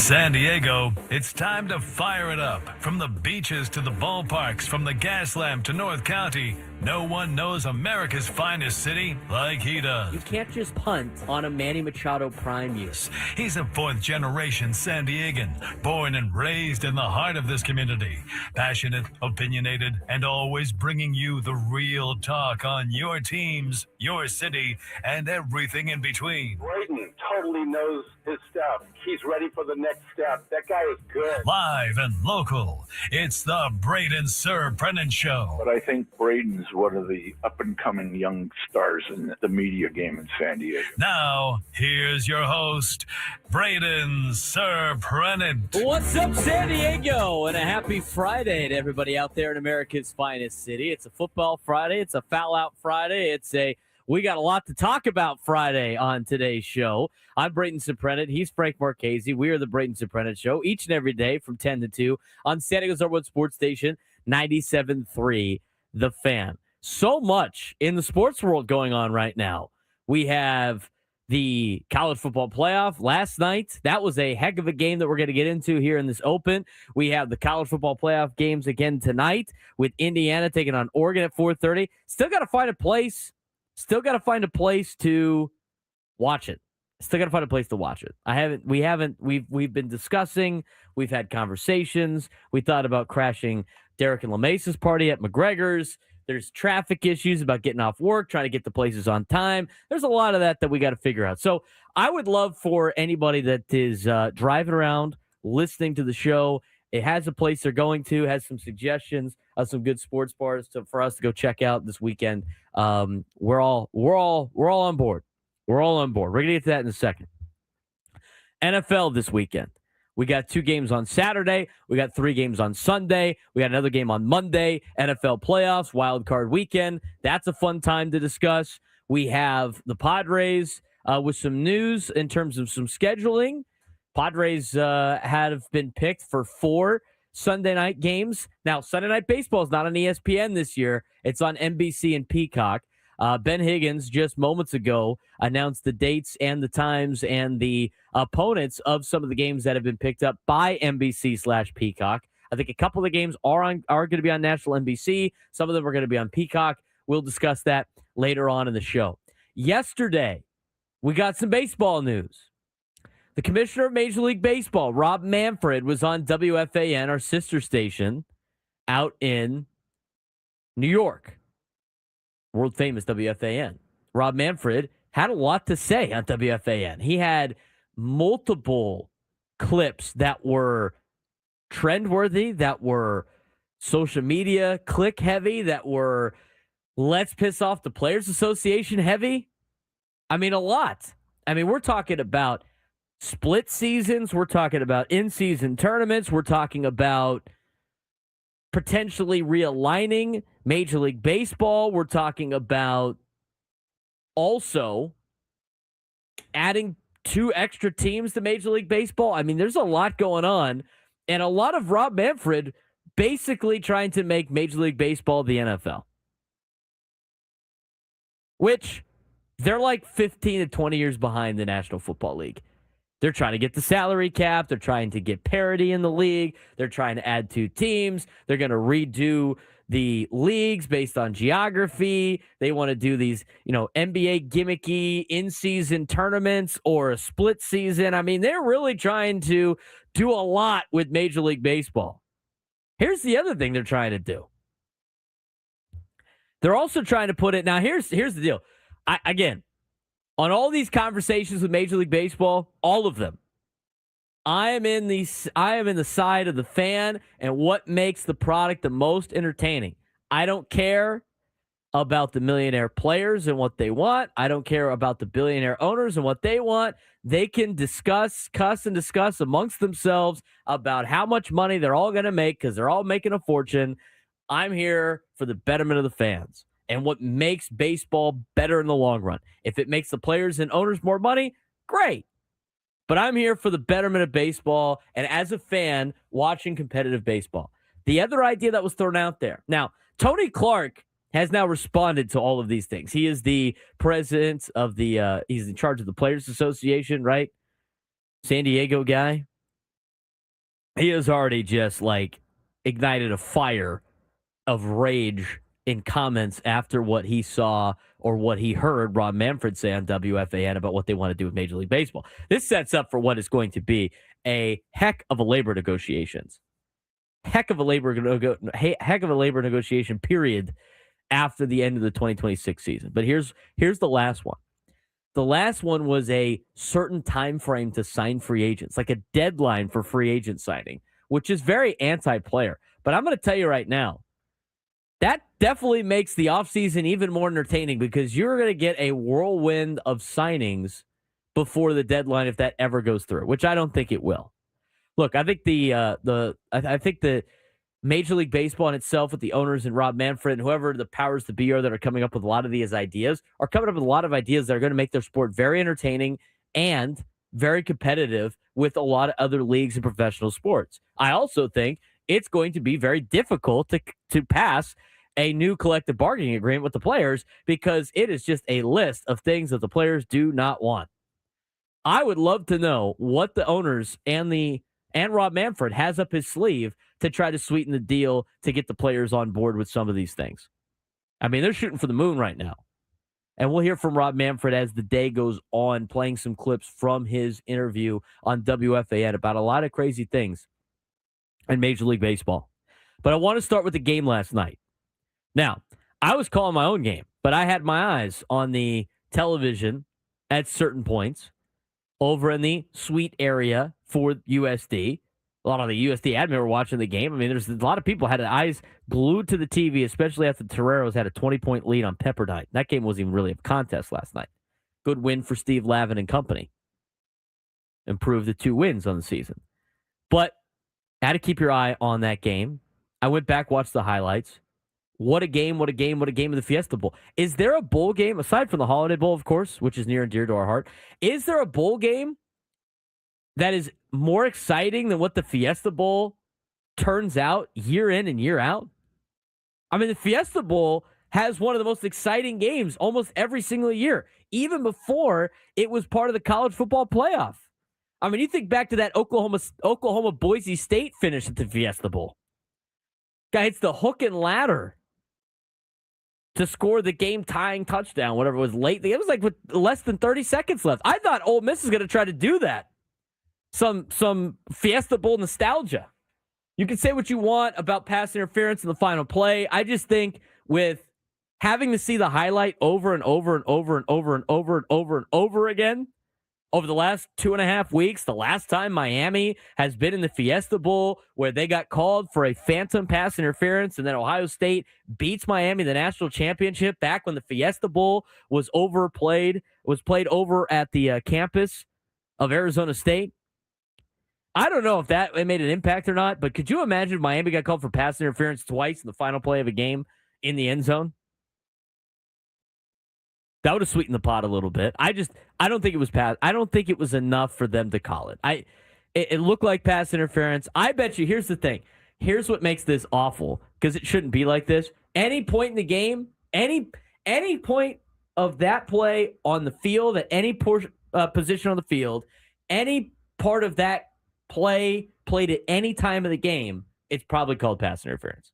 San Diego, it's time to fire it up. From the beaches to the ballparks, from the Gaslamp to North County, no one knows America's finest city like he does. You can't just punt on a Manny Machado prime year. He's a fourth-generation San Diegan, born and raised in the heart of this community. Passionate, opinionated, and always bringing you the real talk on your teams, your city, and everything in between. Braden totally knows his stuff. He's ready for the next step. That guy is good. Live and local, it's the Braden Surprenant Show. But I think Braden's one of the up-and-coming young stars in the media game in San Diego. Now, here's your host, Braden Surprenant. What's up, San Diego? And a happy Friday to everybody out there in America's finest city. It's a football Friday. It's a foul-out Friday. We got a lot to talk about Friday on today's show. I'm Braden Surprenant. He's Frank Marchese. We are the Braden Surprenant Show each and every day from 10 to 2 on San Diego's #1 sports station, 97.3 The Fan. So much in the sports world going on right now. We have the college football playoff last night. That was a heck of a game that we're going to get into here in this open. We have the college football playoff games again tonight with Indiana taking on Oregon at 4:30. Still got to find a place. Still got to find a place to watch it. Still got to find a place to watch it. We've been discussing. We've had conversations. We thought about crashing Derek and LeMace's party at McGregor's. There's traffic issues about getting off work, trying to get the places on time. There's a lot of that we got to figure out. So I would love for anybody that is driving around, listening to the show, it has a place they're going to, has some suggestions of some good sports bars for us to go check out this weekend. We're all on board. We're all on board. We're going to get to that in a second. NFL this weekend. We got 2 games on Saturday. We got 3 games on Sunday. We got another game on Monday. NFL playoffs, wild card weekend. That's a fun time to discuss. We have the Padres with some news in terms of some scheduling. Padres have been picked for 4 Sunday night games. Now, Sunday Night Baseball is not on ESPN this year. It's on NBC and Peacock. Ben Higgins just moments ago announced the dates and the times and the opponents of some of the games that have been picked up by NBC/Peacock. I think a couple of the games are going to be on national NBC. Some of them are going to be on Peacock. We'll discuss that later on in the show. Yesterday, we got some baseball news. The commissioner of Major League Baseball, Rob Manfred, was on WFAN, our sister station, out in New York. World famous WFAN. Rob Manfred had a lot to say on WFAN. He had multiple clips that were trend-worthy, that were social media click-heavy, that were let's piss off the Players Association heavy. I mean, a lot. I mean, we're talking about split seasons. We're talking about in-season tournaments. We're talking about potentially realigning Major League Baseball. We're talking about also adding 2 extra teams to Major League Baseball. I mean, there's a lot going on, and a lot of Rob Manfred basically trying to make Major League Baseball the NFL, which they're like 15 to 20 years behind the National Football League. They're trying to get the salary cap. They're trying to get parity in the league. They're trying to add 2 teams. They're going to redo the leagues based on geography. They want to do these, NBA gimmicky in-season tournaments or a split season. I mean, they're really trying to do a lot with Major League Baseball. Here's the other thing they're trying to do. They're also trying to put it. Now, here's the deal. Again, on all these conversations with Major League Baseball, all of them, I am in the side of the fan and what makes the product the most entertaining. I don't care about the millionaire players and what they want. I don't care about the billionaire owners and what they want. They can cuss amongst themselves about how much money they're all going to make because they're all making a fortune. I'm here for the betterment of the fans and what makes baseball better in the long run. If it makes the players and owners more money, great. But I'm here for the betterment of baseball and as a fan watching competitive baseball. The other idea that was thrown out there. Now, Tony Clark has now responded to all of these things. He is the president of he's in charge of the Players Association, right? San Diego guy. he has already just like ignited a fire of rage in comments after what he saw or what he heard Rob Manfred say on WFAN about what they want to do with Major League Baseball. This sets up for what is going to be a heck of a labor negotiations. Heck of a labor negotiation period after the end of the 2026 season. But here's the last one. The last one was a certain time frame to sign free agents, like a deadline for free agent signing, which is very anti-player. But I'm going to tell you right now, that definitely makes the offseason even more entertaining because you're going to get a whirlwind of signings before the deadline if that ever goes through, which I don't think it will. Look, I think I think the Major League Baseball in itself with the owners and Rob Manfred and whoever the powers that be are that are coming up with a lot of these ideas are coming up with a lot of ideas that are going to make their sport very entertaining and very competitive with a lot of other leagues and professional sports. I also think it's going to be very difficult to pass a new collective bargaining agreement with the players because it is just a list of things that the players do not want. I would love to know what the owners and Rob Manfred has up his sleeve to try to sweeten the deal to get the players on board with some of these things. I mean, they're shooting for the moon right now. And we'll hear from Rob Manfred as the day goes on, playing some clips from his interview on WFAN about a lot of crazy things in Major League Baseball. But I want to start with the game last night. Now, I was calling my own game, but I had my eyes on the television at certain points over in the suite area for USD. A lot of the USD admin were watching the game. I mean, there's a lot of people had their eyes glued to the TV, especially after the Toreros had a 20-point lead on Pepperdine. That game wasn't even really a contest last night. Good win for Steve Lavin and company. Improved to 2 wins on the season. But had to keep your eye on that game. I went back, watched the highlights. What a game, what a game, what a game of the Fiesta Bowl. Is there a bowl game, aside from the Holiday Bowl, of course, which is near and dear to our heart, is there a bowl game that is more exciting than what the Fiesta Bowl turns out year in and year out? I mean, the Fiesta Bowl has one of the most exciting games almost every single year, even before it was part of the college football playoff. I mean, you think back to that Oklahoma Boise State finish at the Fiesta Bowl. Guy hits the hook and ladder to score the game-tying touchdown, whatever it was late. It was like with less than 30 seconds left. I thought Ole Miss was going to try to do that. Some Fiesta Bowl nostalgia. You can say what you want about pass interference in the final play. I just think with having to see the highlight over and over and over and over and over and over and over again over the last 2.5 weeks, the last time Miami has been in the Fiesta Bowl where they got called for a phantom pass interference and then Ohio State beats Miami in the national championship back when the Fiesta Bowl was played over at the campus of Arizona State. I don't know if that made an impact or not, but could you imagine Miami got called for pass interference twice in the final play of a game in the end zone? That would have sweetened the pot a little bit. I don't think it was pass. I don't think it was enough for them to call it. It looked like pass interference. I bet you, here's the thing. Here's what makes this awful, because it shouldn't be like this. Any point in the game, any point of that play on the field, at any position on the field, any part of that play played at any time of the game, it's probably called pass interference.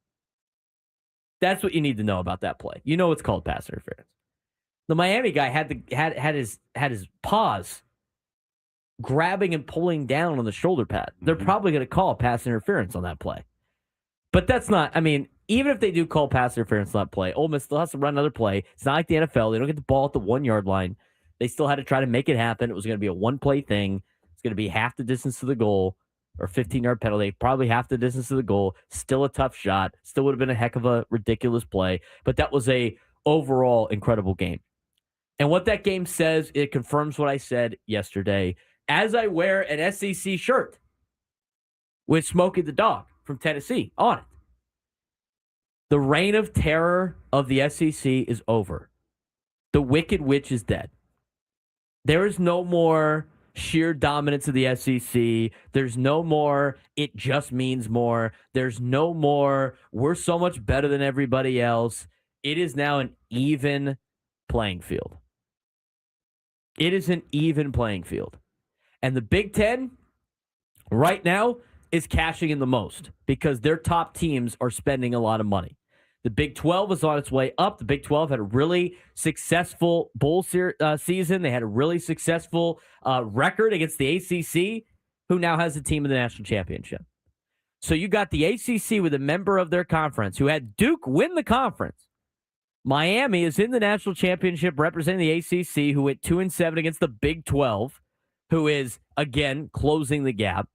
That's what you need to know about that play. You know it's called pass interference. The Miami guy had his paws grabbing and pulling down on the shoulder pad. They're probably going to call pass interference on that play. But that's not, I mean, even if they do call pass interference on that play, Ole Miss still has to run another play. It's not like the NFL. They don't get the ball at the 1-yard line. They still had to try to make it happen. It was going to be a one-play thing. It's going to be half the distance to the goal or 15-yard penalty, probably half the distance to the goal. Still a tough shot. Still would have been a heck of a ridiculous play. But that was a overall incredible game. And what that game says, it confirms what I said yesterday as I wear an SEC shirt with Smokey the Dog from Tennessee on it. The reign of terror of the SEC is over. The Wicked Witch is dead. There is no more sheer dominance of the SEC. There's no more it just means more. There's no more we're so much better than everybody else. It is now an even playing field. It is an even playing field. And the Big Ten, right now, is cashing in the most because their top teams are spending a lot of money. The Big 12 is on its way up. The Big 12 had a really successful bowl season. They had a really successful record against the ACC, who now has a team in the national championship. So you got the ACC with a member of their conference who had Duke win the conference. Miami is in the national championship representing the ACC, who went 2-7 against the Big 12, who is, again, closing the gap.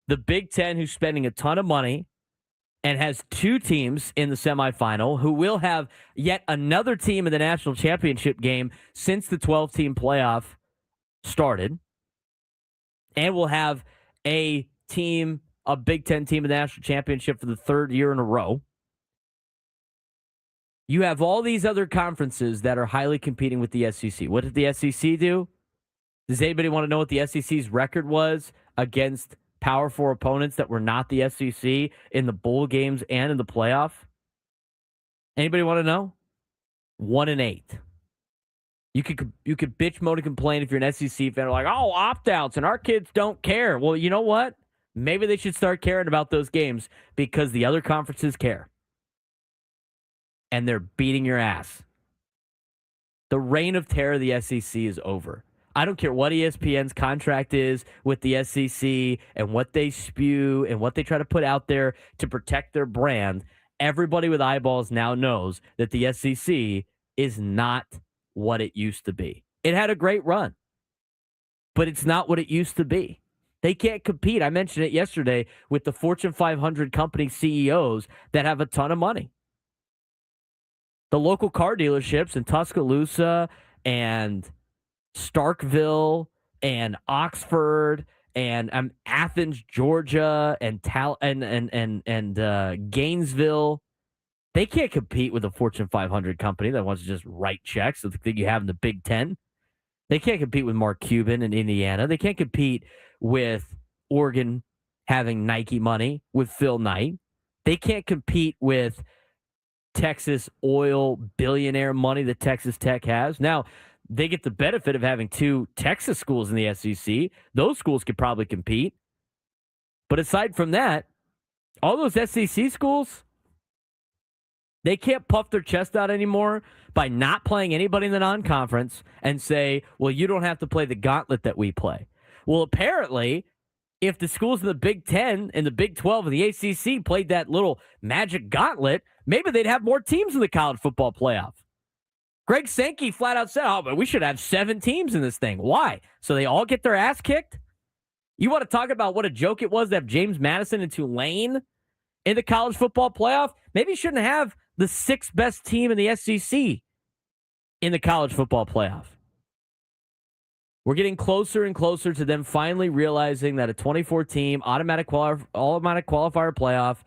The Big 10, who's spending a ton of money and has two teams in the semifinal, who will have yet another team in the national championship game since the 12-team playoff started, and will have a Big Ten team in the national championship for the third year in a row. You have all these other conferences that are highly competing with the SEC. What did the SEC do? Does anybody want to know what the SEC's record was against Power 4 opponents that were not the SEC in the bowl games and in the playoff? Anybody want to know? 1-8. You could bitch, moan, and complain if you're an SEC fan. Like, oh, opt-outs, and our kids don't care. Well, you know what? Maybe they should start caring about those games because the other conferences care. And they're beating your ass. The reign of terror of the SEC is over. I don't care what ESPN's contract is with the SEC and what they spew and what they try to put out there to protect their brand. Everybody with eyeballs now knows that the SEC is not what it used to be. It had a great run, but it's not what it used to be. They can't compete. I mentioned it yesterday with the Fortune 500 company CEOs that have a ton of money. The local car dealerships in Tuscaloosa and Starkville and Oxford and Athens, Georgia, and Gainesville, they can't compete with a Fortune 500 company that wants to just write checks that you have in the Big Ten. They can't compete with Mark Cuban in Indiana. They can't compete with Oregon having Nike money, with Phil Knight. They can't compete with Texas oil billionaire money that Texas Tech has. Now, they get the benefit of having two Texas schools in the SEC. Those schools could probably compete. But aside from that, all those SEC schools, they can't puff their chest out anymore by not playing anybody in the non-conference and say, well, you don't have to play the gauntlet that we play. Well, apparently, if the schools in the Big 10 and the Big 12 and the ACC played that little magic gauntlet, maybe they'd have more teams in the college football playoff. Greg Sankey flat out said, oh, but we should have 7 teams in this thing. Why? So they all get their ass kicked? You want to talk about what a joke it was to have James Madison and Tulane in the college football playoff? Maybe you shouldn't have the 6th best team in the SEC in the college football playoff. We're getting closer and closer to them finally realizing that a 24-team automatic qualifier playoff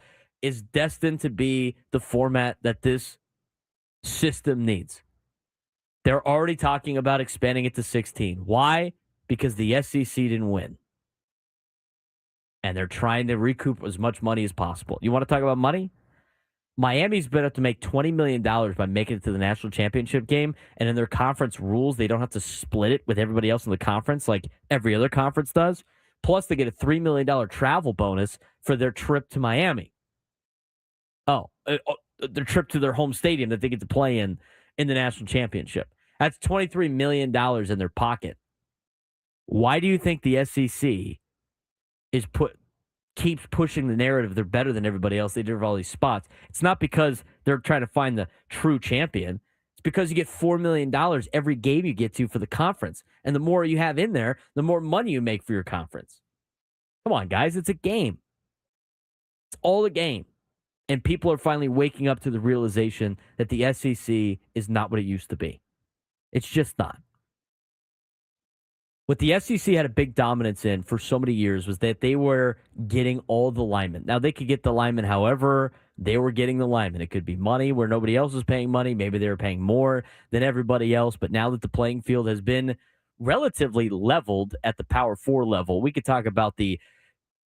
is destined to be the format that this system needs. They're already talking about expanding it to 16. Why? Because the SEC didn't win. And they're trying to recoup as much money as possible. You want to talk about money? Miami's been up to make $20 million by making it to the national championship game. And in their conference rules, they don't have to split it with everybody else in the conference like every other conference does. Plus, they get a $3 million travel bonus for their trip to Miami. Their trip to their home stadium that they get to play in the national championship. That's $23 million in their pocket. Why do you think the SEC keeps pushing the narrative they're better than everybody else? They deserve all these spots. It's not because they're trying to find the true champion. It's because you get $4 million every game you get to for the conference. And the more you have in there, the more money you make for your conference. Come on, guys. It's a game. It's all a game. And people are finally waking up to the realization that the SEC is not what it used to be. It's just not. What the SEC had a big dominance in for so many years was that they were getting all the linemen. Now, they could get the linemen however they were getting the linemen. It could be money where nobody else was paying money. Maybe they were paying more than everybody else. But now that the playing field has been relatively leveled at the Power 4 level, we could talk about the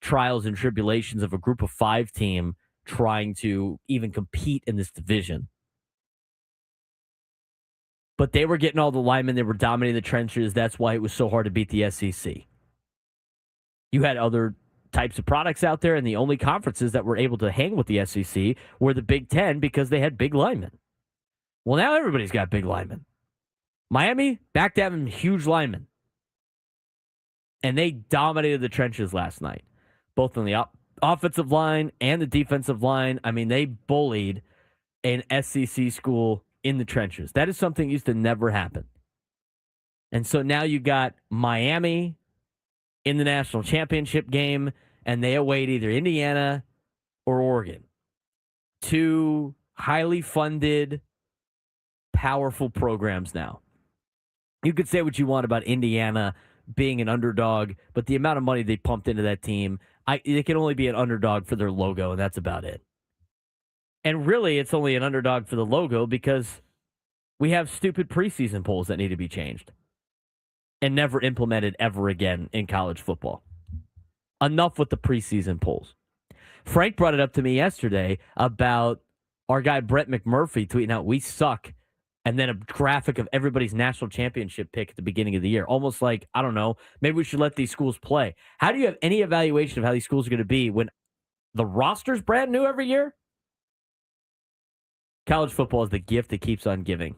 trials and tribulations of a group of 5 team trying to even compete in this division. But they were getting all the linemen. They were dominating the trenches. That's why it was so hard to beat the SEC. You had other types of products out there, and the only conferences that were able to hang with the SEC were the Big Ten because they had big linemen. Well, now everybody's got big linemen. Miami, back to having huge linemen. And they dominated the trenches last night, both on the offensive line and the defensive line. I mean, they bullied an SEC school in the trenches. That is something that used to never happen. And so now you got Miami in the national championship game, and they await either Indiana or Oregon. Two highly funded, powerful programs now. You could say what you want about Indiana being an underdog, but the amount of money they pumped into that team, they can only be an underdog for their logo, and that's about it. And really, it's only an underdog for the logo because we have stupid preseason polls that need to be changed and never implemented ever again in college football. Enough with the preseason polls. Frank brought it up to me yesterday about our guy Brett McMurphy tweeting out, "We suck," and then a graphic of everybody's national championship pick at the beginning of the year. Almost like, I don't know, maybe we should let these schools play. How do you have any evaluation of how these schools are going to be when the roster's brand new every year? College football is the gift that keeps on giving.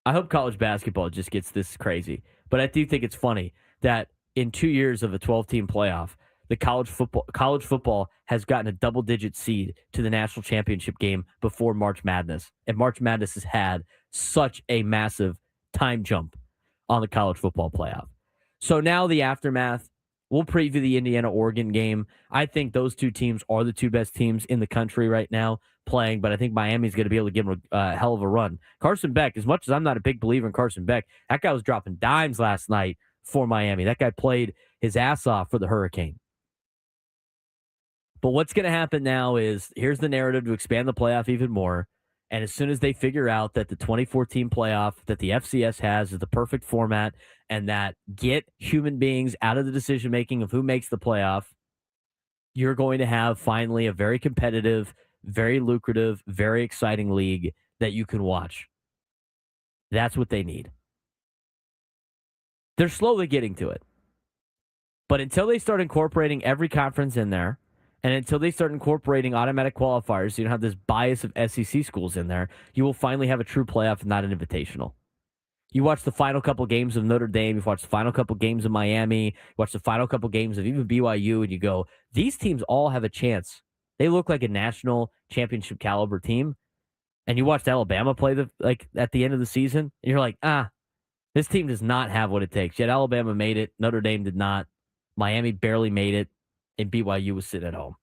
I hope college basketball just gets this crazy. But I do think it's funny that in 2 years of a 12-team playoff, the college football has gotten a double-digit seed to the national championship game before March Madness. And March Madness has had such a massive time jump on the college football playoff. So now the aftermath, we'll preview the Indiana-Oregon game. I think those two teams are the two best teams in the country right now playing, but I think Miami's going to be able to give them a hell of a run. Carson Beck, as much as I'm not a big believer in Carson Beck, that guy was dropping dimes last night for Miami. That guy played his ass off for the Hurricane. But what's going to happen now is here's the narrative to expand the playoff even more. And as soon as they figure out that the 2014 playoff that the FCS has is the perfect format and that get human beings out of the decision-making of who makes the playoff, you're going to have finally a very competitive, very lucrative, very exciting league that you can watch. That's what they need. They're slowly getting to it. But until they start incorporating every conference in there, and until they start incorporating automatic qualifiers, so you don't have this bias of SEC schools in there, you will finally have a true playoff and not an invitational. You watch the final couple games of Notre Dame, you watch the final couple games of Miami, you watch the final couple games of even BYU, and you go, these teams all have a chance. They look like a national championship caliber team. And you watched Alabama play at the end of the season, and you're like, this team does not have what it takes. Yet Alabama made it, Notre Dame did not. Miami barely made it. And BYU was sitting at home.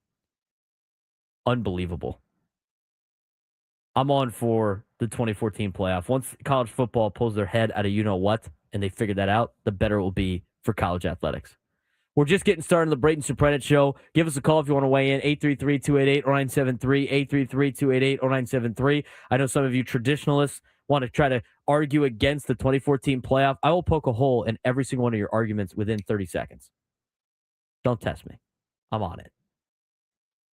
Unbelievable. I'm on for the 2014 playoff. Once college football pulls their head out of you-know-what, and they figure that out, the better it will be for college athletics. We're just getting started on the Braden Surprenant Show. Give us a call if you want to weigh in, 833-288-0973, 833-288-0973. I know some of you traditionalists want to try to argue against the 2014 playoff. I will poke a hole in every single one of your arguments within 30 seconds. Don't test me. I'm on it.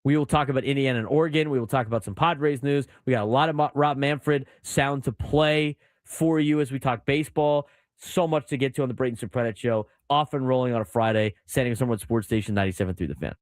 We will talk about Indiana and Oregon. We will talk about some Padres news. We got a lot of Rob Manfred sound to play for you as we talk baseball. So much to get to on the Braden Surprenant Show. Off and rolling on a Friday. Sending someone Sports Station 97 through the fan.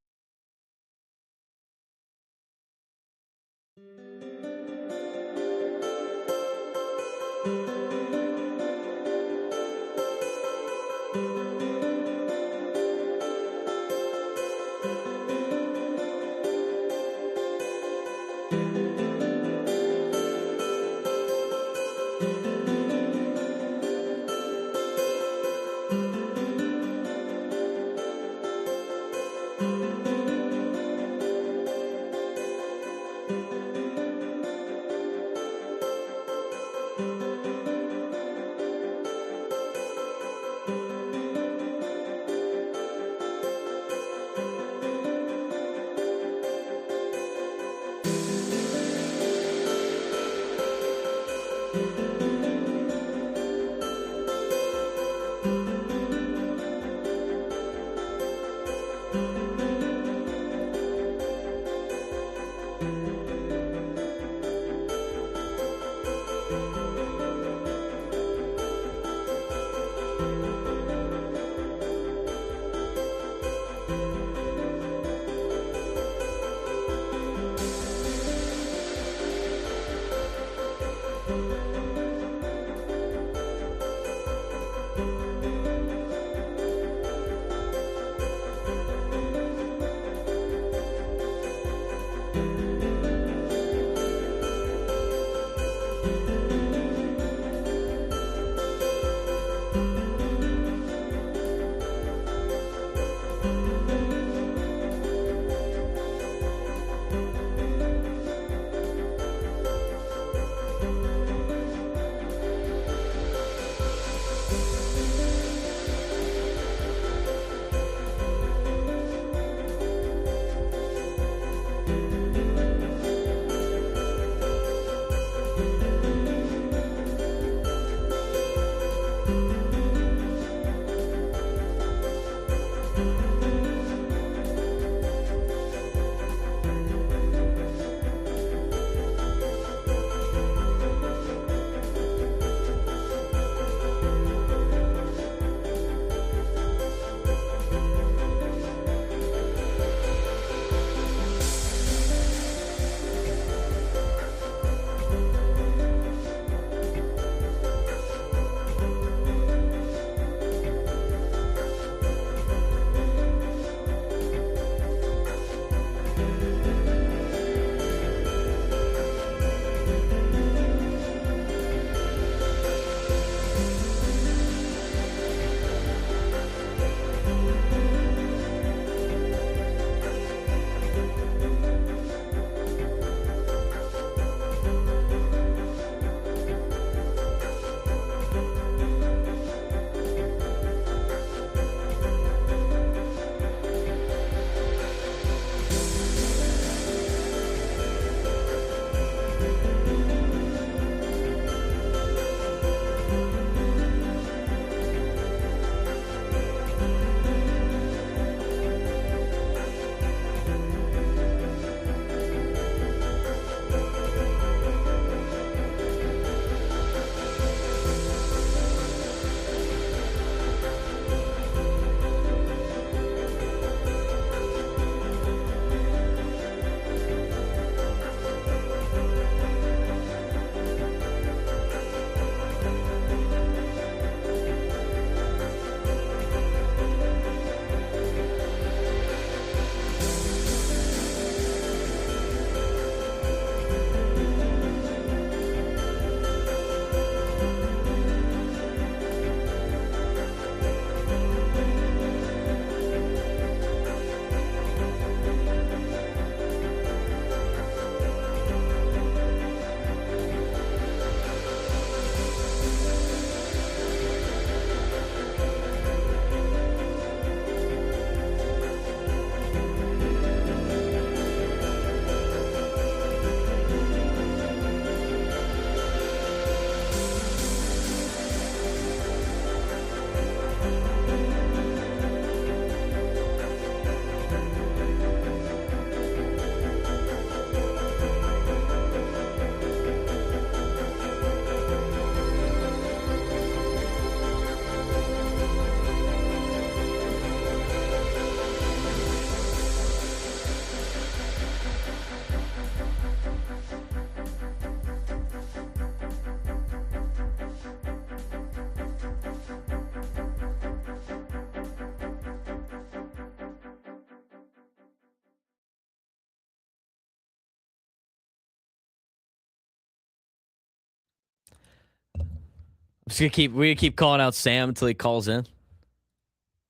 We're gonna keep calling out Sam until he calls in.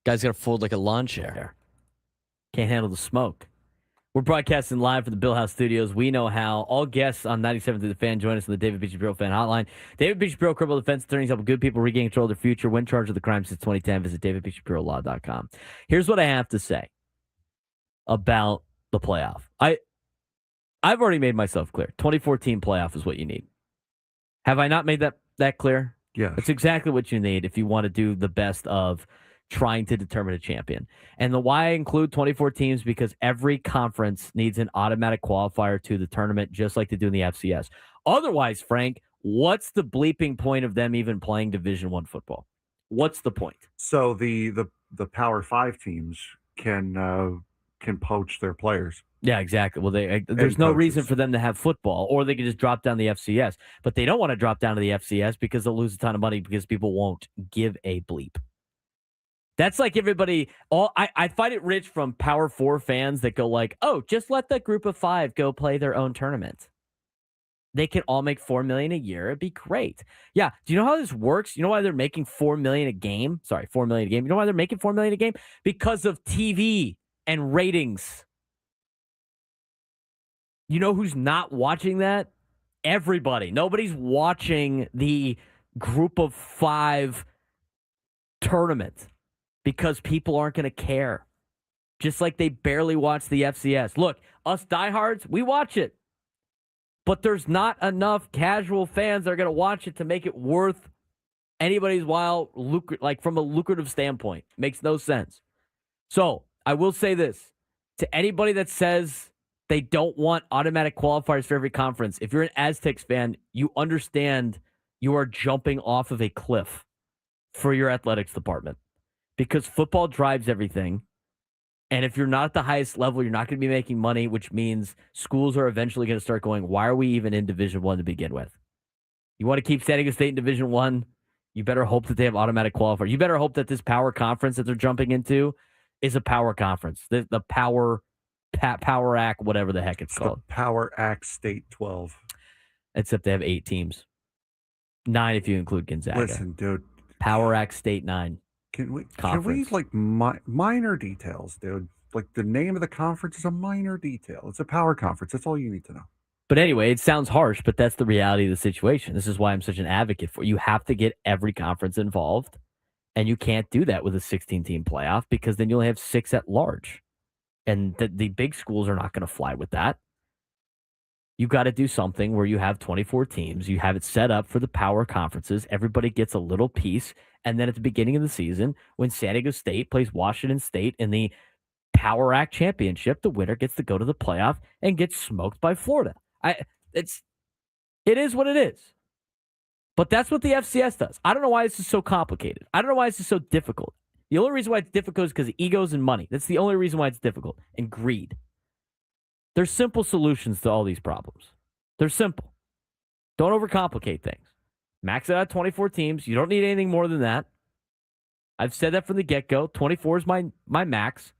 Guy's got to fold like a lawn chair. Can't handle the smoke. We're broadcasting live from the Bill House Studios. We know how. All guests on 97 through the Fan join us on the David Beach Bureau Fan Hotline. David Beach Bureau criminal defense attorneys help good people regain control of their future. When charged with the crime since 2010, visit davidbeachbureaulaw.com. Here's what I have to say about the playoff. I've already made myself clear. 2014 playoff is what you need. Have I not made that clear? Yeah. It's exactly what you need if you want to do the best of trying to determine a champion. And the why I include 24 teams because every conference needs an automatic qualifier to the tournament, just like they do in the FCS. Otherwise, Frank, what's the bleeping point of them even playing Division I football? What's the point? So the Power 5 teams can poach their players. Yeah, exactly. Well, there's no reason for them to have football, or they could just drop down the FCS. But they don't want to drop down to the FCS because they'll lose a ton of money because people won't give a bleep. That's like everybody. I find it rich from Power 4 fans that go like, "Oh, just let the group of 5 go play their own tournament. They can all make $4 million a year. It'd be great." Yeah. Do you know how this works? You know why they're making $4 million a game? Sorry, $4 million a game. You know why they're making $4 million a game? Because of TV and ratings. You know who's not watching that? Everybody. Nobody's watching the group of 5 tournament. Because people aren't going to care. Just like they barely watch the FCS. Look, us diehards, we watch it. But there's not enough casual fans that are going to watch it to make it worth anybody's while, like from a lucrative standpoint. Makes no sense. So I will say this. To anybody that says they don't want automatic qualifiers for every conference, if you're an Aztecs fan, you understand you are jumping off of a cliff for your athletics department. Because football drives everything. And if you're not at the highest level, you're not going to be making money, which means schools are eventually going to start going, why are we even in Division I to begin with? You want to keep San Diego State in Division I? You better hope that they have automatic qualifiers. You better hope that this power conference that they're jumping into is a power conference. The Power Act, whatever the heck it's called. The Power Act State 12. Except they have 8 teams. 9 if you include Gonzaga. Listen, dude. Power Act State 9. Can we Conference. like minor details, dude? Like the name of the conference is a minor detail. It's a power conference. That's all you need to know. But anyway, it sounds harsh, but that's the reality of the situation. This is why I'm such an advocate for it. You have to get every conference involved, and you can't do that with a 16-team playoff because then you'll have 6 at large. And the big schools are not going to fly with that. You got to do something where you have 24 teams. You have it set up for the power conferences. Everybody gets a little piece. And then at the beginning of the season, when San Diego State plays Washington State in the Power Act Championship, the winner gets to go to the playoff and get smoked by Florida. It is what it is. But that's what the FCS does. I don't know why this is so complicated. I don't know why this is so difficult. The only reason why it's difficult is because of egos and money. That's the only reason why it's difficult. And greed. There's simple solutions to all these problems. They're simple. Don't overcomplicate things. Max it out 24 teams. You don't need anything more than that. I've said that from the get-go. 24 is my max.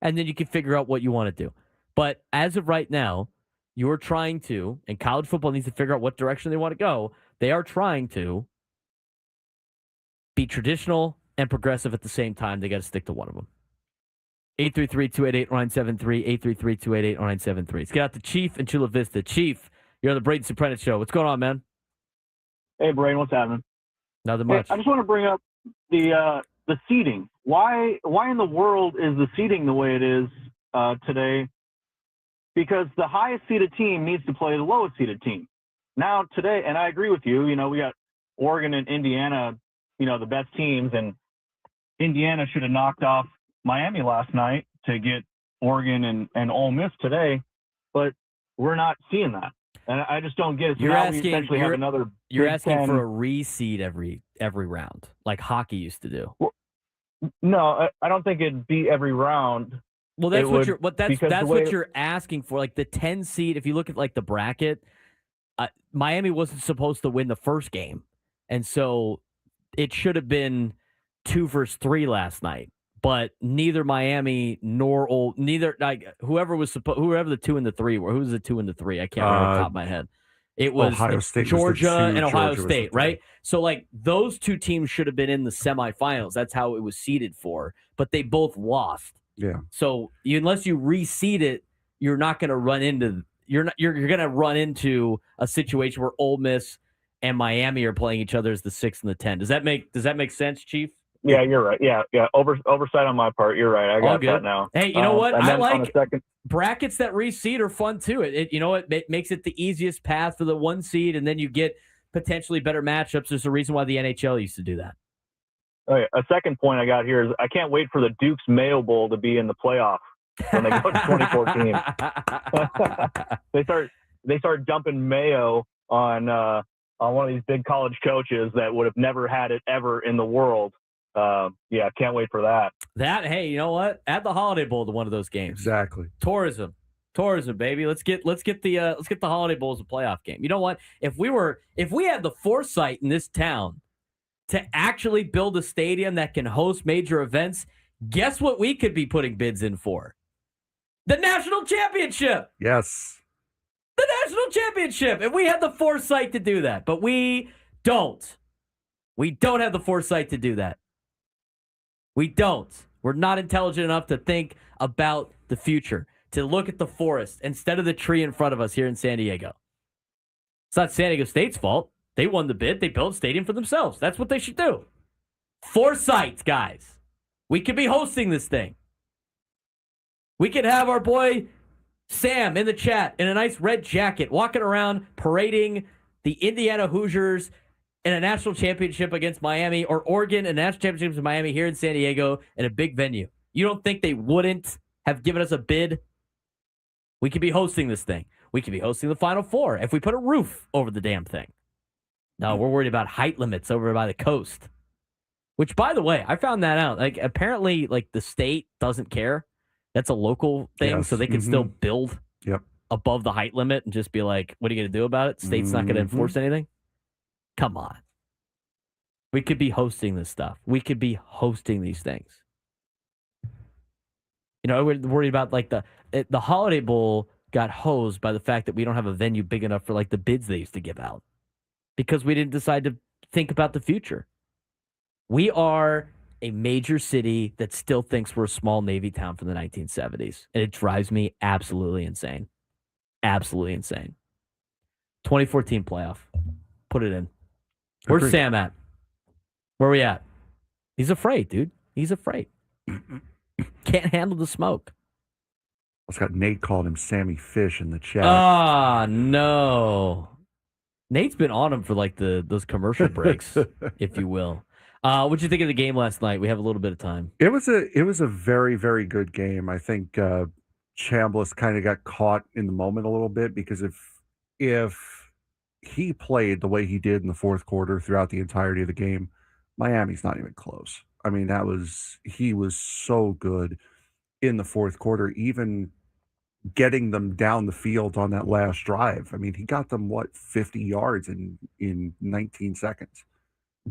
And then you can figure out what you want to do. But as of right now, you're trying to, and college football needs to figure out what direction they want to go. They are trying to be traditional and progressive at the same time. They got to stick to one of them. 833-288-0973, 833-288-0973. Let's get out to Chief in Chula Vista. Chief, you're on the Braden Surprenant Show. What's going on, man? Hey, Braden, what's happening? Nothing much. Hey, I just want to bring up the seating. Why in the world is the seating the way it is today? Because the highest seeded team needs to play the lowest seeded team. Now today, and I agree with you. You know, we got Oregon and Indiana, you know, the best teams, and Indiana should have knocked off Miami last night to get Oregon and Ole Miss today, but we're not seeing that. And I just don't get it. So you're now asking, we essentially have another. You're Big asking 10. for a reseed every round, like hockey used to do. Well, no, I don't think it'd be every round. Well, that's that's way what you're asking for. Like the 10 seed, if you look at like the bracket, Miami wasn't supposed to win the first game, and so it should have been 2 versus 3 last night. But neither Miami nor whoever the 2 and the 3 were. Who was the 2 and the 3? I can't remember off the top of my head. It was Ohio State was the Georgia two, and Ohio Georgia was the State, three. right? So, like, those two teams should have been in the semifinals. That's how it was seeded for. But they both lost. Yeah. So, unless you reseed it, you're not going to run into you're going to run into a situation where Ole Miss and Miami are playing each other as the 6 and the 10. Does that make sense, Chief? Yeah, you're right. Yeah. Oversight on my part. You're right. I All got good. that now. Hey, you know what? And I then on like a second, brackets that reseed are fun too. It makes it the easiest path for the 1 seed, and then you get potentially better matchups. There's a reason why the NHL used to do that. okay, a second point I got here is I can't wait for the Duke's Mayo Bowl to be in the playoff when they go to 2014. they start dumping mayo on one of these big college coaches that would have never had it ever in the world. Yeah, can't wait for that. Hey, you know what? Add the Holiday Bowl to one of those games. Exactly. Tourism, baby. Let's get the Holiday Bowl as a playoff game. You know what? If we had the foresight in this town to actually build a stadium that can host major events, guess what we could be putting bids in for? The national championship. Yes. The national championship. And we had the foresight to do that, but we don't. We don't have the foresight to do that. We don't. We're not intelligent enough to think about the future, to look at the forest instead of the tree in front of us here in San Diego. It's not San Diego State's fault. They won the bid. They built a stadium for themselves. That's what they should do. Foresight, guys. We could be hosting this thing. We could have our boy Sam in the chat in a nice red jacket walking around parading the Indiana Hoosiers in a national championship against Miami, or Oregon in a national championship against Miami here in San Diego in a big venue. You don't think they wouldn't have given us a bid? We could be hosting this thing. We could be hosting the Final Four if we put a roof over the damn thing. No, we're worried about height limits over by the coast. Which, by the way, I found that out. Like, apparently, like, the state doesn't care. That's a local thing, Yes. so they can still build above the height limit and just be like, what are you going to do about it? State's not going to enforce anything? Come on. We could be hosting this stuff. We could be hosting these things. You know, we're worried about, like, the Holiday Bowl got hosed by the fact that we don't have a venue big enough for, like, the bids they used to give out because we didn't decide to think about the future. We are a major city that still thinks we're a small Navy town from the 1970s, and it drives me absolutely insane. Absolutely insane. 2014 playoff. Put it in. Where's Agreed. Sam at? Where are we at? He's afraid, dude. He's afraid. Can't handle the smoke. It's got Nate calling him Sammy Fish in the chat. Ah, no. Nate's been on him for like those commercial breaks, if you will. What'd you think of the game last night? We have a little bit of time. It was a very, very good game. I think Chambliss kind of got caught in the moment a little bit because if he played the way he did in the fourth quarter throughout the entirety of the game, Miami's not even close. I mean, he was so good in the fourth quarter, even getting them down the field on that last drive. I mean, he got them 50 yards in 19 seconds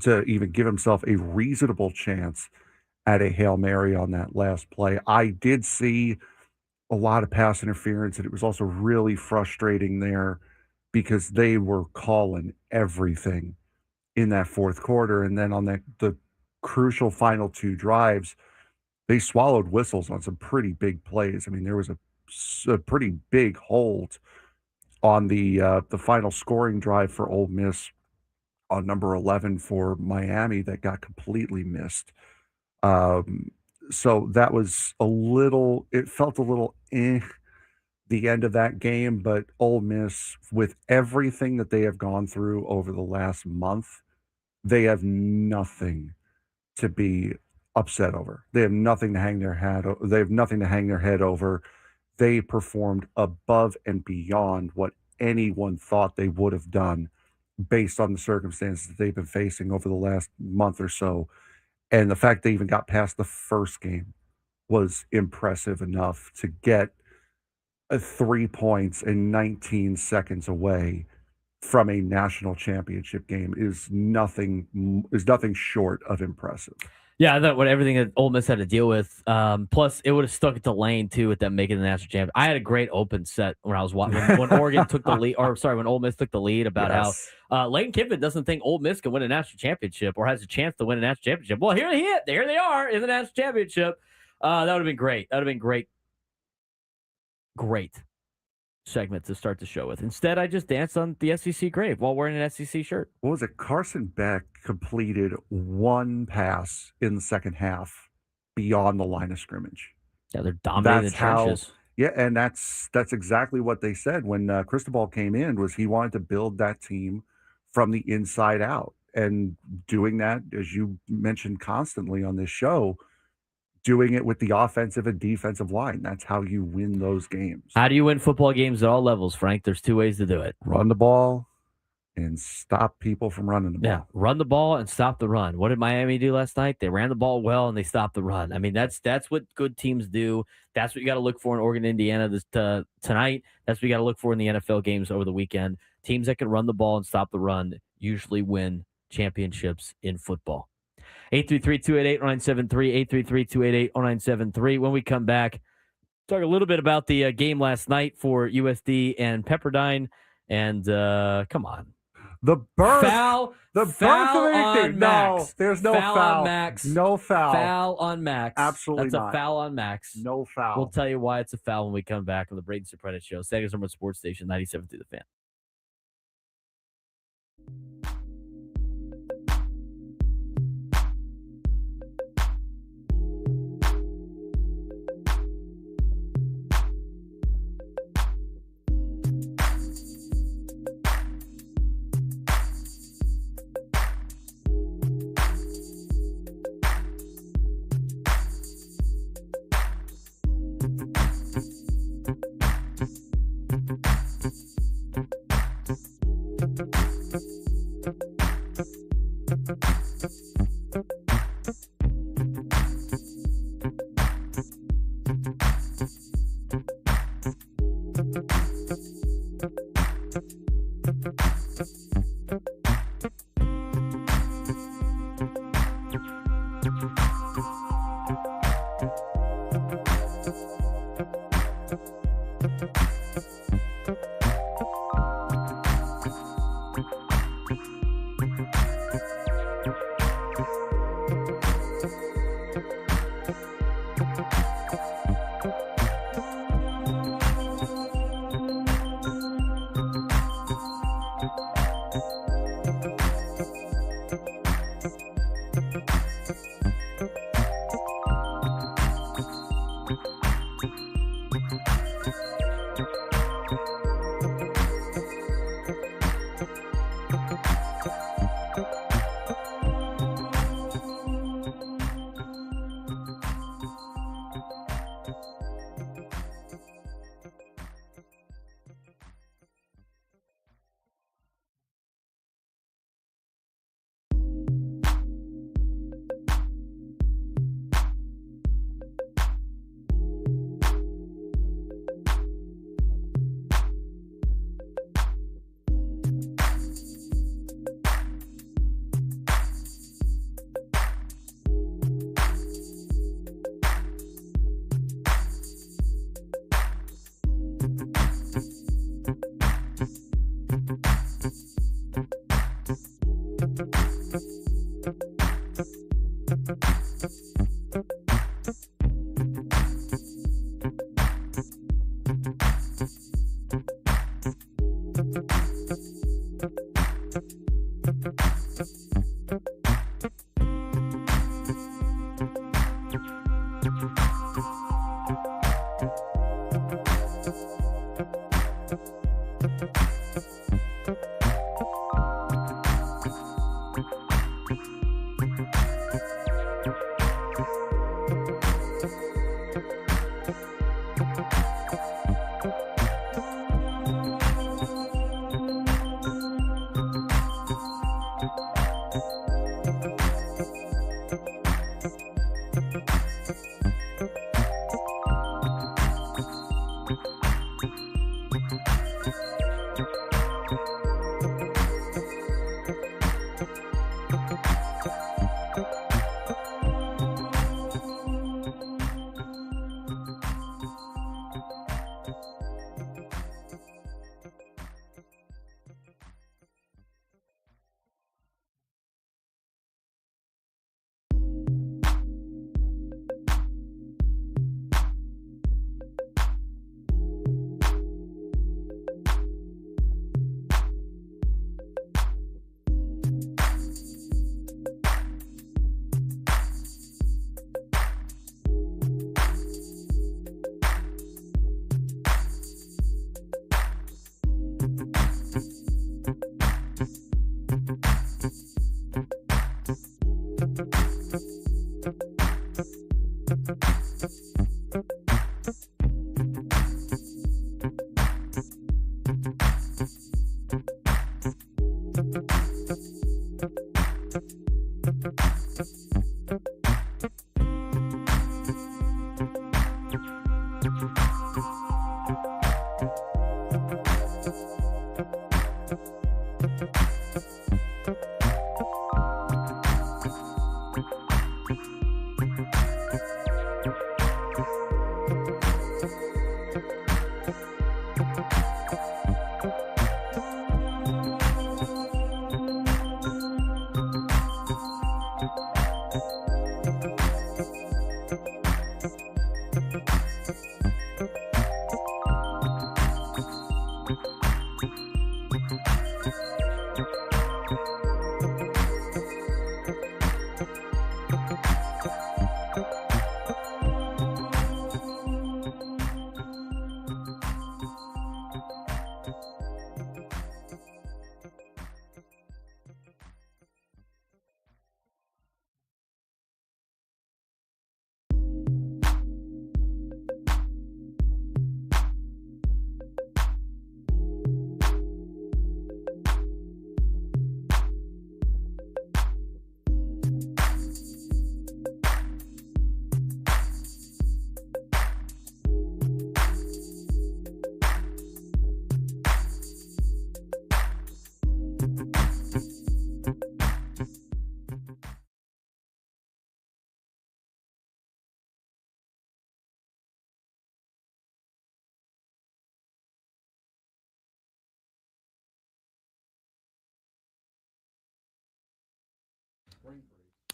to even give himself a reasonable chance at a Hail Mary on that last play. I did see a lot of pass interference, and it was also really frustrating there because they were calling everything in that fourth quarter. And then on the crucial final two drives, they swallowed whistles on some pretty big plays. I mean, there was a pretty big hold on the final scoring drive for Ole Miss on number 11 for Miami that got completely missed. So that was it felt a little the end of that game, but Ole Miss, with everything that they have gone through over the last month, they have nothing to be upset over. They have nothing to hang their head over. They performed above and beyond what anyone thought they would have done based on the circumstances that they've been facing over the last month or so. And the fact they even got past the first game was impressive enough to get 3 points in 19 seconds away from a national championship game is nothing short of impressive. Yeah, I thought everything that Ole Miss had to deal with. Plus, it would have stuck it to Lane too with them making the national championship. I had a great open set when I was watching when Oregon took the lead, or sorry, when Ole Miss took the lead about how Lane Kiffin doesn't think Ole Miss can win a national championship or has a chance to win a national championship. Well, here they are in the national championship. That would have been great. That would have been great. Great segment to start the show with. Instead, I just danced on the SEC grave while wearing an SEC shirt. What was it? Carson Beck completed one pass in the second half beyond the line of scrimmage. Yeah, they're dominating the trenches. Yeah, and that's exactly what they said when Cristobal came in, was he wanted to build that team from the inside out. And doing that, as you mentioned constantly on this show, doing it with the offensive and defensive line. That's how you win those games. How do you win football games at all levels, Frank? There's two ways to do it. Run the ball and stop people from running the ball. Yeah, run the ball and stop the run. What did Miami do last night? They ran the ball well and they stopped the run. I mean, that's what good teams do. That's what you got to look for in Oregon, Indiana tonight. That's what you got to look for in the NFL games over the weekend. Teams that can run the ball and stop the run usually win championships in football. 833-288-0973, 833-288-0973. When we come back, talk a little bit about the game last night for USD and Pepperdine. And come on. The birth. Foul on Max. No, there's no foul. On Max. No foul. Foul on Max. Absolutely That's not. a foul on Max. No foul. We'll tell you why it's a foul when we come back on the Braden Surprenant Show. Saturday Summer Sports Station, 97 through the Fan.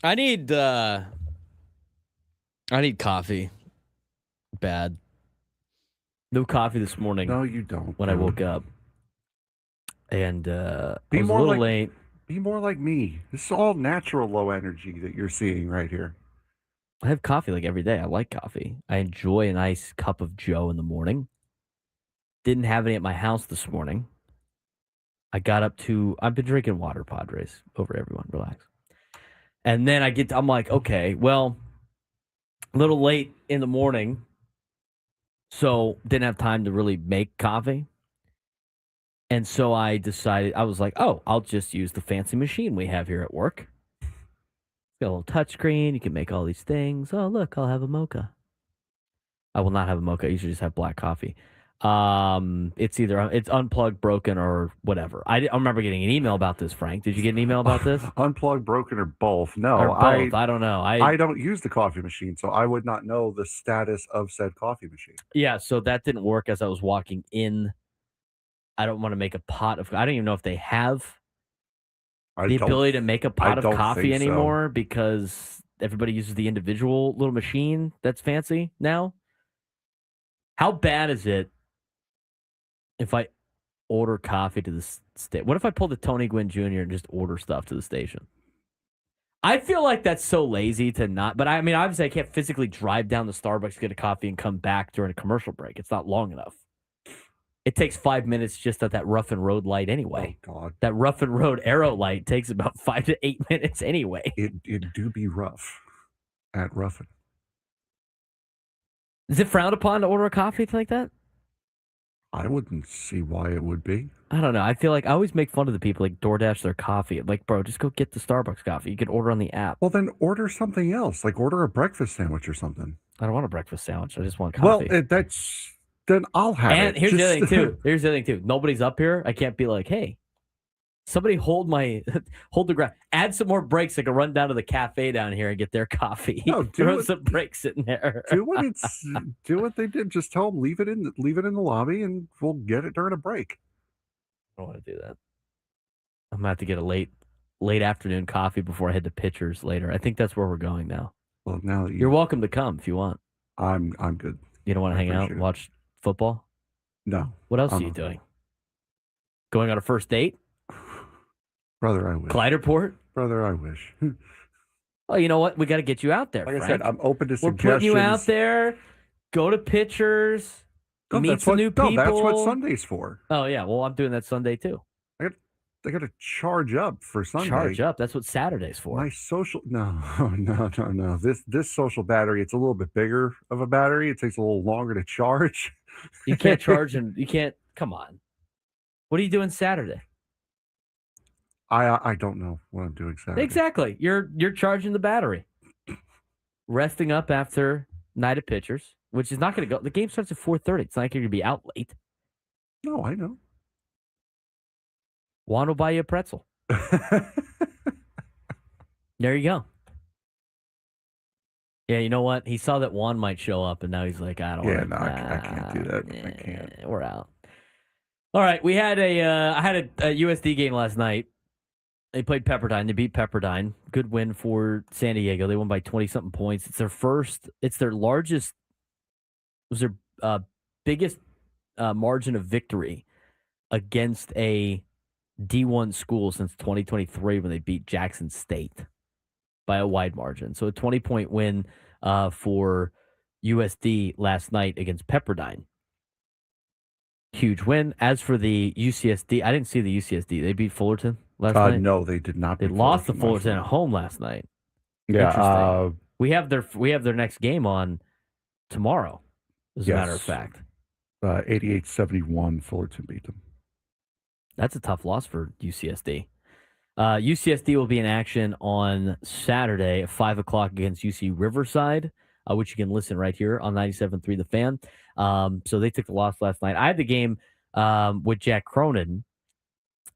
I need coffee. Bad. No coffee this morning. No, you don't. When I woke up. And I was a more little like- late. Be more like me. This is all natural low energy that you're seeing right here. I have coffee like every day. I like coffee. I enjoy a nice cup of Joe in the morning. Didn't have any at my house this morning. I got up to, I've been drinking water, Padres. Over everyone, relax. And then I'm like, okay, well, a little late in the morning, so didn't have time to really make coffee. And so I decided, I was like, oh, I'll just use the fancy machine we have here at work. Got a little touchscreen. You can make all these things. Oh, look, I'll have a mocha. I will not have a mocha. I usually just have black coffee. It's unplugged, broken, or whatever. I remember getting an email about this, Frank. Did you get an email about this? Unplugged, broken, or both? No, Or both. I don't know. I don't use the coffee machine, so I would not know the status of said coffee machine. Yeah, so that didn't work as I was walking in. I don't want to make a pot of. I don't even know if they have the ability to make a pot of coffee anymore because everybody uses the individual little machine that's fancy now. How bad is it if I order coffee to the state? What if I pull the Tony Gwynn Jr. and just order stuff to the station? I feel like that's so lazy to not. But I mean, obviously, I can't physically drive down to Starbucks, get a coffee, and come back during a commercial break. It's not long enough. It takes 5 minutes just at that rough and road light anyway. Oh, God. That rough and road arrow light takes about 5 to 8 minutes anyway. It do be rough at Ruffin. Is it frowned upon to order a coffee like that? I wouldn't see why it would be. I don't know. I feel like I always make fun of the people like DoorDash their coffee. Like, bro, just go get the Starbucks coffee. You can order on the app. Well, then order something else. Like order a breakfast sandwich or something. I don't want a breakfast sandwich. I just want coffee. Well, then I'll have it. And here's the other thing too. Here's the other thing too. Nobody's up here. I can't be like, hey, somebody hold the ground. Add some more breaks. I can run down to the cafe down here and get their coffee. No, throw some breaks in there. do what they did. Just tell them leave it in the lobby, and we'll get it during a break. I don't want to do that. I'm gonna have to get a late afternoon coffee before I head to pitchers later. I think that's where we're going now. Well, now that You're welcome to come if you want. I'm good. You don't want to hang out appreciate and it. watch football? No, What else are you doing? Going on a first date? brother, I wish. Kleiderport? Brother, I wish. Oh, you know what? We got to get you out there. Like I Frank. said, I'm open to We're suggestions. putting you out there. Go to pitchers. No, meet that's some what, new no, people. that's what Sunday's for. Oh yeah. Well, I'm doing that Sunday too. They got to charge up for Sunday. Charge up. That's what Saturday's for. My social no. This social battery, it's a little bit bigger of a battery. It takes a little longer to charge. You can't charge and you can't. Come on. What are you doing Saturday? I don't know what I'm doing Saturday. Exactly. You're charging the battery. Resting up after night of pitchers, which is not going to go. The game starts at 4:30. It's not like you're going to be out late. No, I know. Juan will buy you a pretzel. There you go. Yeah, you know what? He saw that Juan might show up, and now he's like, I don't. Yeah, no, I can't do that. I can't. We're out. All right, we had I had a USD game last night. They played Pepperdine. They beat Pepperdine. Good win for San Diego. They won by 20-something points. It's their first. It's their largest. It was their biggest margin of victory against a D1 school since 2023 when they beat Jackson State by a wide margin. So a 20-point win for USD last night against Pepperdine. Huge win. As for the UCSD, I didn't see the UCSD. They beat Fullerton last night? No, they did not. They lost to Fullerton at home last night. Yeah. We have their next game on tomorrow, as a matter of fact. 88-71, Fullerton beat them. That's a tough loss for UCSD. UCSD will be in action on Saturday at 5 o'clock against UC Riverside, which you can listen right here on 97.3 The Fan. So they took the loss last night. I had the game with Jack Cronin.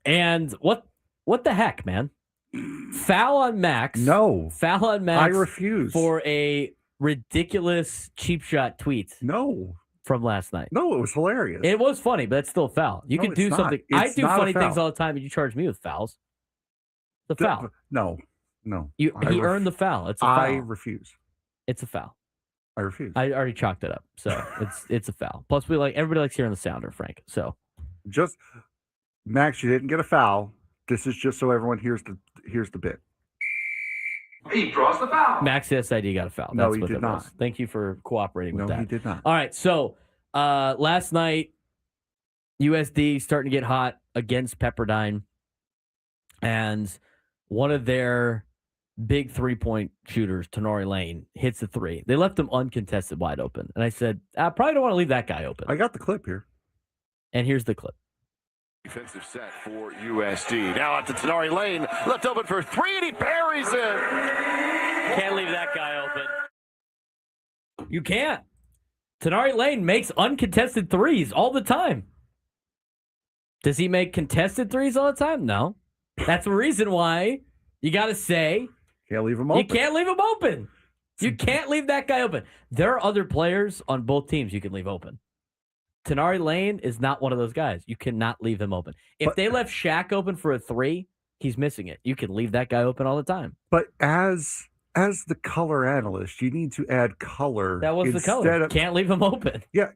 And what the heck, man? Foul on Max. No. Foul on Max. I refuse. For a ridiculous cheap shot tweet. No. From last night. No, it was hilarious. It was funny, but that's still a foul. You can do something. I do funny things all the time, and you charge me with fouls. The foul. No. He earned the foul. It's a foul. I refuse. It's a foul. I refuse. I already chalked it up, so it's a foul. Plus, everybody likes hearing the sounder, Frank. So, just Max, you didn't get a foul. This is just so everyone hears the bit. He draws the foul. Max SID got a foul. No, That's he what did not. Was. Thank you for cooperating with that. No, he did not. All right, so last night, USD starting to get hot against Pepperdine, and one of their big three-point shooters, Tenori Lane, hits a three. They left him uncontested wide open, and I said, I probably don't want to leave that guy open. I got the clip here. And here's the clip. Defensive set for USD. Now out to Tenori Lane. Left open for three, and he buries it. Can't leave that guy open. You can't. Tenori Lane makes uncontested threes all the time. Does he make contested threes all the time? No. That's the reason why you got to say can't leave him open. You can't leave him open. You can't leave that guy open. There are other players on both teams you can leave open. Tenori Lane is not one of those guys. You cannot leave him open. If they left Shaq open for a three, he's missing it. You can leave that guy open all the time. But as the color analyst, you need to add color. That was the color. Can't leave him open. Yeah.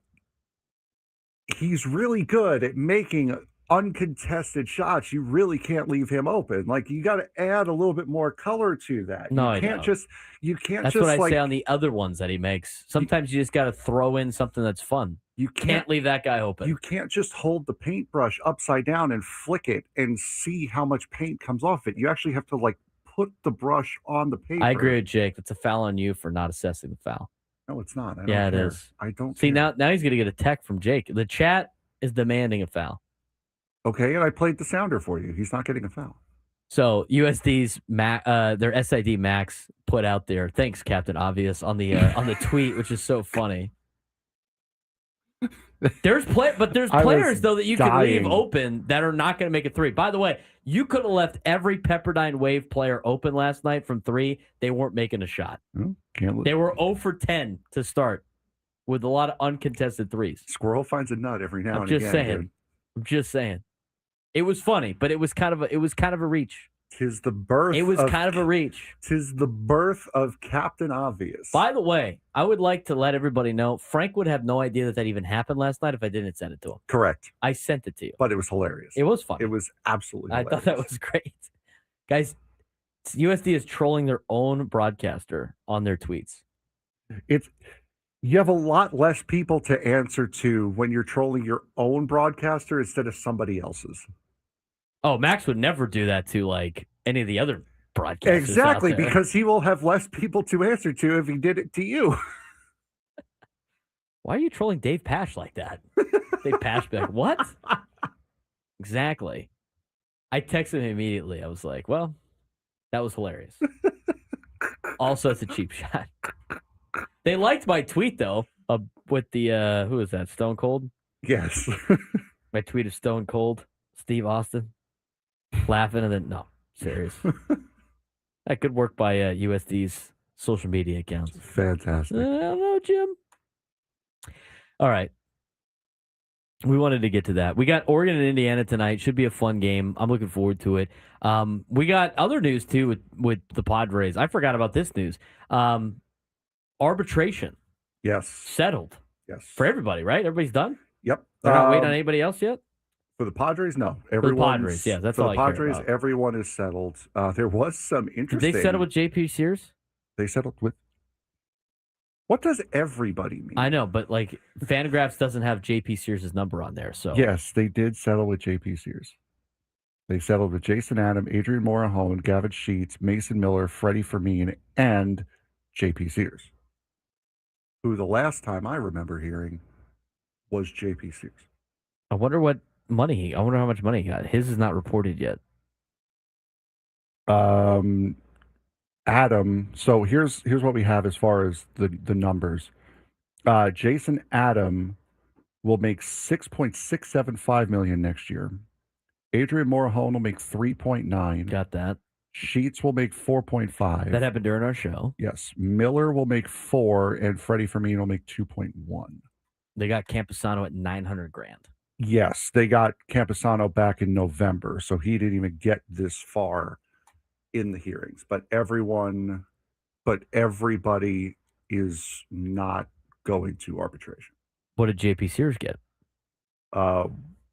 He's really good at making uncontested shots. You really can't leave him open. Like, you got to add a little bit more color to that. No, you can't just. That's what I say on the other ones that he makes. Sometimes you just got to throw in something that's fun. You can't leave that guy open. You can't just hold the paintbrush upside down and flick it and see how much paint comes off it. You actually have to put the brush on the paper. I agree with Jake. That's a foul on you for not assessing the foul. No, it's not. It is. I don't see care. Now he's going to get a tech from Jake. The chat is demanding a foul. Okay, and I played the sounder for you. He's not getting a foul. So USD's their SID Max put out there. Thanks, Captain Obvious, on the tweet, which is so funny. There's players though that you can leave open that are not going to make a three. By the way, you could have left every Pepperdine Wave player open last night from three. They weren't making a shot. They were 0 for 10 to start with a lot of uncontested threes. Squirrel finds a nut every now and again. I'm just saying. It was funny, but it was kind of a reach. Tis the birth. It was kind of a reach. Tis the birth of Captain Obvious. By the way, I would like to let everybody know, Frank would have no idea that even happened last night if I didn't send it to him. Correct. I sent it to you. But it was hilarious. It was fun. It was absolutely hilarious. I thought that was great. Guys, USD is trolling their own broadcaster on their tweets. You have a lot less people to answer to when you're trolling your own broadcaster instead of somebody else's. Oh, Max would never do that to like any of the other broadcasters. Exactly, out there. because he will have less people to answer to if he did it to you. Why are you trolling Dave Pash like that? Dave Pash be like, what? Exactly. I texted him immediately. I was like, well, that was hilarious. Also, it's a cheap shot. They liked my tweet, though, with the, who is that, Stone Cold? Yes. My tweet of Stone Cold, Steve Austin, laughing, and then, no, serious. That could work by USD's social media accounts. Fantastic. I don't know, Jim. All right. We wanted to get to that. We got Oregon and Indiana tonight. Should be a fun game. I'm looking forward to it. We got other news, too, with the Padres. I forgot about this news. Arbitration. Yes. Settled. Yes. For everybody, right? Everybody's done? Yep. They're not waiting on anybody else yet? For the Padres, no. For the Padres, yeah, that's all I care about. For the Padres, everyone is settled. There was some interesting... Did they settle with JP Sears? They settled with... What does everybody mean? I know, but like Fangraphs doesn't have JP Sears' number on there, so... Yes, they did settle with JP Sears. They settled with Jason Adam, Adrian Morahone, Gavin Sheets, Mason Miller, Freddie Fermin, and JP Sears, who the last time I remember hearing was JP Sears. I wonder how much money he got. His is not reported yet. Adam, so here's what we have as far as the numbers. Jason Adam will make $6.675 million next year. Adrian Morahone will make 3.9. Got that. Sheets will make 4.5. That happened during our show. Yes. Miller will make 4, and Freddie Fermin will make 2.1. They got Camposano at $900,000. Yes, they got Camposano back in November, so he didn't even get this far in the hearings. But everybody is not going to arbitration. What did JP Sears get?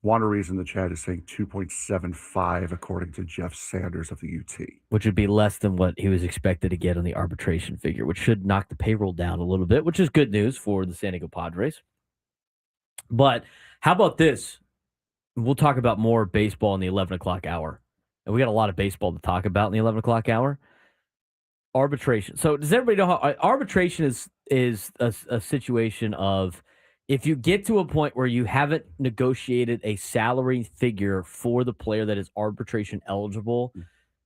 One reason the chat is saying 2.75, according to Jeff Sanders of the UT. Which would be less than what he was expected to get on the arbitration figure, which should knock the payroll down a little bit, which is good news for the San Diego Padres. But how about this? We'll talk about more baseball in the 11 o'clock hour. And we got a lot of baseball to talk about in the 11 o'clock hour. Arbitration. So does everybody know how arbitration is a situation of if you get to a point where you haven't negotiated a salary figure for the player that is arbitration eligible,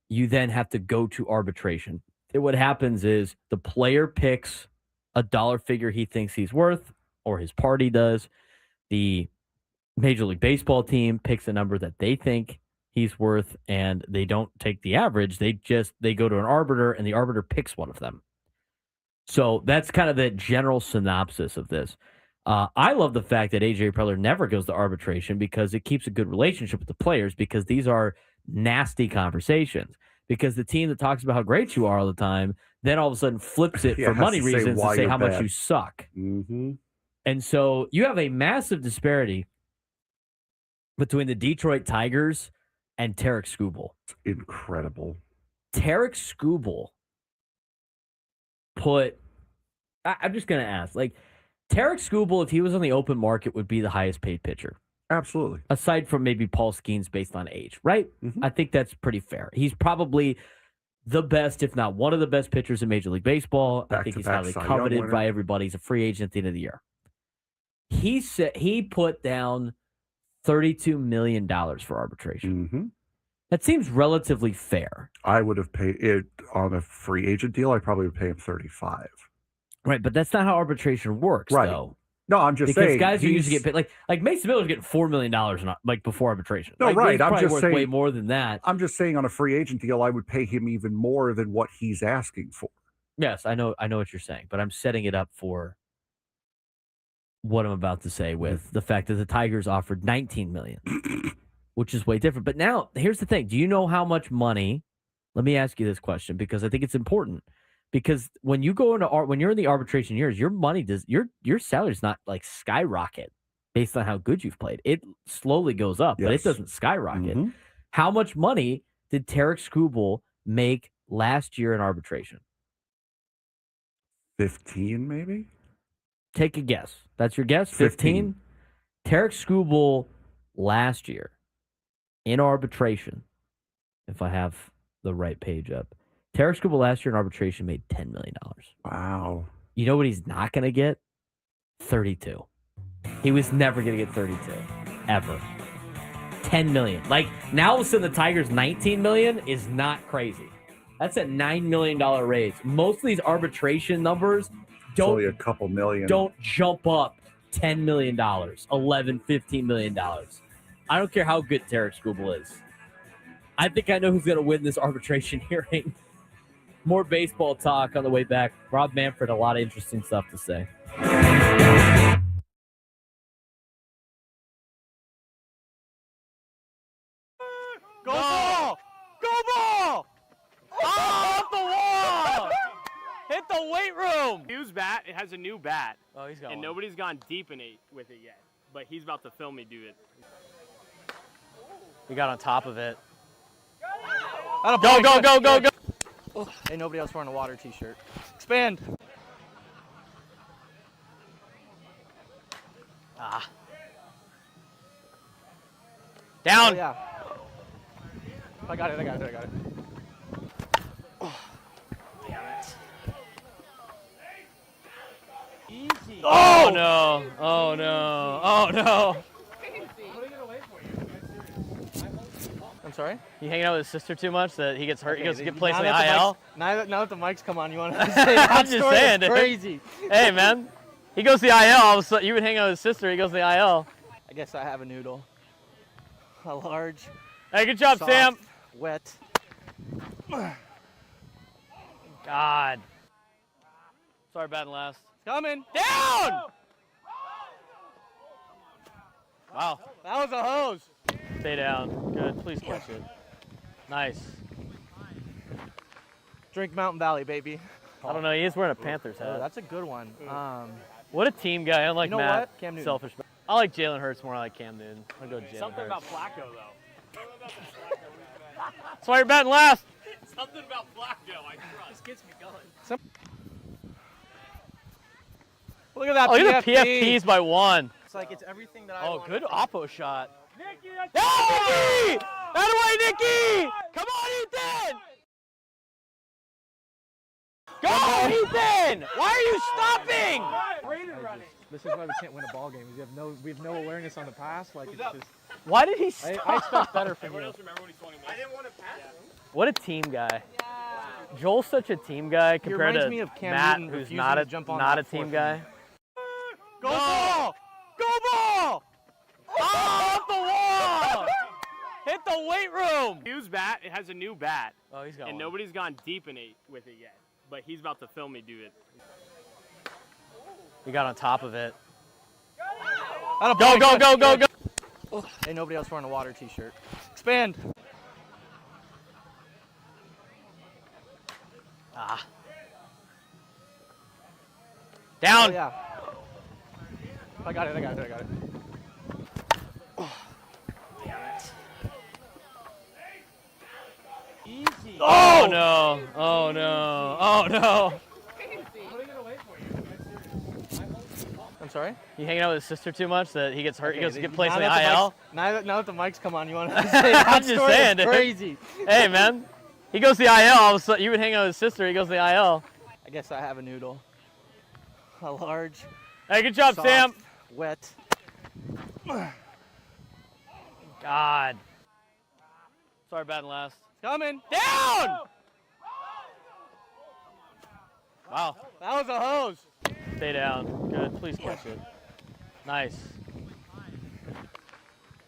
you then have to go to arbitration. And what happens is the player picks a dollar figure he thinks he's worth, or his party does. The Major League Baseball team picks a number that they think he's worth, and they don't take the average. They go to an arbiter, and the arbiter picks one of them. So that's kind of the general synopsis of this. I love the fact that AJ Preller never goes to arbitration because it keeps a good relationship with the players, because these are nasty conversations. Because the team that talks about how great you are all the time, then all of a sudden flips it for money reasons to say how much you suck. Mm-hmm. And so you have a massive disparity between the Detroit Tigers and Tarek Skubal. Incredible. Tarek Skubal I'm just going to ask, like, Tarek Skubal, if he was on the open market, would be the highest paid pitcher. Absolutely. Aside from maybe Paul Skeens based on age, right? Mm-hmm. I think that's pretty fair. He's probably the best, if not one of the best pitchers in Major League Baseball. I think he's highly coveted by everybody. He's a free agent at the end of the year. He put down $32 million for arbitration. Mm-hmm. That seems relatively fair. I would have paid it on a free agent deal. I probably would pay him 35. Right, but that's not how arbitration works, right. though. No, I'm just saying. Because guys who usually get paid, like Mason Miller's getting $4 million before arbitration. No, like, right. I'm just saying way more than that. I'm just saying on a free agent deal, I would pay him even more than what he's asking for. Yes, I know what you're saying, but I'm setting it up for what I'm about to say with the fact that the Tigers offered $19 million, which is way different. But now, here's the thing. Do you know how much money? Let me ask you this question, because I think it's important. Because when you go into when you're in the arbitration years, your money your salary does not like skyrocket based on how good you've played. It slowly goes up, but it doesn't skyrocket. Mm-hmm. How much money did Tarek Skubal make last year in arbitration? 15, maybe? Take a guess. That's your guess? 15? Tarek Skubal last year in arbitration, if I have the right page up, Tarek Skubal last year in arbitration made $10 million. Wow. You know what he's not going to get? 32. He was never going to get 32, ever. 10 million. Like, now all of a sudden the Tigers' 19 million is not crazy. That's a $9 million raise. Most of these arbitration numbers It's only a couple million. don't jump up $10 million, $11, $15 million. I don't care how good Tarek Skubal is. I think I know who's going to win this arbitration hearing. More baseball talk on the way back. Rob Manfred, a lot of interesting stuff to say. Go ball! Go ball! Oh, off the wall! Hit the weight room! Hughes bat, it has a new bat. Oh, he's got and one. nobody's gone deep in it with it yet. But he's about to film me do it. He got on top of it. Go, go, go, go, go! Oh, ain't nobody else wearing a water t-shirt. Expand. Ah. Down! Oh, yeah. I got it. Easy. Oh no! Oh no! Oh no! I'm sorry? You hanging out with his sister too much that he gets hurt? Okay, He goes to get now placed in the that IL? Now that the mics come on, you want to say that I'm just story? saying, It's dude. crazy. Hey, man. He goes to the IL. All of a sudden, you would hang out with his sister. He goes to the IL. I guess I have a noodle. A large, Hey, good job, soft, Sam. wet. God. Sorry, batting last. Coming. Down! Wow. That was a hose. Stay down. Good. Please catch it. Nice. Drink Mountain Valley, baby. I don't know. He is wearing a Panthers Oh, hat. that's a good one. What a team guy. Unlike You know Matt. what? Cam Newton. Selfish. I like Jalen Hurts more. I like Cam Newton. I'll go Jalen Something Hurts. about Flacco, though. That's why you're batting last. Something about Flacco, I trust. This gets me going. Look at that. Oh, look at the PFP. PFPs by one. It's like it's everything that I Oh, want. good oppo shot. Nicky, Oh, Nicky! That away, Nicky! Come on, Ethan! Go, Ethan! Why are you stopping? Braden running. This is why we can't win a ball game. We have no awareness on the pass. Like it's just, Why did he stop? I expect better from Everyone you. else remember when he's 21? I didn't want to pass him. What a team guy. Joel's such a team guy compared reminds to me of Cam Matt, Newton who's refusing not to a jump on not a that team fourth guy. Go ball! Go ball! Oh, off the wall! Hit the weight room. Hughes bat, it has a new bat. Oh, he's got And one. nobody's gone deep in it with it yet. But he's about to film me do it. He got on top of it. Go, go, go, go, go! Oh, ain't nobody else wearing a water t-shirt. Expand. Ah. Down. Oh, yeah. I got it. Easy. Oh no! Oh no! Oh no! I'm sorry? You hanging out with his sister too much that he gets hurt? He Okay, goes to get placed in now the that IL? Now that the mics come on, you want to say that I'm just story? saying, It's dude. crazy. Hey, man. He goes to the IL. All of a sudden, you would hang out with his sister. He goes to the IL. I guess I have a noodle. A large, Hey, good job, soft, Sam. wet. God. Sorry, batting last. Coming. Down! Wow. That was a hose. Stay down. Good. Please catch it. Nice.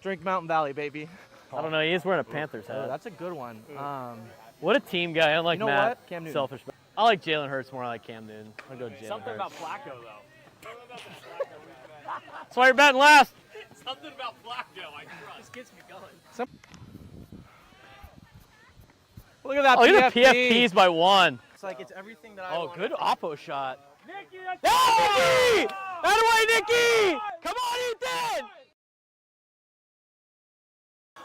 Drink Mountain Valley, baby. I don't know. He is wearing a Panthers Oh, hat. that's a good one. What a team guy. Unlike You know Matt. what? Cam Newton. Selfish. I like Jalen Hurts more. I like Cam Newton. I'll go Jalen Something Hurts. about Flacco, though. That's why you're batting last. Something about Flacco, I trust. This gets me going. Look at that Oh, look PFP. at the PFPs by one. It's like it's everything that I Oh, want. good oppo shot. Nicky, Oh, Nicky! That away, Nicky! Come on, Ethan!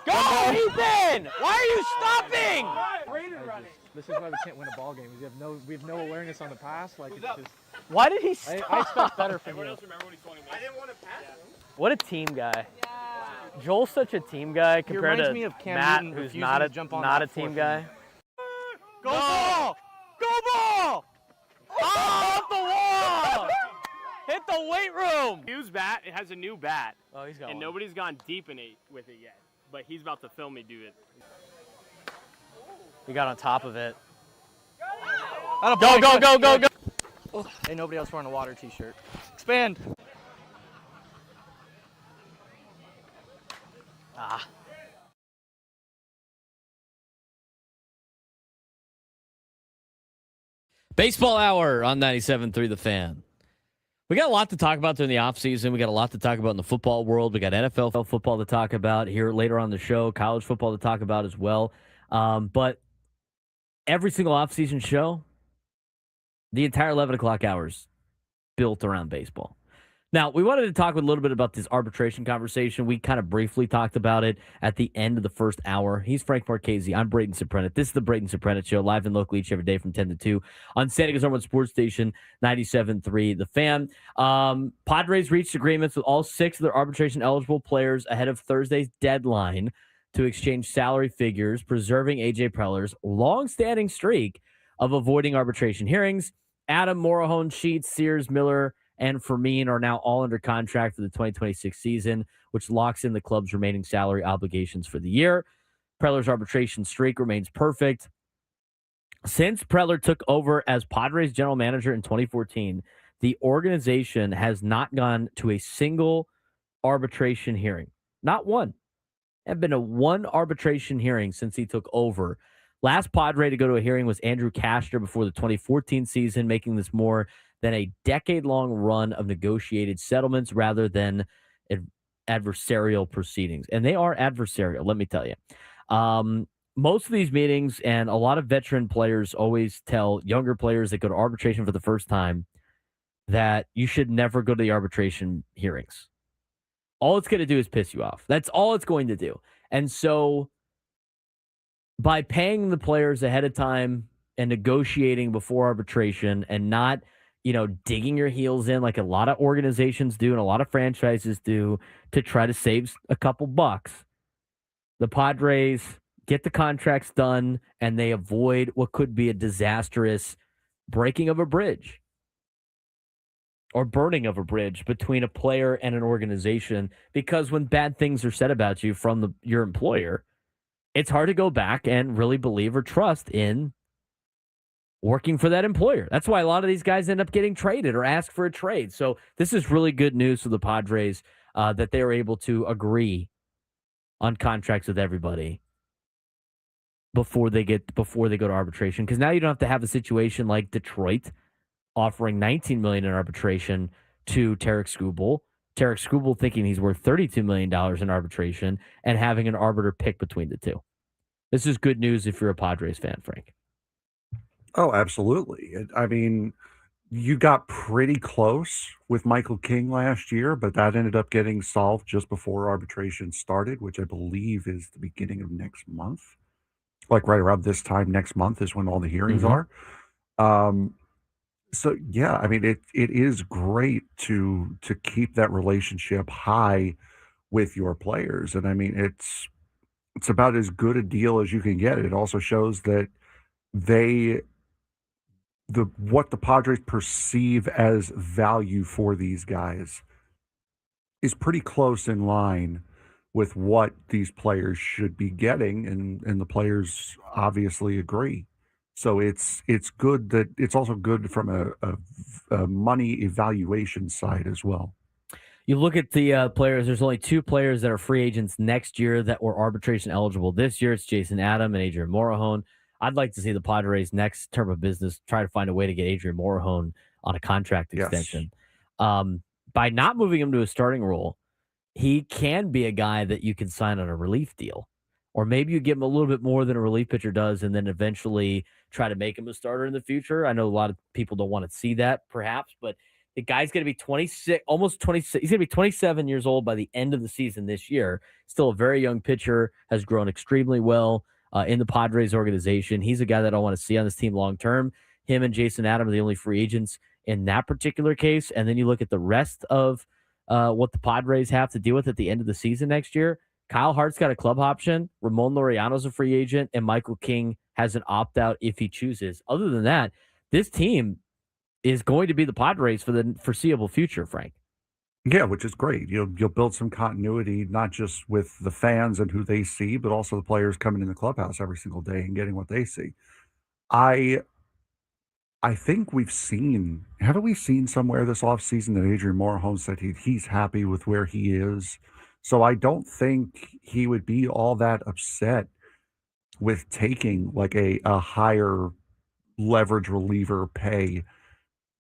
Go, Ethan! Why are you stopping? Braden running. This is why we can't win a ball game. We have no awareness on the pass. Like it's just, Why did he stop? I expect better from Everyone you. else remember when he's 21? I didn't want to pass him. What a team guy. Joel's such a team guy compared reminds to me of Cam Matt, Newton who's refusing not to a jump on not that a team fourth guy. Go ball! Go ball! Oh, off the wall! Hit the weight room! Hughes bat, it has a new bat. Oh, he's got And one. nobody's gone deep in it with it yet. But he's about to film me do it. He got on top of it. Go, Go, go, go, go, go! Oh, ain't nobody else wearing a water t-shirt. Expand. Ah. Baseball Hour on 97.3 The Fan. We got a lot to talk about during the offseason. We got a lot to talk about in the football world. We got NFL football to talk about here later on the show, college football to talk about as well. But every single offseason show, the entire 11 o'clock hours built around baseball. Now, we wanted to talk a little bit about this arbitration conversation. We kind of briefly talked about it at the end of the first hour. He's Frank Marchese. I'm Braden Surprenant. This is the Braden Surprenant Show, live and local each every day from 10 to 2 on San Diego's number one sports station, 97.3 The Fan. Padres reached agreements with all 6 of their arbitration-eligible players ahead of Thursday's deadline to exchange salary figures, preserving A.J. Preller's long-standing streak of avoiding arbitration hearings. Adam, Morahone, Sheets, Sears, Miller, and Fermin are now all under contract for the 2026 season, which locks in the club's remaining salary obligations for the year. Preller's arbitration streak remains perfect. Since Preller took over as Padres general manager in 2014, the organization has not gone to a single arbitration hearing. Not one. There have been a one arbitration hearing since he took over. Last Padre to go to a hearing was Andrew Cashner before the 2014 season, making this more than a decade-long run of negotiated settlements rather than adversarial proceedings. And they are adversarial, let me tell you. Most of these meetings and a lot of veteran players always tell younger players that go to arbitration for the first time that you should never go to the arbitration hearings. All it's going to do is piss you off. That's all it's going to do. And so by paying the players ahead of time and negotiating before arbitration and not digging your heels in like a lot of organizations do and a lot of franchises do to try to save a couple bucks, the Padres get the contracts done and they avoid what could be a disastrous breaking of a bridge or burning of a bridge between a player and an organization. Because when bad things are said about you from your employer, it's hard to go back and really believe or trust in working for that employer. That's why a lot of these guys end up getting traded or ask for a trade. So this is really good news for the Padres that they were able to agree on contracts with everybody before they go to arbitration. Because now you don't have to have a situation like Detroit offering $19 million in arbitration to Tarek Skubal. Tarek Skubal thinking he's worth $32 million in arbitration and having an arbiter pick between the two. This is good news if you're a Padres fan, Frank. Oh, absolutely. I mean, you got pretty close with Michael King last year, but that ended up getting solved just before arbitration started, which I believe is the beginning of next month. Like right around this time next month is when all the hearings are. So yeah, I mean, it is great to keep that relationship high with your players. And I mean, it's about as good a deal as you can get. It also shows that what the Padres perceive as value for these guys is pretty close in line with what these players should be getting, and the players obviously agree. So it's good that it's also good from a money evaluation side as well. You look at the players, there's only 2 players that are free agents next year that were arbitration eligible this year. It's Jason Adam and Adrian Morahone. I'd like to see the Padres' next term of business try to find a way to get Adrian Morahone on a contract extension. By not moving him to a starting role, he can be a guy that you can sign on a relief deal. Or maybe you give him a little bit more than a relief pitcher does and then eventually try to make him a starter in the future. I know a lot of people don't want to see that, perhaps, but the guy's going to be 26, almost 26. He's going to be 27 years old by the end of the season this year. Still a very young pitcher, has grown extremely well in the Padres organization. He's a guy that I want to see on this team long term. Him and Jason Adam are the only free agents in that particular case. And then you look at the rest of what the Padres have to deal with at the end of the season next year. Kyle Hart's got a club option. Ramon Laureano's a free agent, and Michael King has an opt-out if he chooses. Other than that, this team is going to be the Padres for the foreseeable future, Frank. Yeah, which is great. You'll build some continuity, not just with the fans and who they see, but also the players coming in the clubhouse every single day and getting what they see. I think haven't we seen somewhere this offseason that Adrian Morejon said he's happy with where he is. So I don't think he would be all that upset with taking like a higher leverage reliever pay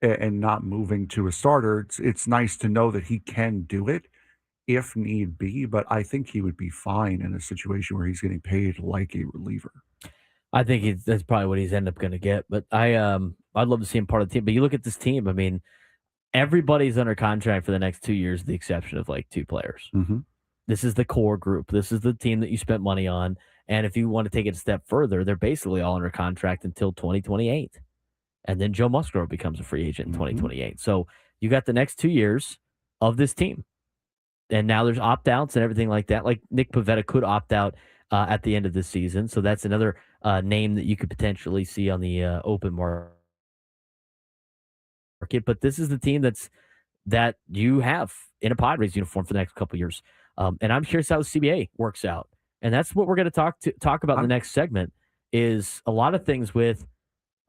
and not moving to a starter. It's nice to know that he can do it if need be, but I think he would be fine in a situation where he's getting paid like a reliever. I think that's probably what he's ended up going to get. But I'd love to see him part of the team. But you look at this team. I mean, everybody's under contract for the next 2 years, with the exception of like 2 players. Mm-hmm. This is the core group. This is the team that you spent money on. And if you want to take it a step further, they're basically all under contract until 2028. And then Joe Musgrove becomes a free agent in 2028. So you got the next 2 years of this team. And now there's opt-outs and everything like that. Like Nick Pivetta could opt out at the end of this season. So that's another name that you could potentially see on the open market. But this is the team that you have in a Padres uniform for the next couple of years. And I'm curious how the CBA works out. And that's what we're going to talk about in the next segment is a lot of things with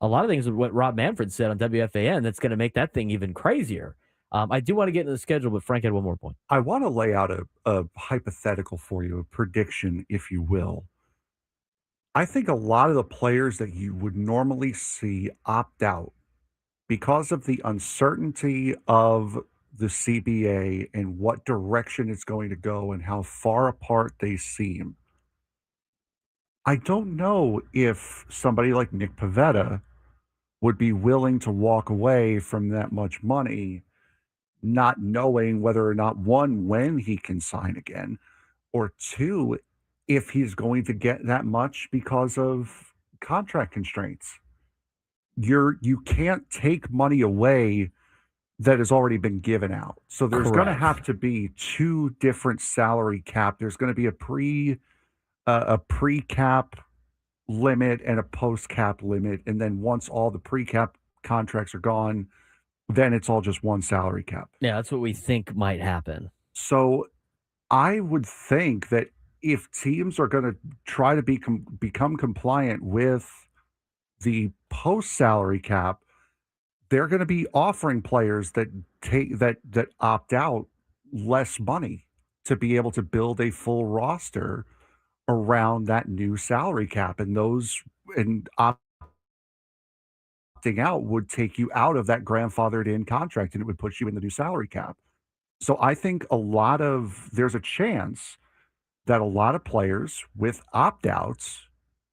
what Rob Manfred said on WFAN that's going to make that thing even crazier. I do want to get into the schedule, but Frank had one more point. I want to lay out a hypothetical for you, a prediction, if you will. I think a lot of the players that you would normally see opt out because of the uncertainty of the CBA and what direction it's going to go and how far apart they seem. I don't know if somebody like Nick Pivetta would be willing to walk away from that much money, not knowing whether or not, one, when he can sign again, or two, if he's going to get that much because of contract constraints. You can't take money away that has already been given out. So there's going to have to be 2 different salary cap. There's going to be a pre-cap limit and a post-cap limit. And then once all the pre-cap contracts are gone, then it's all just one salary cap. Yeah, that's what we think might happen. So I would think that if teams are going to try to become compliant with the post-salary cap, they're going to be offering players that opt out less money to be able to build a full roster around that new salary cap, and opting out would take you out of that grandfathered in contract and it would put you in the new salary cap. So I think there's a chance that a lot of players with opt-outs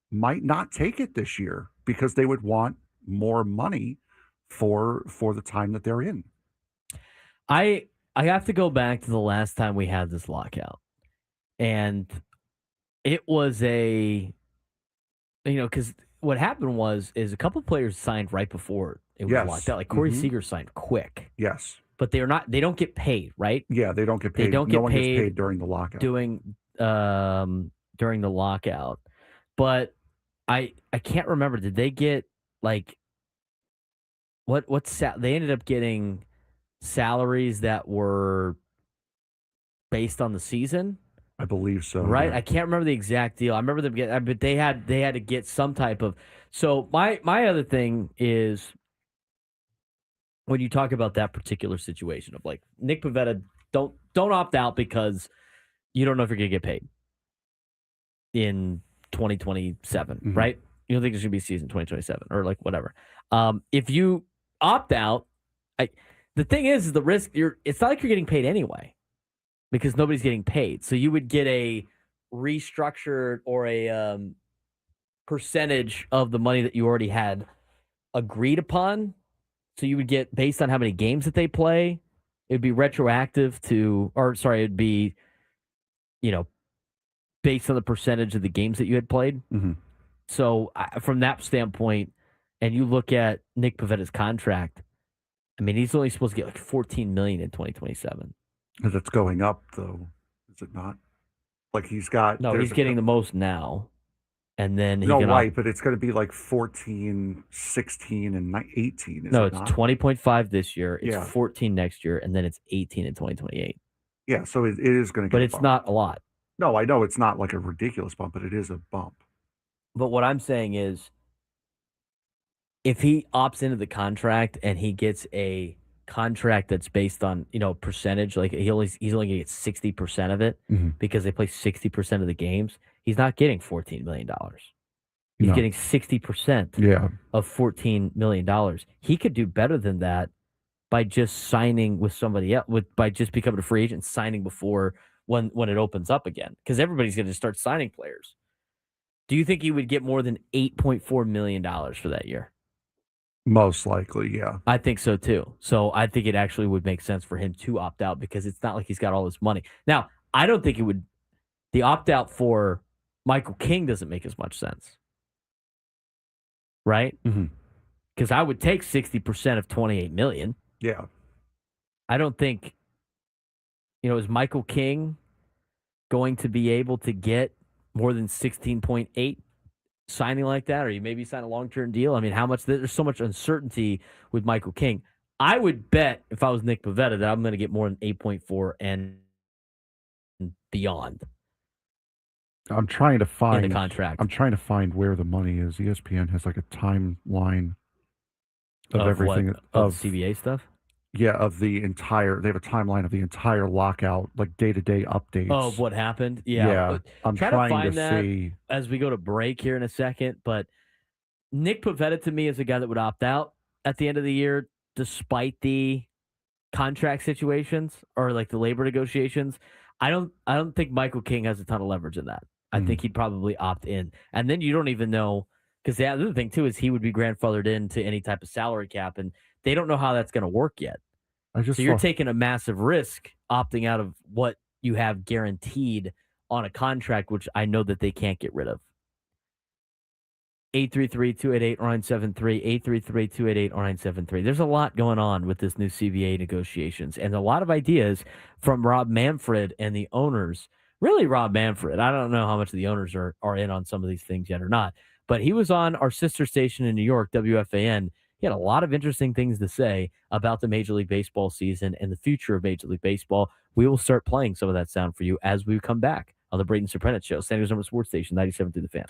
might not take it this year because they would want more money for the time that they're in. I have to go back to the last time we had this lockout. And it was because what happened is a couple players signed right before it was locked out. Like Corey Seager signed quick. Yes. But they don't get paid, right? Yeah, they don't get paid. No one gets paid during the lockout. During the lockout. But I can't remember. Did they get like they ended up getting salaries that were based on the season? I believe so. Right? Yeah. I can't remember the exact deal. I remember them getting, but they had to get some type of. So my other thing is when you talk about that particular situation of like Nick Pivetta, don't opt out because you don't know if you're going to get paid in 2027, right? You don't think there's going to be a season 2027 or like whatever. If you opt out, the thing is the risk. It's not like you're getting paid anyway, because nobody's getting paid. So you would get a restructured or a percentage of the money that you already had agreed upon. So you would get based on how many games that they play. It'd be retroactive it'd be, based on the percentage of the games that you had played. Mm-hmm. So from that standpoint, and you look at Nick Pivetta's contract, I mean, he's only supposed to get like $14 million in 2027. That's going up, though, is it not? Like he's got. No, he's getting the most now. And then right, but it's going to be like 14, 16, and 18. No, it's 20.5 this year. It's Yeah. 14 next year, and then it's 18 in 2028. Yeah, so it is going to get But a it's bump. not a lot. No, I know it's not like a ridiculous bump, but it is a bump. But what I'm saying is, if he opts into the contract and he gets a contract that's based on percentage, like he's only going to get 60% of it because they play 60% of the games, he's not getting $14 million. He's getting 60% of $14 million. He could do better than that by just signing with somebody else, by just becoming a free agent, signing before when it opens up again, because everybody's going to start signing players. Do you think he would get more than $8.4 million for that year? Most likely, yeah. I think so too. So I think it actually would make sense for him to opt out because it's not like he's got all this money. Now, I don't think it would. The opt out for Michael King doesn't make as much sense, right? Because I would take 60% of $28 million. Yeah. I don't think, is Michael King going to be able to get more than 16.8 signing like that? Or you maybe sign a long-term deal? I mean, how much? There's so much uncertainty with Michael King. I would bet if I was Nick Pivetta that I'm going to get more than 8.4 and beyond. I'm trying to find the contract. I'm trying to find where the money is. ESPN has like a timeline of everything of CBA stuff. Yeah, of the entire. They have a timeline of the entire lockout, like day-to-day updates of what happened. Yeah, I'm trying trying to find to that see as we go to break here in a second. But Nick Pivetta to me is a guy that would opt out at the end of the year, despite the contract situations or like the labor negotiations. I don't think Michael King has a ton of leverage in that. I think he'd probably opt in, and then you don't even know, because the other thing too is he would be grandfathered into any type of salary cap, and they don't know how that's going to work yet. So you're taking a massive risk opting out of what you have guaranteed on a contract, which I know that they can't get rid of. 833-288-0973, 833-288-0973. There's a lot going on with this new CBA negotiations and a lot of ideas from Rob Manfred and the owners. Really, Rob Manfred. I don't know how much of the owners are in on some of these things yet or not, but he was on our sister station in New York, WFAN. He had a lot of interesting things to say about the Major League Baseball season and the future of Major League Baseball. We will start playing some of that sound for you as we come back on the Braden Surprenant Show, San Diego's number sports station, 97 through the Fan.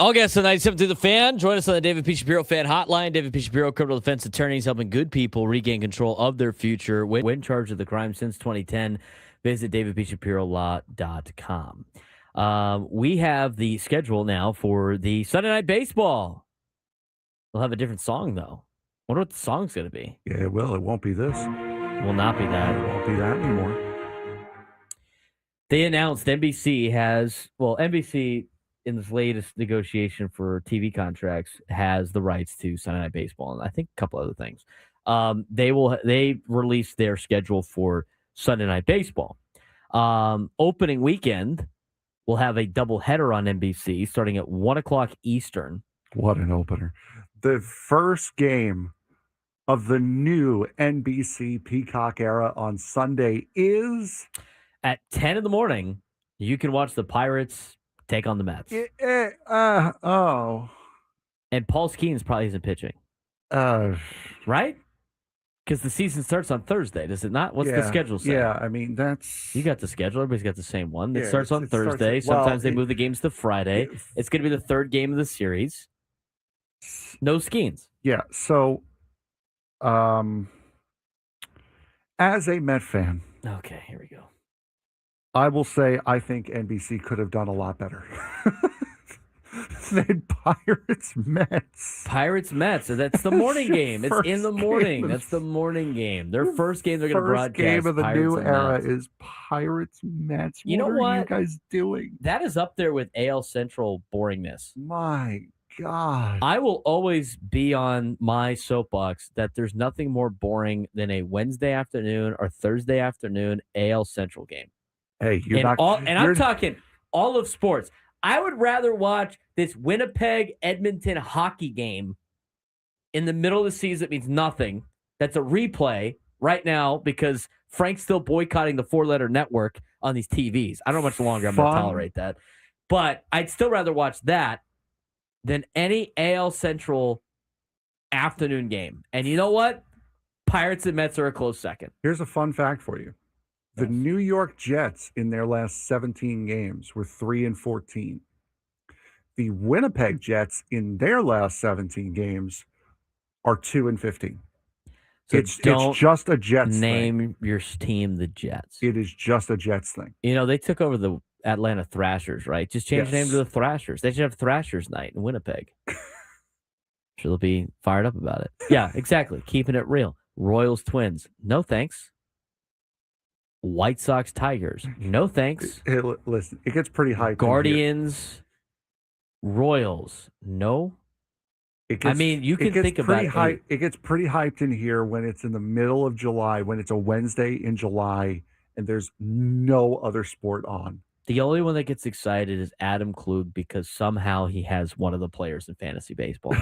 All guests tonight, 7 through the fan. Join us on the David P. Shapiro Fan Hotline. David P. Shapiro, criminal defense attorneys helping good people regain control of their future. Win in charge of the crime since 2010. Visit davidpshapirolaw.com. We have the schedule now for the Sunday Night Baseball. We'll have a different song, though. I wonder what the song's going to be. Yeah, it will. It won't be this. It will not be that. It won't be that anymore. They announced NBC in this latest negotiation for TV contracts has the rights to Sunday Night Baseball, and I think a couple other things. They released their schedule for Sunday Night Baseball. Opening weekend, we'll have a doubleheader on NBC starting at 1:00 Eastern. What an opener. The first game of the new NBC Peacock era on Sunday is at 10 in the morning. You can watch the Pirates take on the Mets. And Paul Skeens probably isn't pitching. Right? Because the season starts on Thursday, does it not? What's the schedule say? Yeah, I mean, that's... You got the schedule. Everybody's got the same one. It Yeah, starts on Thursday. Sometimes they move the games to Friday. It's going to be the third game of the series. No Skeens. Yeah, so as a Met fan... Okay, here we go. I will say I think NBC could have done a lot better. Than Pirates Mets. Pirates Mets. That's the morning game. It's in the morning. That's the morning game. Their first game they're going to broadcast. First game of the Pirates new era Mets. is Pirates Mets. You know what what? are you guys doing? That is up there with AL Central boringness. My God. I will always be on my soapbox that there's nothing more boring than a Wednesday afternoon or Thursday afternoon AL Central game. Hey, I'm talking all of sports. I would rather watch this Winnipeg-Edmonton hockey game in the middle of the season that means nothing. That's a replay right now because Frank's still boycotting the four-letter network on these TVs. I don't know how much longer I'm going to tolerate that. But I'd still rather watch that than any AL Central afternoon game. And you know what? Pirates and Mets are a close second. Here's a fun fact for you. The New York Jets in their last 17 games were 3-14. The Winnipeg Jets in their last 17 games are 2-15. So it's just a Jets name thing. your team the Jets. It is just a Jets thing. You know, they took over the Atlanta Thrashers, right? Just change the name to the Thrashers. They should have Thrashers night in Winnipeg. Sure, they'll be fired up about it. Yeah, exactly. Keeping it real. Royals Twins. No thanks. White Sox Tigers. No thanks. Hey, listen, it gets pretty hyped. Guardians Royals. No. You can think about it. It gets pretty hyped in here when it's in the middle of July, when it's a Wednesday in July, and there's no other sport on. The only one that gets excited is Adam Klug because somehow he has one of the players in fantasy baseball.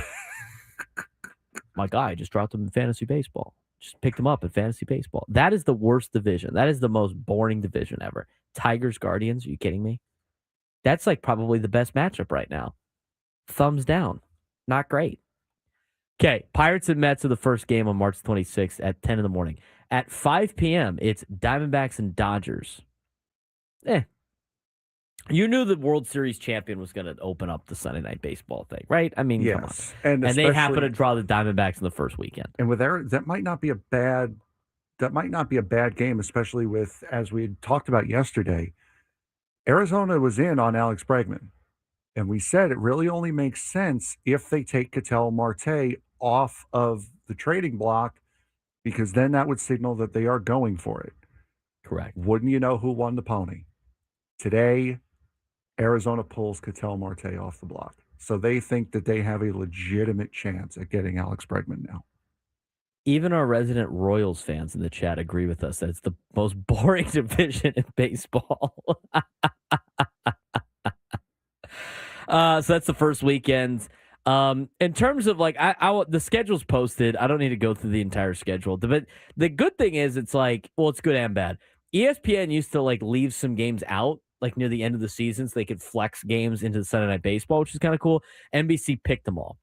My guy just dropped him in fantasy baseball. Just picked him up in fantasy baseball. That is the worst division. That is the most boring division ever. Tigers, Guardians. Are you kidding me? That's like probably the best matchup right now. Thumbs down. Not great. Okay, Pirates and Mets are the first game on March 26th at 10 in the morning. At 5 p.m., it's Diamondbacks and Dodgers. You knew the World Series champion was going to open up the Sunday Night Baseball thing, right? I mean, come on. And they happen to draw the Diamondbacks in the first weekend. And with that might not be a bad game, especially with, as we had talked about yesterday, Arizona was in on Alex Bregman. And we said it really only makes sense if they take Ketel Marte off of the trading block, because then that would signal that they are going for it. Correct. Wouldn't you know who won the pony? Today, Arizona pulls Ketel Marte off the block. So they think that they have a legitimate chance at getting Alex Bregman now. Even our resident Royals fans in the chat agree with us that it's the most boring division in baseball. So that's the first weekend. In terms of like, the schedule's posted. I don't need to go through the entire schedule. But the good thing is it's like, well, it's good and bad. ESPN used to like leave some games out like near the end of the season so they could flex games into the Sunday Night Baseball, which is kind of cool. NBC picked them all.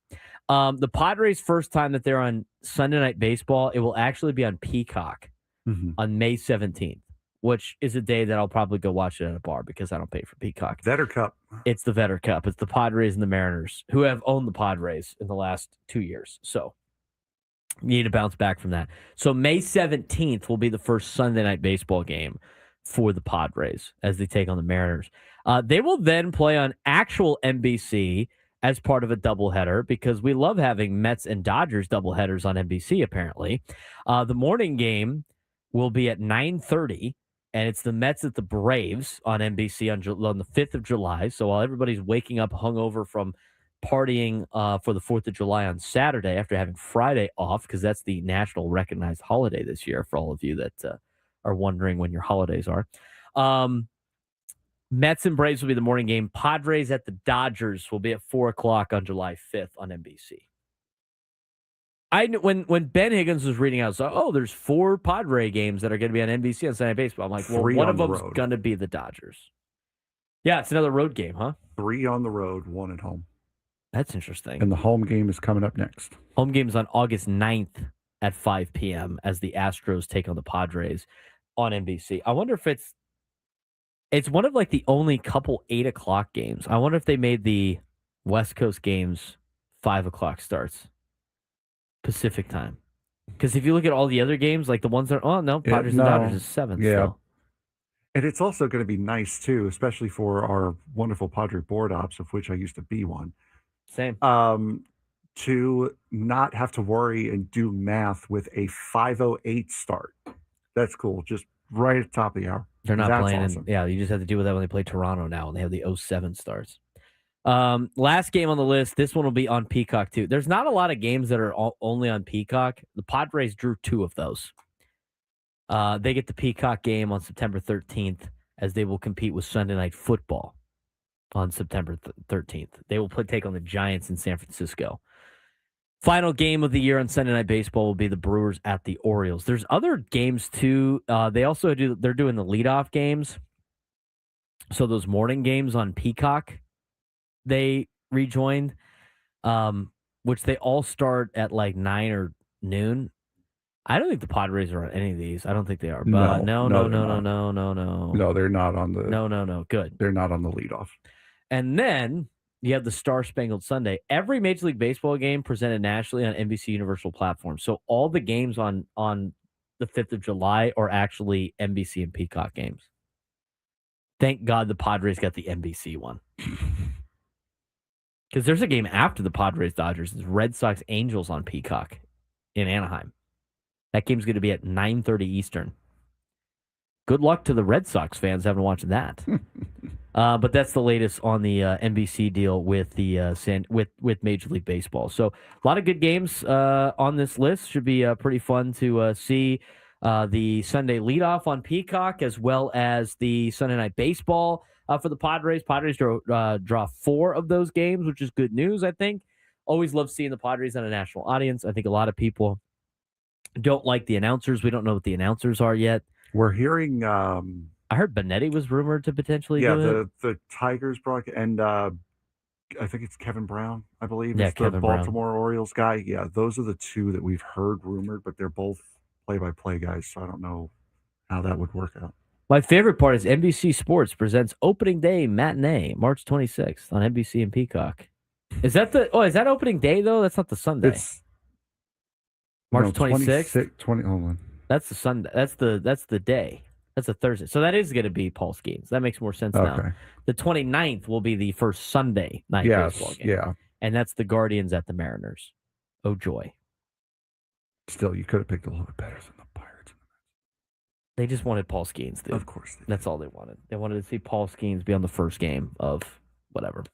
The Padres' first time that they're on Sunday Night Baseball, it will actually be on Peacock on May 17th, which is a day that I'll probably go watch it at a bar because I don't pay for Peacock. Vetter Cup. It's the Vetter Cup. It's the Padres and the Mariners, who have owned the Padres in the last 2 years. So you need to bounce back from that. So May 17th will be the first Sunday night baseball game for the Padres as they take on the Mariners. They will then play on actual NBC as part of a doubleheader because we love having Mets and Dodgers doubleheaders on NBC, apparently. The morning game will be at 9:30, and it's the Mets at the Braves on NBC on the 5th of July. So while everybody's waking up hungover from partying for the 4th of July on Saturday after having Friday off, because that's the national recognized holiday this year for all of you that are wondering when your holidays are. Mets and Braves will be the morning game. Padres at the Dodgers will be at 4 o'clock on July 5th on NBC. When Ben Higgins was reading out, there's 4 Padre games that are going to be on NBC on Sunday Night Baseball. I'm like, well, one of them's going to be the Dodgers. Yeah, it's another road game, huh? 3 on the road, 1 at home. That's interesting. And the home game is coming up next. Home game is on August 9th at 5 p.m. as the Astros take on the Padres on NBC. I wonder if it's one of like the only couple 8 o'clock games. I wonder if they made the West Coast games 5 o'clock starts Pacific time. Because if you look at all the other games, like the ones that Padres and Dodgers is 7. Yeah. Still. And it's also going to be nice too, especially for our wonderful Padre board ops, of which I used to be one. Same. To not have to worry and do math with a 5:08 start. That's cool. Just right at the top of the hour. They're not playing. Awesome. You just have to deal with that when they play Toronto now, and they have the 07 starts. Last game on the list. This one will be on Peacock too. There's not a lot of games that are only on Peacock. The Padres drew 2 of those. They get the Peacock game on September 13th as they will compete with Sunday Night Football on September 13th. They will take on the Giants in San Francisco. Final game of the year on Sunday Night Baseball will be the Brewers at the Orioles. There's other games too. They're doing the leadoff games. So those morning games on Peacock, they rejoined, which they all start at like 9 or noon. I don't think the Padres are on any of these. I don't think they are. But no. No, they're not on the. No. Good. They're not on the leadoff. And then you have the Star Spangled Sunday. Every Major League Baseball game presented nationally on NBC Universal platform. So all the games on the 5th of July are actually NBC and Peacock games. Thank God the Padres got the NBC one. Because there's a game after the Padres-Dodgers. It's Red Sox-Angels on Peacock in Anaheim. That game's going to be at 9:30 Eastern. Good luck to the Red Sox fans having watched that. But that's the latest on the NBC deal with the with Major League Baseball. So a lot of good games on this list. Should be pretty fun to see the Sunday leadoff on Peacock as well as the Sunday Night Baseball for the Padres. Padres draw 4 of those games, which is good news, I think. Always love seeing the Padres on a national audience. I think a lot of people don't like the announcers. We don't know what the announcers are yet. We're hearing. I heard Benetti was rumored to potentially do it. the Tigers broadcast, and I think it's Kevin Brown, I believe. Yeah, it's Kevin the Baltimore Orioles guy. Yeah, those are the 2 that we've heard rumored, but they're both play-by-play guys, so I don't know how that would work out. My favorite part is NBC Sports presents Opening Day Matinee, March 26th on NBC and Peacock. Is that opening day though? That's not the Sunday. It's March 26th. 20. Hold on. That's the Sunday. That's the day. That's a Thursday. So that is going to be Paul Skeens. That makes more sense now. The 29th will be the first Sunday night baseball game. Yeah. And that's the Guardians at the Mariners. Oh, joy. Still, you could have picked a little bit better than the Pirates. They just wanted Paul Skeens, dude. Of course. That's all they wanted. They wanted to see Paul Skeens be on the first game of whatever.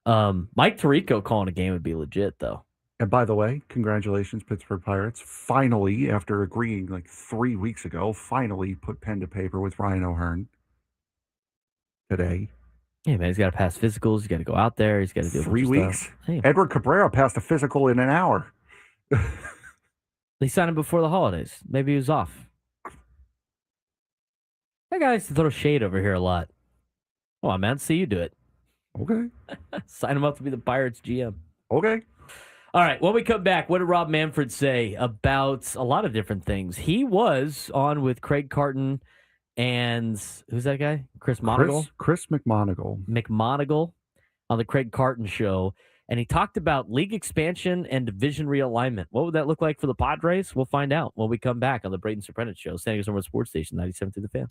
Mike Tirico calling a game would be legit, though. And by the way, congratulations, Pittsburgh Pirates. Finally, after agreeing like 3 weeks ago, finally put pen to paper with Ryan O'Hearn today. Yeah, man, he's got to pass physicals. He's got to go out there. He's got to do 3 weeks. Hey. Edward Cabrera passed a physical in an hour. They signed him before the holidays. Maybe he was off. That guy likes to throw shade over here a lot. Come on, man. See you do it. Okay. Sign him up to be the Pirates GM. Okay. All right, when we come back, what did Rob Manfred say about a lot of different things? He was on with Craig Carton and who's that guy? Chris McMonigle? Chris McMonigle. McMonigle on the Craig Carton show. And he talked about league expansion and division realignment. What would that look like for the Padres? We'll find out when we come back on the Braden Surprenant show, San Diego's number one sports station, 97 to the Fan.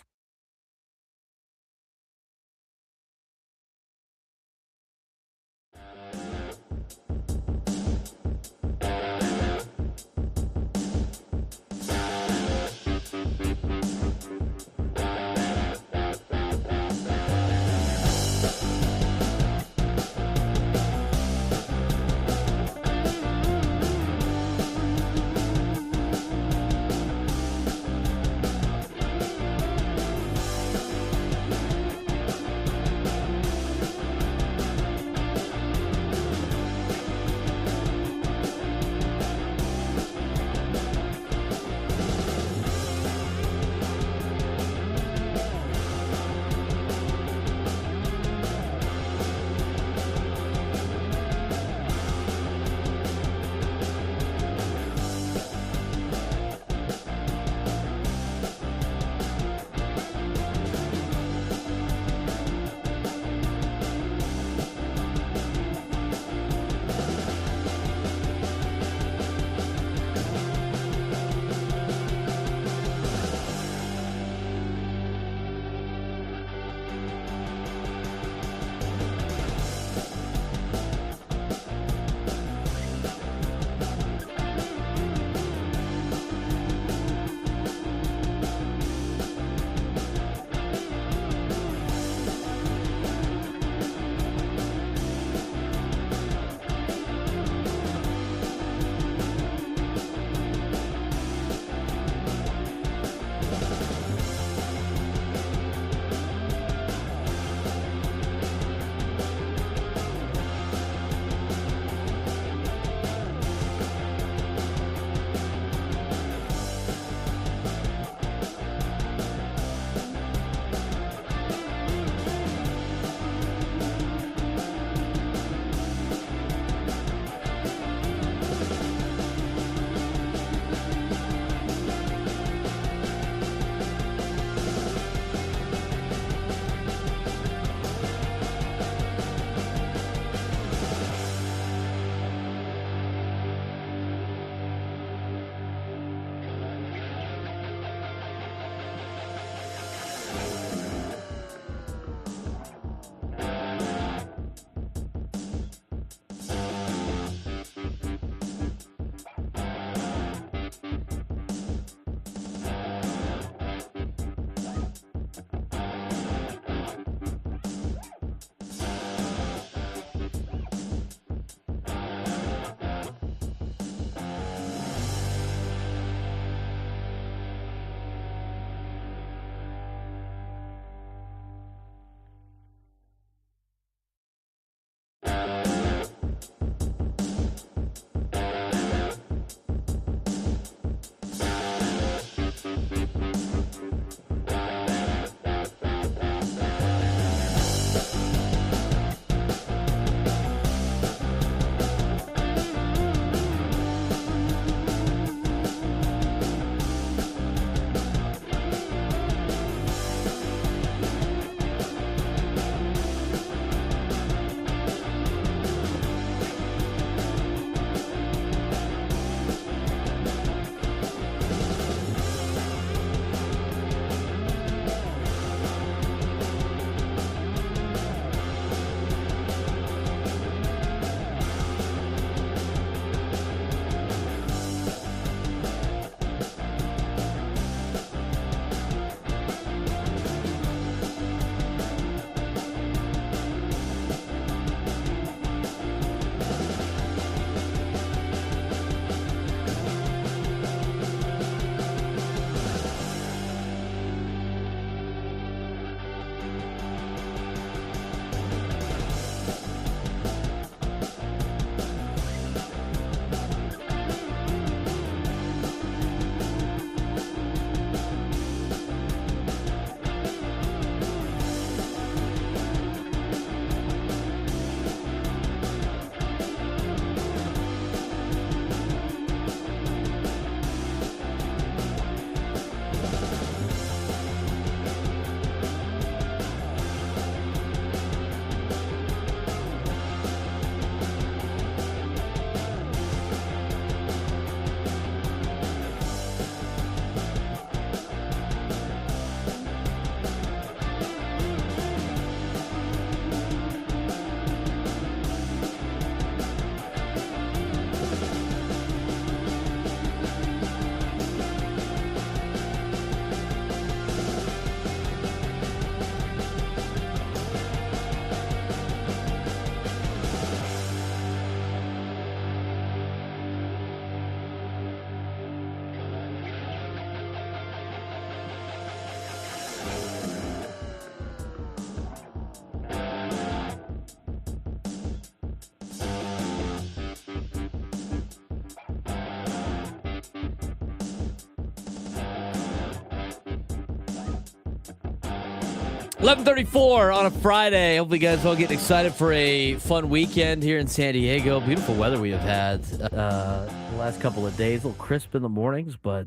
11:34 on a Friday. Hopefully, you guys all getting excited for a fun weekend here in San Diego. Beautiful weather we have had the last couple of days. A little crisp in the mornings, but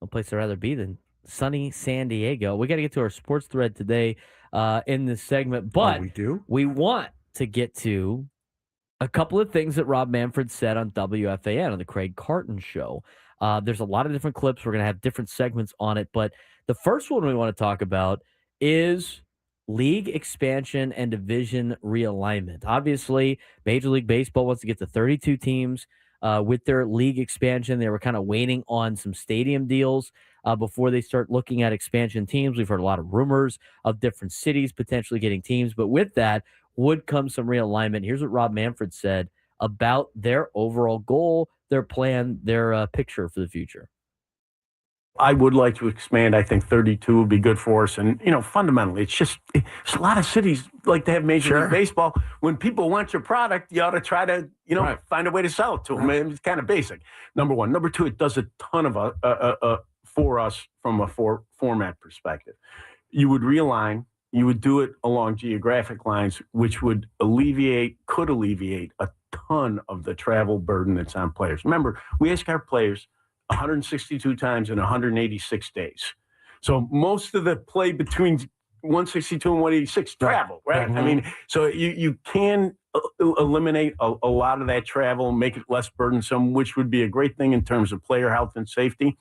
no place I'd rather be than sunny San Diego. We got to get to our sports thread today in this segment, but we want to get to a couple of things that Rob Manfred said on WFAN on the Craig Carton show. There's a lot of different clips. We're going to have different segments on it, but the first one we want to talk about is league expansion and division realignment. Obviously, Major League Baseball wants to get to 32 teams with their league expansion. They were kind of waiting on some stadium deals before they start looking at expansion teams. We've heard a lot of rumors of different cities potentially getting teams, but with that would come some realignment. Here's what Rob Manfred said about their overall goal, their plan, their picture for the future. I would like to expand. I think 32 would be good for us. And, fundamentally, it's a lot of cities like to have Major League Baseball. When people want your product, you ought to try to, find a way to sell it to them. It's kind of basic, number one. Number two, it does a ton of for us from a format perspective. You would realign. You would do it along geographic lines, which could alleviate a ton of the travel burden that's on players. Remember, we ask our players 162 times in 186 days. So most of the play between 162 and 186 travel, right? Mm-hmm. I mean, so you can eliminate a lot of that travel, make it less burdensome, which would be a great thing in terms of player health and safety.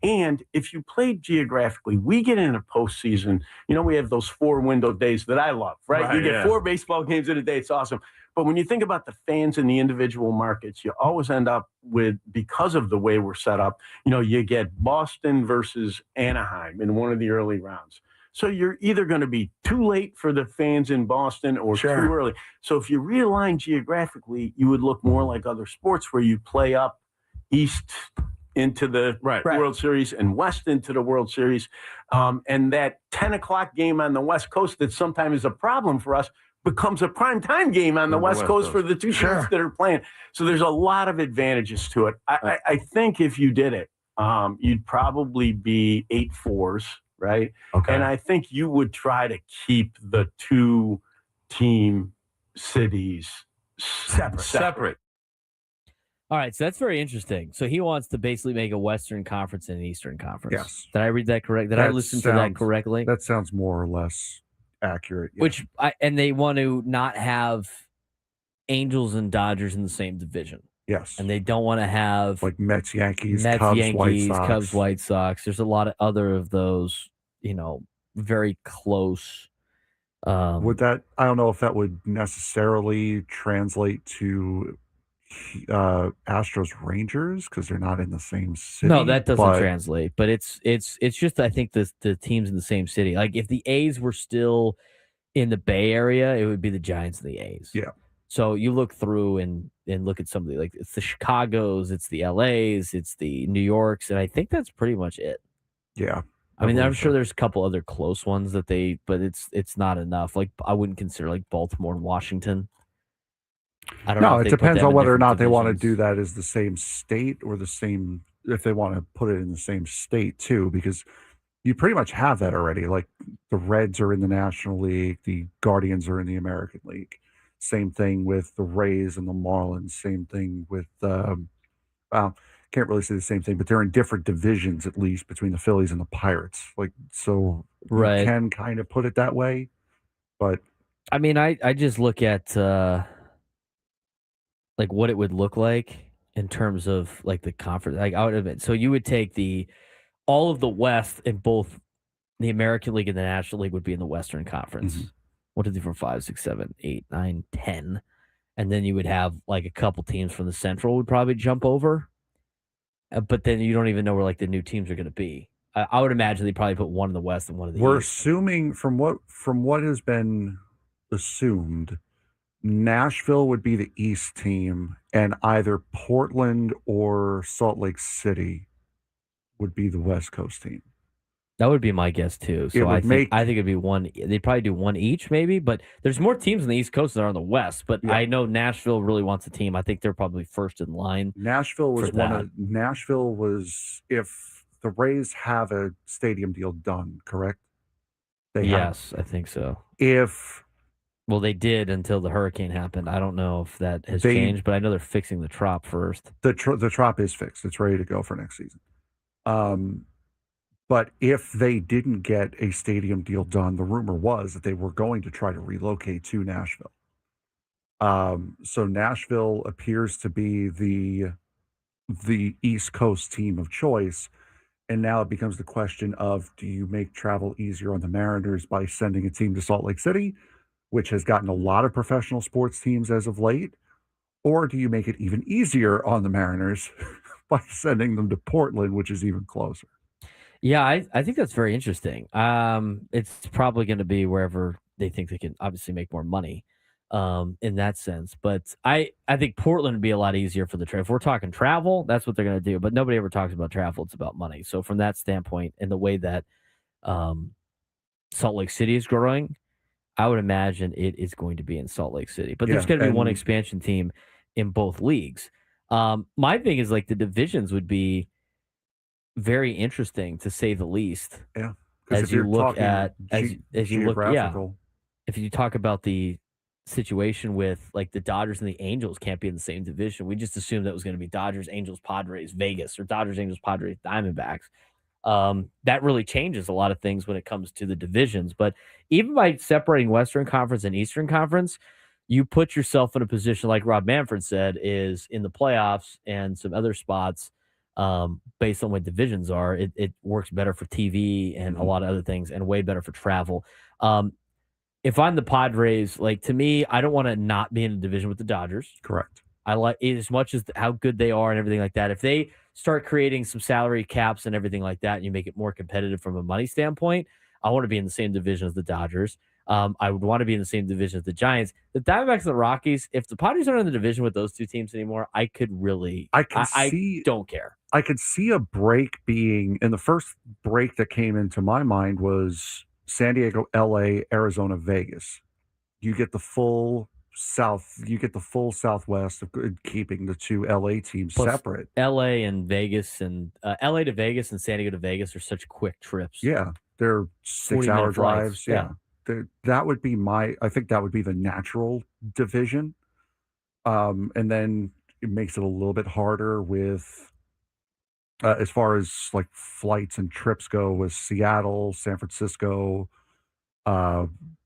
And if you play geographically, we get into postseason, we have those 4 window days that I love, right? You get 4 baseball games in a day. It's awesome. But when you think about the fans in the individual markets, you always end up with, because of the way we're set up, you get Boston versus Anaheim in one of the early rounds. So you're either going to be too late for the fans in Boston or too early. So if you realign geographically, you would look more like other sports where you play up east into the World Series and west into the World Series. And that 10 o'clock game on the West Coast that sometimes is a problem for us becomes a primetime game on the West Coast for the two teams that are playing. So there's a lot of advantages to it. I think if you did it, you'd probably be 8-4s, right? Okay. And I think you would try to keep the 2 team cities separate. All right, so that's very interesting. So he wants to basically make a Western Conference and an Eastern Conference. Yes. Did I read that correct? Did I listen to that correctly? That sounds more or less accurate. Yeah. And they want to not have Angels and Dodgers in the same division. Yes. And they don't want to have like Mets, Yankees, Cubs, White Sox. There's a lot of other of those, very close. Would that, I don't know if that would necessarily translate to Astros Rangers because they're not in the same city. No, that doesn't translate. But it's just, I think the teams in the same city. Like if the A's were still in the Bay Area, it would be the Giants and the A's. Yeah. So you look through and look at some of the, it's the Chicagos, it's the LAs, it's the New Yorks, and I think that's pretty much it. Yeah. I mean, I'm sure there's a couple other close ones but it's not enough. Like I wouldn't consider like Baltimore and Washington. I don't know. No, it depends on whether or not they want to do that as the same state or the same, if they want to put it in the same state too, because you pretty much have that already. Like the Reds are in the National League, the Guardians are in the American League. Same thing with the Rays and the Marlins. Same thing with, can't really say the same thing, but they're in different divisions at least between the Phillies and the Pirates. Like, so you can kind of put it that way, but I mean, I just look at like what it would look like in terms of like the conference. Like I would admit, so you would take all of the West in both the American League and the National League would be in the Western Conference. Mm-hmm. 1, 2, 3, 4, 5, 6, 7, 8, 9, 10. And then you would have like a couple teams from the Central would probably jump over. But then you don't even know where like the new teams are going to be. I would imagine they probably put one in the West and one in the East. We're assuming from what has been assumed, Nashville would be the East team, and either Portland or Salt Lake City would be the West Coast team. That would be my guess too. So I think it'd be one. They'd probably do one each, maybe. But there's more teams on the East Coast than are on the West. But I know Nashville really wants a team. I think they're probably first in line. Nashville was Nashville was if the Rays have a stadium deal done, correct? Yes, I think so. Well, they did until the hurricane happened. I don't know if that has changed, but I know they're fixing the trop first. The trop is fixed. It's ready to go for next season. But if they didn't get a stadium deal done, the rumor was that they were going to try to relocate to Nashville. So Nashville appears to be the East Coast team of choice. And now it becomes the question of, do you make travel easier on the Mariners by sending a team to Salt Lake City, which has gotten a lot of professional sports teams as of late? Or do you make it even easier on the Mariners by sending them to Portland, which is even closer? Yeah, I think that's very interesting. It's probably going to be wherever they think they can obviously make more money in that sense. But I think Portland would be a lot easier for the trip. If we're talking travel, that's what they're going to do. But nobody ever talks about travel. It's about money. So from that standpoint and the way that Salt Lake City is growing, I would imagine it is going to be in Salt Lake City. But there's going to be one expansion team in both leagues. My thing is like the divisions would be very interesting to say the least. Yeah. As you look at as you look, if you talk about the situation with like the Dodgers and the Angels can't be in the same division. We just assumed that was going to be Dodgers, Angels, Padres, Vegas, or Dodgers, Angels, Padres, Diamondbacks. That really changes a lot of things when it comes to the divisions. But even by separating Western Conference and Eastern Conference, you put yourself in a position like Rob Manfred said is in the playoffs and some other spots. Based on what divisions are, it works better for TV and a lot of other things and way better for travel. If I'm the Padres, like to me, I don't want to not be in a division with the Dodgers. Correct. I like it as much as how good they are and everything like that. If they start creating some salary caps and everything like that, and you make it more competitive from a money standpoint, I want to be in the same division as the Dodgers. I would want to be in the same division as the Giants. The Diamondbacks and the Rockies, if the Padres aren't in the division with those two teams anymore, I don't care. I could see a break being, and the first break that came into my mind was San Diego, LA, Arizona, Vegas. You get the full Southwest of keeping the two LA teams separate. LA and Vegas and LA to Vegas and San Diego to Vegas are such quick trips. Yeah. They're 6-hour drives. Yeah. That would be I think that would be the natural division. And then it makes it a little bit harder with as far as like flights and trips go with Seattle, San Francisco,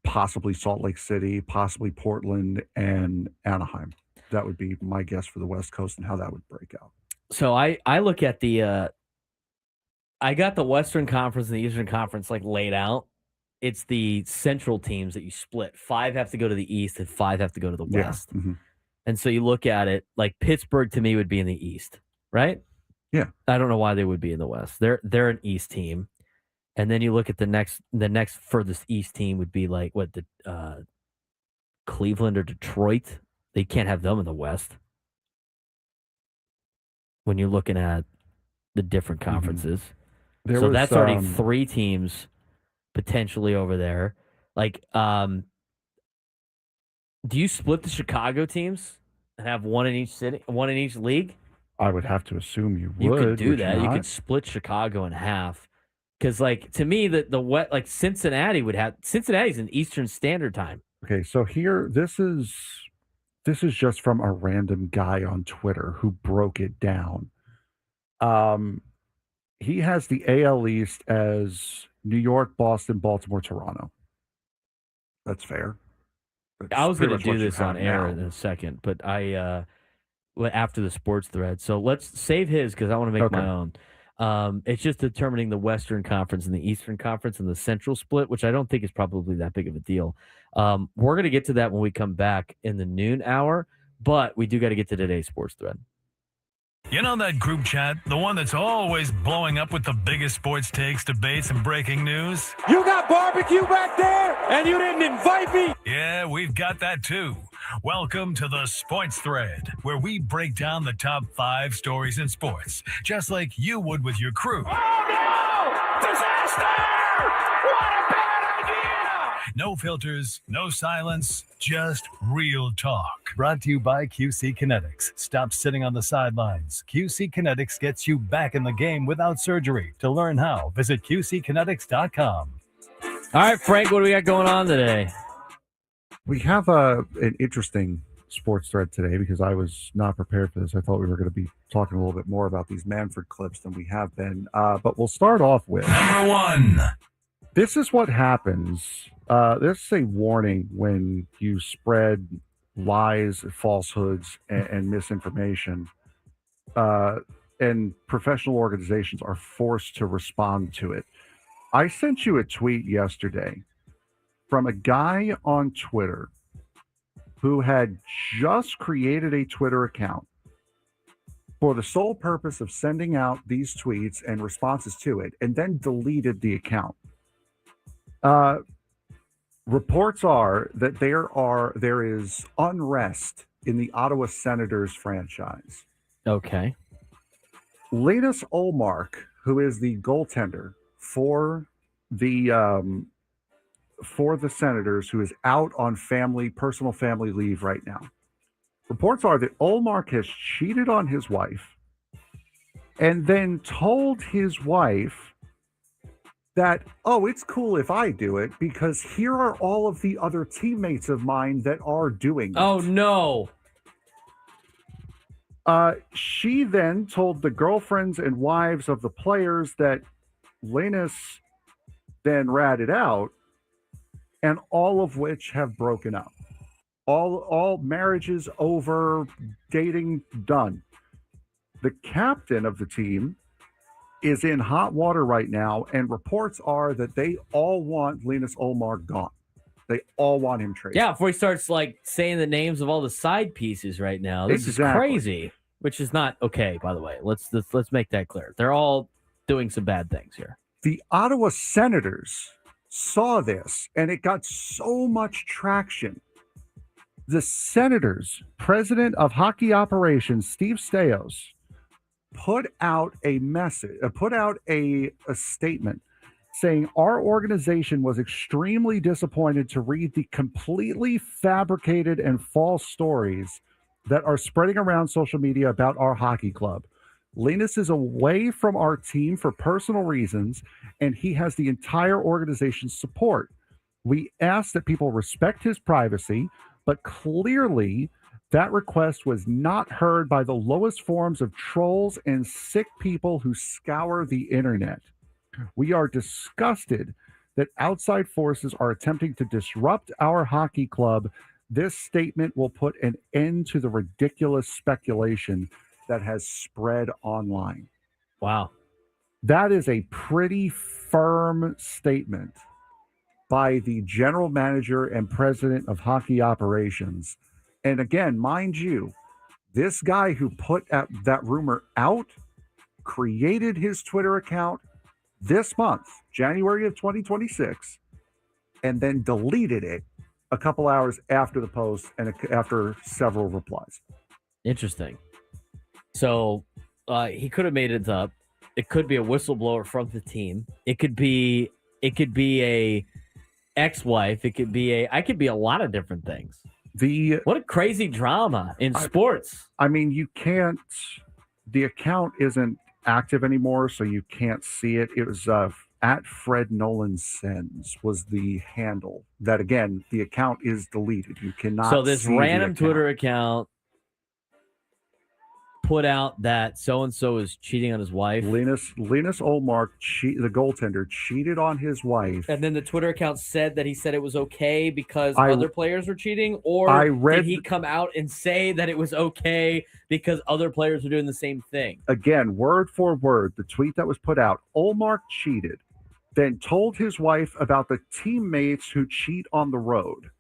possibly Salt Lake City, possibly Portland and Anaheim. That would be my guess for the West Coast and how that would break out. So I look at I got the Western Conference and the Eastern Conference like laid out. It's the central teams that you split. 5 have to go to the East and 5 have to go to the West. Mm-hmm. And so you look at it like Pittsburgh to me would be in the East, right? Yeah. I don't know why they would be in the West. They're an East team. And then you look at the next furthest East team would be like what the Cleveland or Detroit. They can't have them in the West. When you're looking at the different conferences. Mm-hmm. So that's already 3 teams potentially over there. Like, do you split the Chicago teams and have one in each city, one in each league? I would have to assume you would. You could do that. You could split Chicago in half. Because, like, to me, like Cincinnati's in Eastern Standard Time. Okay, so here, this is just from a random guy on Twitter who broke it down. He has the AL East as New York, Boston, Baltimore, Toronto. That's fair. I was going to do this on air in a second, but after the sports thread. So let's save his because I want to make my own. It's just determining the Western Conference and the Eastern Conference and the Central split, which I don't think is probably that big of a deal. We're going to get to that when we come back in the noon hour, but we do got to get to today's sports thread. You know that group chat, the one that's always blowing up with the biggest sports takes, debates, and breaking news? You got barbecue back there, and you didn't invite me? Yeah, we've got that too. Welcome to the Sports Thread, where we break down the top 5 stories in sports, just like you would with your crew. Oh, no! Disaster! What a bad idea! No filters, no silence, just real talk. Brought to you by QC Kinetics. Stop sitting on the sidelines. QC Kinetics gets you back in the game without surgery. To learn how, visit QCkinetics.com. All right, Frank, what do we got going on today? We have an interesting sports thread today because I was not prepared for this. I thought we were going to be talking a little bit more about these Manfred clips than we have been. But we'll start off with Number 1. This is what happens. This is a warning when you spread lies, falsehoods, and misinformation. And professional organizations are forced to respond to it. I sent you a tweet yesterday from a guy on Twitter who had just created a Twitter account for the sole purpose of sending out these tweets and responses to it, and then deleted the account. Reports are that there is unrest in the Ottawa Senators franchise. Okay. Linus Ullmark, who is the goaltender for the Senators, who is out on personal family leave right now. Reports are that Ullmark has cheated on his wife and then told his wife that, oh, it's cool if I do it because here are all of the other teammates of mine that are doing it. Oh, no. She then told the girlfriends and wives of the players that Linus then ratted out, and all of which have broken up. All marriages over, dating done. The captain of the team is in hot water right now, and reports are that they all want Linus Ullmark gone. They all want him traded. Yeah, before he starts saying the names of all the side pieces right now. This is crazy, which is not okay, by the way. Let's make that clear. They're all doing some bad things here. The Ottawa Senators saw this, and it got so much traction. The Senators' president of hockey operations, Steve Staios, put out a statement saying our organization was extremely disappointed to read the completely fabricated and false stories that are spreading around social media about our hockey club. Linus is away from our team for personal reasons, and he has the entire organization's support. We ask that people respect his privacy, but clearly that request was not heard by the lowest forms of trolls and sick people who scour the internet. We are disgusted that outside forces are attempting to disrupt our hockey club. This statement will put an end to the ridiculous speculation that has spread online. Wow. That is a pretty firm statement by the general manager and president of hockey operations. And again, mind you, this guy who put that rumor out created his Twitter account this month, January of 2026, and then deleted it a couple hours after the post and after several replies. Interesting. So he could have made it up. It could be a whistleblower from the team. It could be a ex-wife. It could be I could be a lot of different things. What a crazy drama in sports. I mean, you can't. The account isn't active anymore, so you can't see it. It was at Fred Nolan Sends was the handle. That again, the account is deleted. You cannot. So this see random Twitter account put out that so-and-so is cheating on his wife. Linus Ullmark, the goaltender, cheated on his wife. And then the Twitter account said that he said it was okay because other players were cheating? Or did he come out and say that it was okay because other players were doing the same thing? Again, word for word, the tweet that was put out, Ullmark cheated, then told his wife about the teammates who cheat on the road.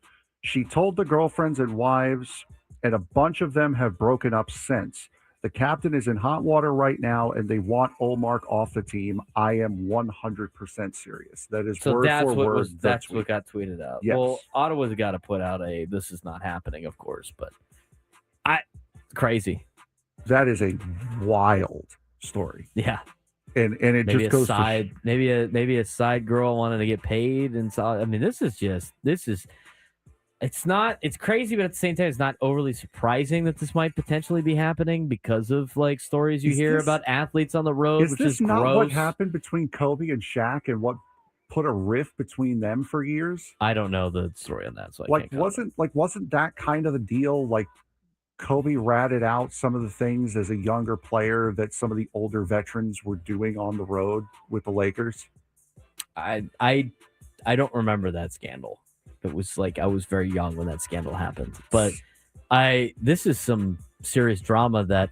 She told the girlfriends and wives, and a bunch of them have broken up since. The captain is in hot water right now, and they want Ullmark off the team. I am 100% serious. That is word for word. That's what got tweeted out. Yes. Well, Ottawa's got to put out this is not happening, of course, but crazy. That is a wild story. Yeah. And it maybe just goes maybe a side girl wanted to get paid, and so I mean this is it's crazy, but at the same time, it's not overly surprising that this might potentially be happening because of stories you hear about athletes on the road, which is not gross. What happened between Kobe and Shaq and what put a rift between them for years. I don't know the story on that, so I can't comment. wasn't that kind of the deal? Like Kobe ratted out some of the things as a younger player that some of the older veterans were doing on the road with the Lakers. I don't remember that scandal. It was like I was very young when that scandal happened. But this is some serious drama that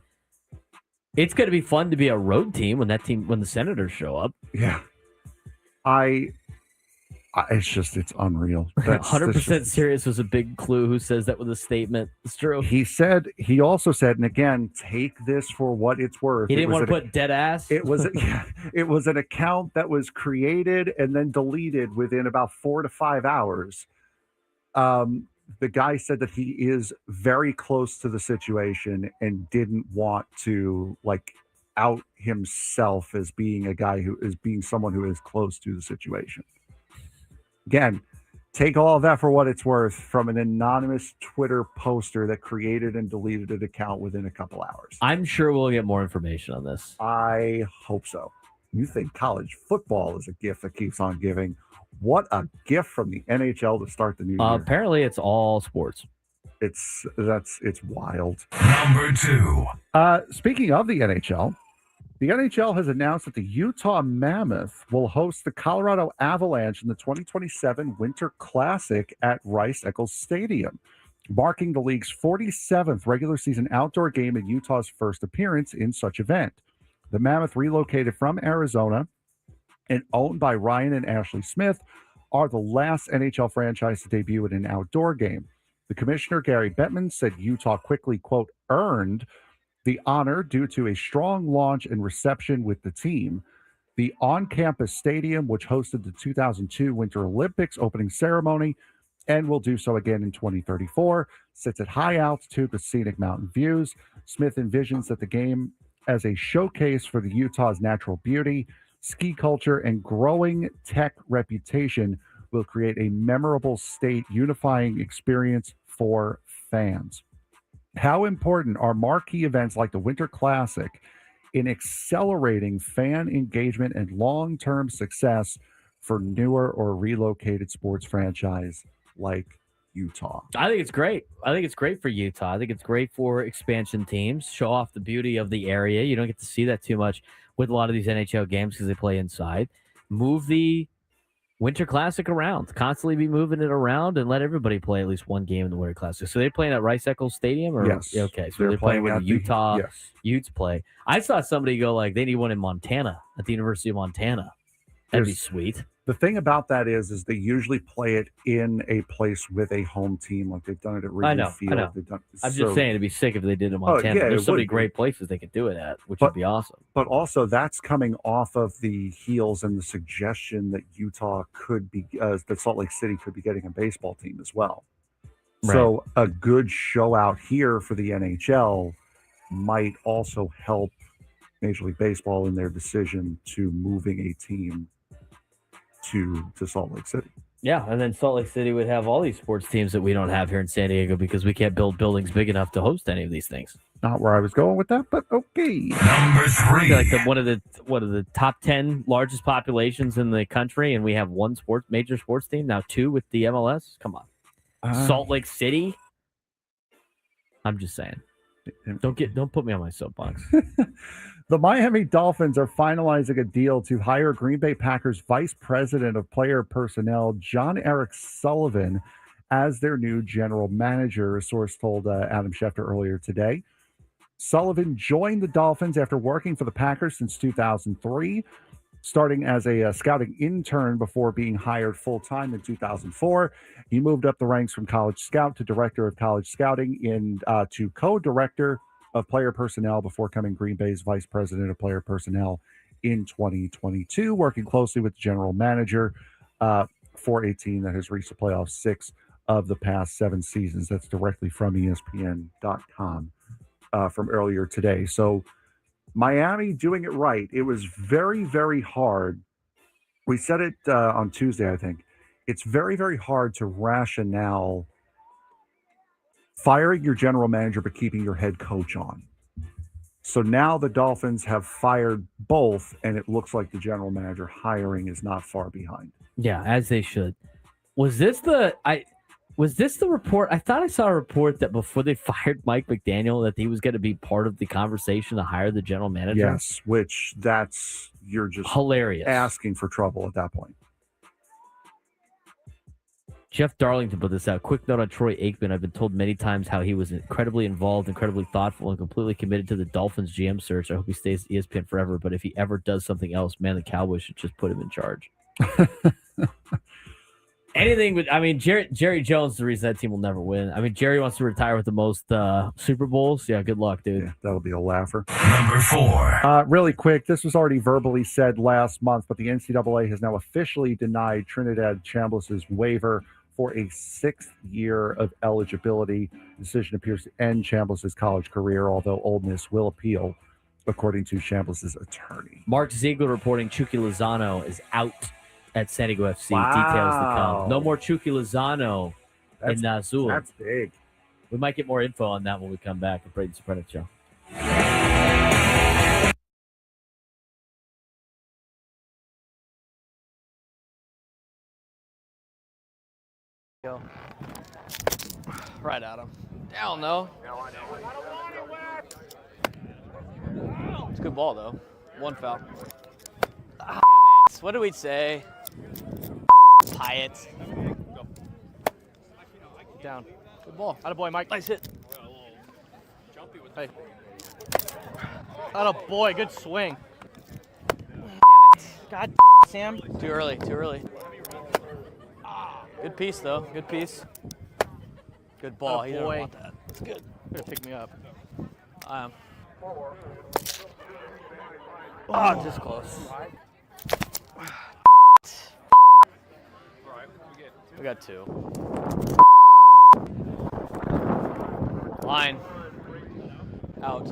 it's going to be fun to be a road team when the Senators show up. Yeah. It's unreal. 100% serious was a big clue. Who says that with a statement? It's true. He also said, and again, take this for what it's worth. He didn't want to put dead ass. It was an account that was created and then deleted within about 4 to 5 hours. The guy said that he is very close to the situation and didn't want to out himself as being a guy who is being someone who is close to the situation. Again, take all of that for what it's worth from an anonymous Twitter poster that created and deleted an account within a couple hours. I'm sure we'll get more information on this. I hope so. You think college football is a gift that keeps on giving? What a gift from the NHL to start the new year. Apparently, it's all sports. It's wild. Number 2. Speaking of the NHL has announced that the Utah Mammoth will host the Colorado Avalanche in the 2027 Winter Classic at Rice-Eccles Stadium, marking the league's 47th regular season outdoor game and Utah's first appearance in such event. The Mammoth, relocated from Arizona and owned by Ryan and Ashley Smith, are the last NHL franchise to debut in an outdoor game. The commissioner, Gary Bettman, said Utah quickly, quote, earned the honor due to a strong launch and reception with the team. The on-campus stadium, which hosted the 2002 Winter Olympics opening ceremony and will do so again in 2034, sits at high altitude with scenic mountain views. Smith envisions that the game as a showcase for the Utah's natural beauty, ski culture, and growing tech reputation will create a memorable state unifying experience for fans. How important are marquee events like the Winter Classic in accelerating fan engagement and long-term success for newer or relocated sports franchise like Utah? I think it's great. I think it's great for Utah. I think it's great for expansion teams, show off the beauty of the area. You don't get to see that too much with a lot of these NHL games because they play inside. Move the Winter Classic around, constantly be moving it around and let everybody play at least one game in the Winter Classic. So they're playing at Rice-Eccles Stadium? Or? Yes. Okay, so they're playing where the Utah Utes play. I saw somebody go they need one in Montana, at the University of Montana. That'd be sweet. The thing about that is they usually play it in a place with a home team, like they've done it at Wrigley Field. I know. I'm just saying it'd be sick if they did it in Montana. There's so many great places they could do it at, which would be awesome. But also, that's coming off of the heels and the suggestion that Utah could be, that Salt Lake City could be getting a baseball team as well. Right. So a good show out here for the NHL might also help Major League Baseball in their decision to moving a team to Salt Lake City. Yeah, and then Salt Lake City would have all these sports teams that we don't have here in San Diego because we can't build buildings big enough to host any of these things. Not where I was going with that, but okay. Number 3. Like one of the top 10 largest populations in the country, and we have one major sports team, now 2 with the MLS. Come on. Salt Lake City. I'm just saying. Don't put me on my soapbox. The Miami Dolphins are finalizing a deal to hire Green Bay Packers Vice President of Player Personnel, John Eric Sullivan, as their new general manager, a source told Adam Schefter earlier today. Sullivan joined the Dolphins after working for the Packers since 2003, starting as a scouting intern before being hired full-time in 2004. He moved up the ranks from college scout to director of college scouting to co-director of player personnel before becoming Green Bay's vice president of player personnel in 2022, working closely with the general manager for a team that has reached the playoffs 6 of the past 7 seasons. That's directly from ESPN.com from earlier today. So Miami doing it right. It was very, very hard. We said it on Tuesday, I think. It's very, very hard to rationale firing your general manager but keeping your head coach on. So now the Dolphins have fired both, and it looks like the general manager hiring is not far behind. Yeah, as they should. Was this the report? I thought I saw a report that before they fired Mike McDaniel that he was going to be part of the conversation to hire the general manager. Yes, which you're just hilarious, asking for trouble at that point. Jeff Darlington put this out. Quick note on Troy Aikman. I've been told many times how he was incredibly involved, incredibly thoughtful, and completely committed to the Dolphins GM search. I hope he stays at ESPN forever, but if he ever does something else, man, the Cowboys should just put him in charge. Anything but, I mean, Jerry Jones is the reason that team will never win. I mean, Jerry wants to retire with the most Super Bowls. Yeah, good luck, dude. Yeah, that'll be a laugher. Number 4. Really quick, this was already verbally said last month, but the NCAA has now officially denied Trinidad Chambliss' waiver for a 6th year of eligibility. The decision appears to end Chambliss' college career, although Ole Miss will appeal, according to Chambliss' attorney. Mark Ziegler reporting Chucky Lozano is out at San Diego FC. Wow. Details to come. No more Chucky Lozano in Nazul. That's big. We might get more info on that when we come back at Braden Surprenant Show. Go. Right at him. Down, though. It's a good ball, though. One foul. What do we say? Pyatt. Down. Good ball. Attaboy, Mike. Nice hit. Hey. Attaboy, good swing. God damn it, Sam. Too early, too early. Good piece, though. Good piece. Good ball. He didn't want that. It's good. Better pick me up. Oh, just close. We got 2. Line. Out.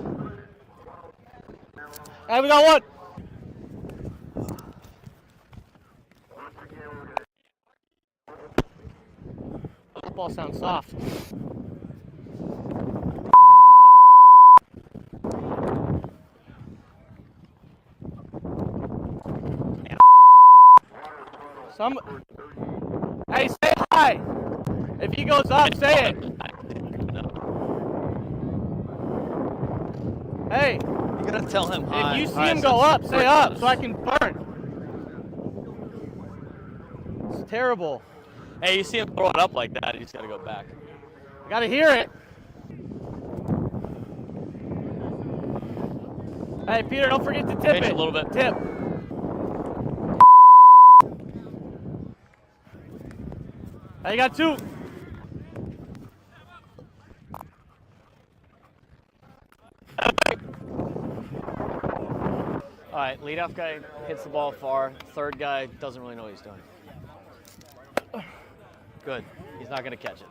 Hey, we got 1. That ball sounds soft. Hey, say hi. If he goes up, say it. Hey. You gotta tell him hi. If you see him go up, say up so I can burn. It's terrible. Hey, you see him throw it up like that, you just gotta go back. I gotta hear it. Hey, Peter, don't forget to tip it. A little bit. Tip. I got 2. All right, leadoff guy hits the ball far. Third guy doesn't really know what he's doing. Good. He's not going to catch it.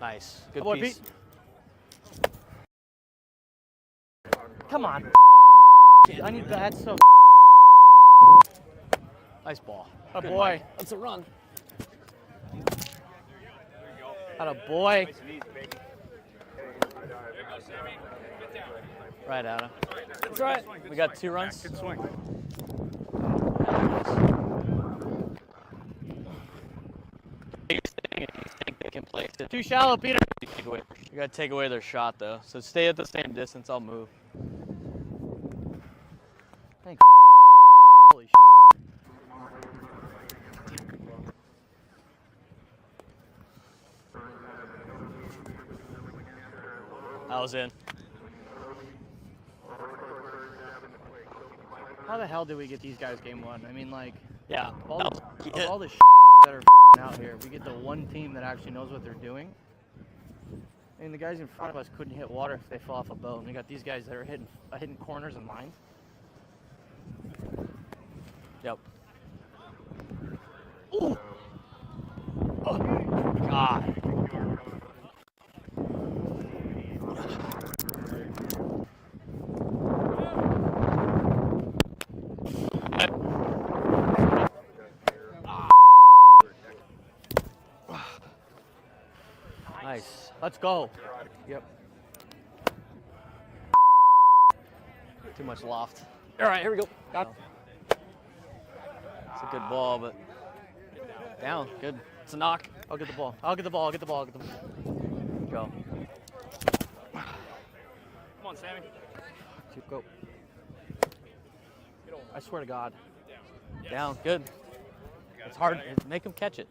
Nice. Good piece. Pete. Come on. I need that. That's so. Nice ball. Oh boy. That's a run. Atta boy. Right at him. That's right. We got 2 runs. Good swing. They can place it. Too shallow, Peter. You gotta take away their shot though. So stay at the same distance. I'll move. Thank Holy shit. I was in. How the hell did we get these guys game 1? I mean, like, yeah, all the shit that are out here, we get the one team that actually knows what they're doing. I mean, the guys in front of us couldn't hit water if they fell off a boat. And we got these guys that are hitting corners and lines. Yep. Ooh. Oh, God. Nice. Let's go. Yep. Too much loft. All right, here we go. Got It's a good ball, but down. Good. It's a knock. I'll get the ball. I'll get the ball. I'll get the ball. I'll get the ball. Go. Come on, Sammy. Go. I swear to God. Down. Good. It's hard. Make him catch it.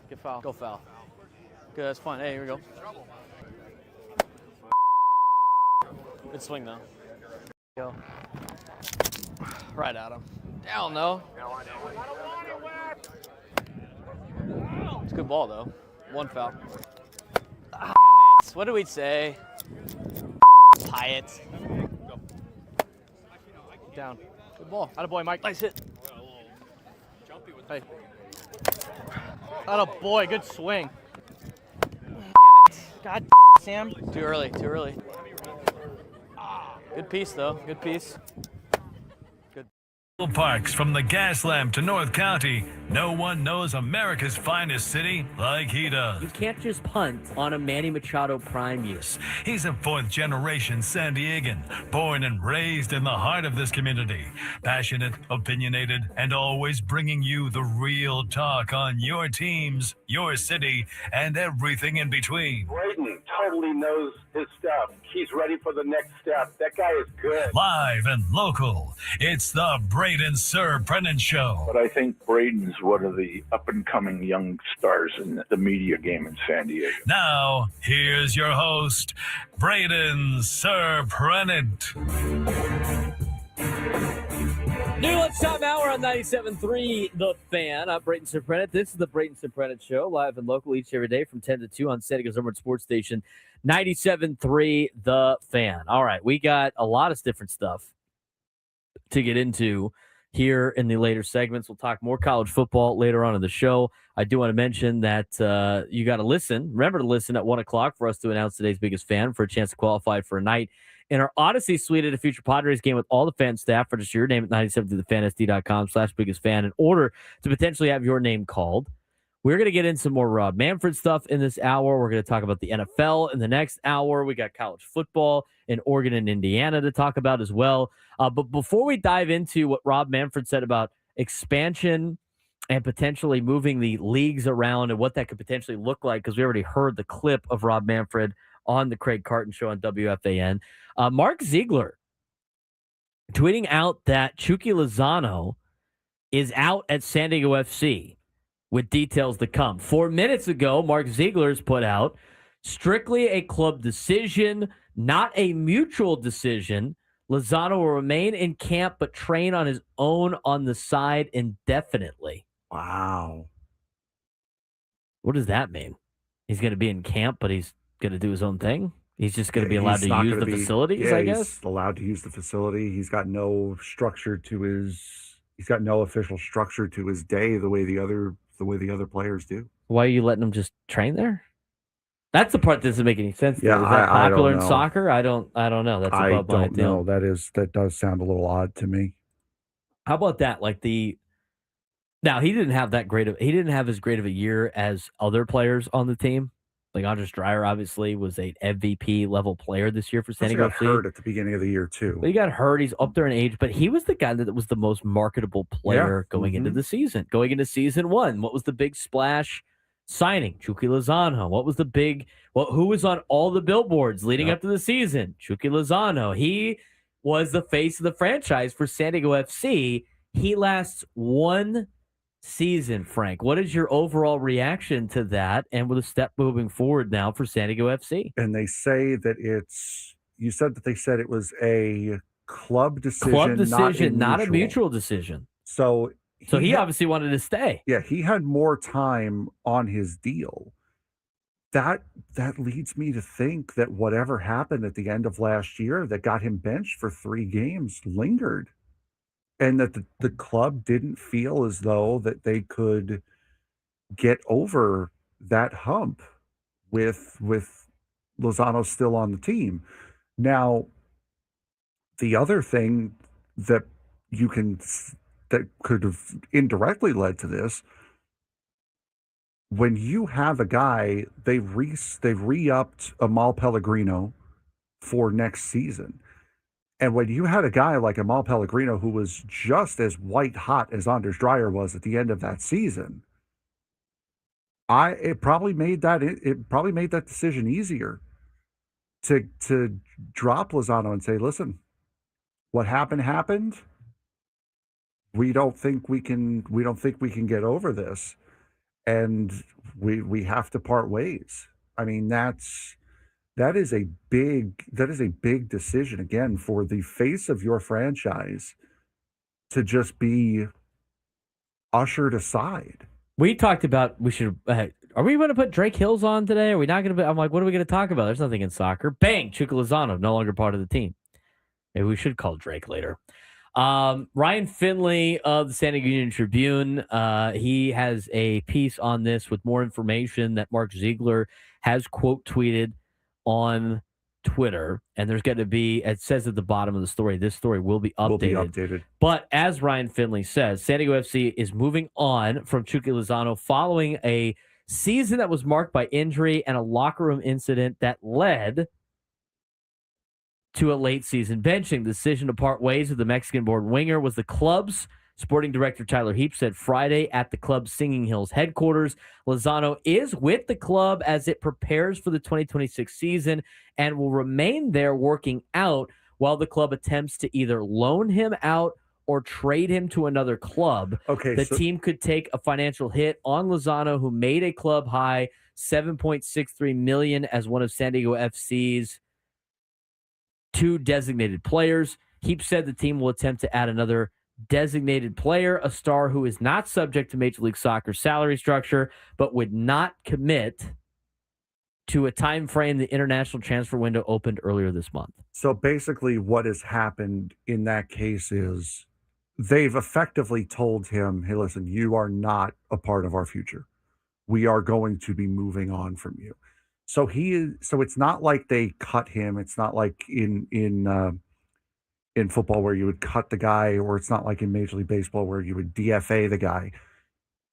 Get foul. Go foul. Good. That's fine. Hey, here we go. Good swing, though. Go. Right at him. Down, though. It's a good ball, though. One foul. What do we say? Pyatt. Down. Good ball. Attaboy, Mike. Nice hit. Hey. Attaboy, good swing. God damn it, Sam. Too early, too early. Good piece, though. Good piece. Good. Parks from the Gaslamp to North County. No one knows America's finest city like he does. You can't just punt on a Manny Machado prime year. He's a fourth-generation San Diegan, born and raised in the heart of this community. Passionate, opinionated, and always bringing you the real talk on your teams, your city, and everything in between. Braden totally knows his stuff. He's ready for the next step. That guy is good. Live and local, it's the Braden Surprenant Show. But I think Braden's one of the up-and-coming young stars in the media game in San Diego. Now, here's your host, Braden Surprenant. New lunchtime hour on 97.3 The Fan. I'm Braden Surprenant. This is the Braden Surprenant Show, live and local each and every day from 10 to 2 on San Diego's number one sports station, 97.3 The Fan. All right, we got a lot of different stuff to get into here in the later segments. We'll talk more college football later on in the show. I do want to mention that you got to listen. Remember to listen at 1 o'clock for us to announce today's biggest fan for a chance to qualify for a night in our Odyssey suite at a future Padres game with all the fan staff. Register your name at 97thefan.com/biggest fan in order to potentially have your name called. We're going to get in some more Rob Manfred stuff in this hour. We're going to talk about the NFL in the next hour. We got college football in Oregon and Indiana to talk about as well. But before we dive into what Rob Manfred said about expansion and potentially moving the leagues around and what that could potentially look like, because we already heard the clip of Rob Manfred on the Craig Carton show on WFAN. Mark Ziegler tweeting out that Chucky Lozano is out at San Diego FC with details to come. 4 minutes ago, Mark Ziegler's put out strictly a club decision, not a mutual decision. Lozano will remain in camp but train on his own on the side indefinitely. Wow. What does that mean? He's going to be in camp, but he's going to do his own thing? He's just going to be allowed to use the facilities, I guess? He's allowed to use the facility. He's got no structure to his... He's got no official structure to his day the way the other players do. Why are you letting him just train there? That's the part that doesn't make any sense. Yeah, is that popular in soccer? I don't know. That's above my deal. That does sound a little odd to me. How about that? Now he didn't have as great of a year as other players on the team. Like Andres Dreyer obviously was a MVP level player this year for San Diego. He got hurt at the beginning of the year too. But he got hurt. He's up there in age, but he was the guy that was the most marketable player going into the season. Going into season one, what was the big splash signing? Chucky Lozano. What was the big? Who was on all the billboards leading up to the season? Chucky Lozano. He was the face of the franchise for San Diego FC. He lasts one season, Frank. What is your overall reaction to that and with a step moving forward now for San Diego FC? And they say that you said that they said it was a club decision, not a mutual decision. So he obviously wanted to stay. Yeah, he had more time on his deal. That leads me to think that whatever happened at the end of last year that got him benched for 3 games lingered. And that the club didn't feel as though that they could get over that hump with Lozano still on the team. Now, the other thing that could have indirectly led to this, when you have a guy, they've re-upped Amal Pellegrino for next season. And when you had a guy like Amal Pellegrino who was just as white hot as Anders Dreyer was at the end of that season, it probably made that decision easier to drop Lozano and say, listen, what happened. We don't think we can get over this, and we have to part ways. I mean, that is a big decision again for the face of your franchise to just be ushered aside. We talked about we should. Are we going to put Drake Hills on today? Are we not going to? I'm like, what are we going to talk about? There's nothing in soccer. Bang! Chuka Lozano no longer part of the team. Maybe we should call Drake later. Ryan Finley of the San Diego Union Tribune. He has a piece on this with more information that Mark Ziegler has quote tweeted on Twitter, and there's going to be, it says at the bottom of the story, this story will be updated. But as Ryan Finley says, San Diego FC is moving on from Chucky Lozano following a season that was marked by injury and a locker room incident that led to a late season benching. The decision to part ways with the Mexican-born winger was the club's. Sporting director Tyler Heap said Friday at the club's Singing Hills headquarters. Lozano is with the club as it prepares for the 2026 season and will remain there working out while the club attempts to either loan him out or trade him to another club. Okay, the team could take a financial hit on Lozano, who made a club high $7.63 million as one of San Diego FC's 2 designated players. Heap said the team will attempt to add another designated player, a star who is not subject to Major League Soccer salary structure, but would not commit to a time frame. The international transfer window opened earlier this month. So basically what has happened in that case is they've effectively told him, hey, listen, you are not a part of our future. We are going to be moving on from you. So it's not like they cut him. It's not like in football where you would cut the guy, or it's not like in Major League Baseball where you would DFA the guy.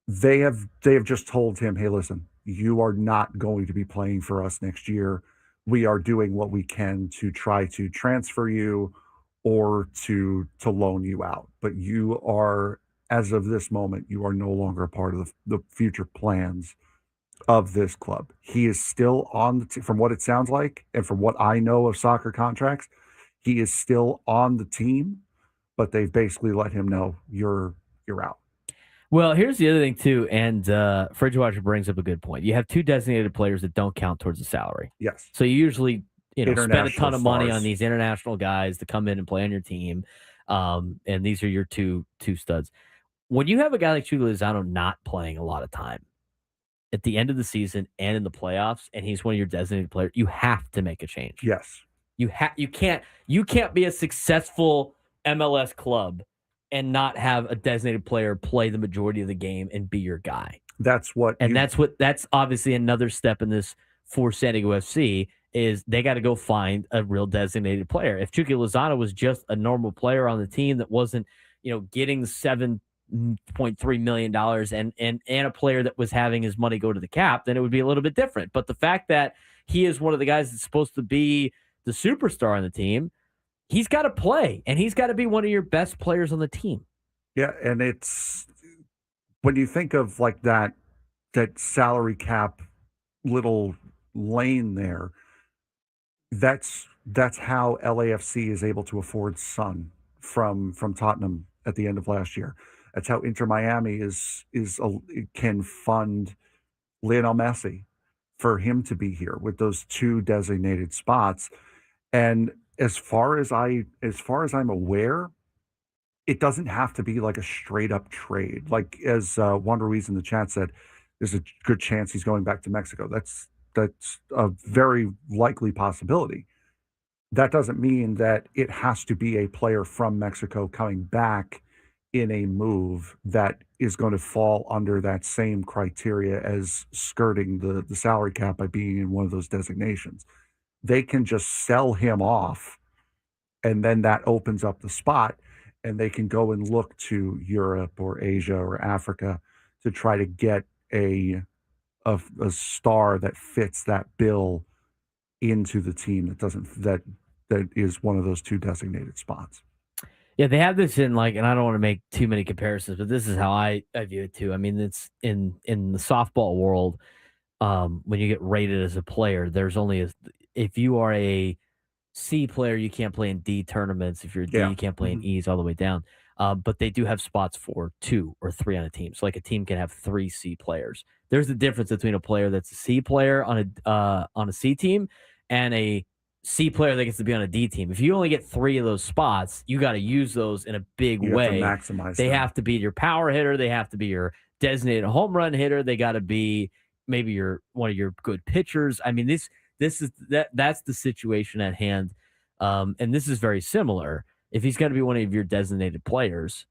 They have just told him, hey, listen, you are not going to be playing for us next year. We are doing what we can to try to transfer you or to loan you out. But you are, as of this moment, you are no longer a part of the future plans of this club. He is still on the team, from what it sounds like, and from what I know of soccer contracts, he is still on the team, but they've basically let him know you're out. Well, here's the other thing, too, and Fridge Watcher brings up a good point. You have 2 designated players that don't count towards the salary. Yes. So you usually spend a ton of money stars on these international guys to come in and play on your team, and these are your two studs. When you have a guy like Chucky Lozano not playing a lot of time at the end of the season and in the playoffs, and he's one of your designated players, you have to make a change. Yes. You can't be a successful MLS club and not have a designated player play the majority of the game and be your guy. That's obviously another step in this for San Diego FC is they got to go find a real designated player. If Chucky Lozano was just a normal player on the team that wasn't, getting $7.3 million and a player that was having his money go to the cap, then it would be a little bit different. But the fact that he is one of the guys that's supposed to be the superstar on the team, he's got to play, and he's got to be one of your best players on the team. Yeah, and it's when you think of like that salary cap little lane there, that's how LAFC is able to afford Son from Tottenham at the end of last year. That's how Inter Miami can fund Lionel Messi for him to be here with those 2 designated spots. And as far as I'm aware, it doesn't have to be like a straight up trade. Like as Wonder Ruiz in the chat said, there's a good chance he's going back to Mexico. That's a very likely possibility. That doesn't mean that it has to be a player from Mexico coming back in a move that is going to fall under that same criteria as skirting the salary cap by being in one of those designations. They can just sell him off, and then that opens up the spot, and they can go and look to Europe or Asia or Africa to try to get a star that fits that bill into the team that that is one of those 2 designated spots. Yeah, they have this in and I don't want to make too many comparisons, but this is how I view it too. I mean, it's in the softball world. When you get rated as a player, there's only if you are a C player, you can't play in D tournaments. If you're a D, you can't play in E's all the way down. But they do have spots for 2 or 3 on a team. So a team can have 3 C players. There's a difference between a player that's a C player on a C team and a C player that gets to be on a D team. If you only get 3 of those spots, you got to use those in a big way. You have to maximize They them. have to be your power hitter. They have to be your designated home run hitter. They got to be maybe one of your good pitchers. I mean, that's the situation at hand. And this is very similar. If he's got to be one of your designated players,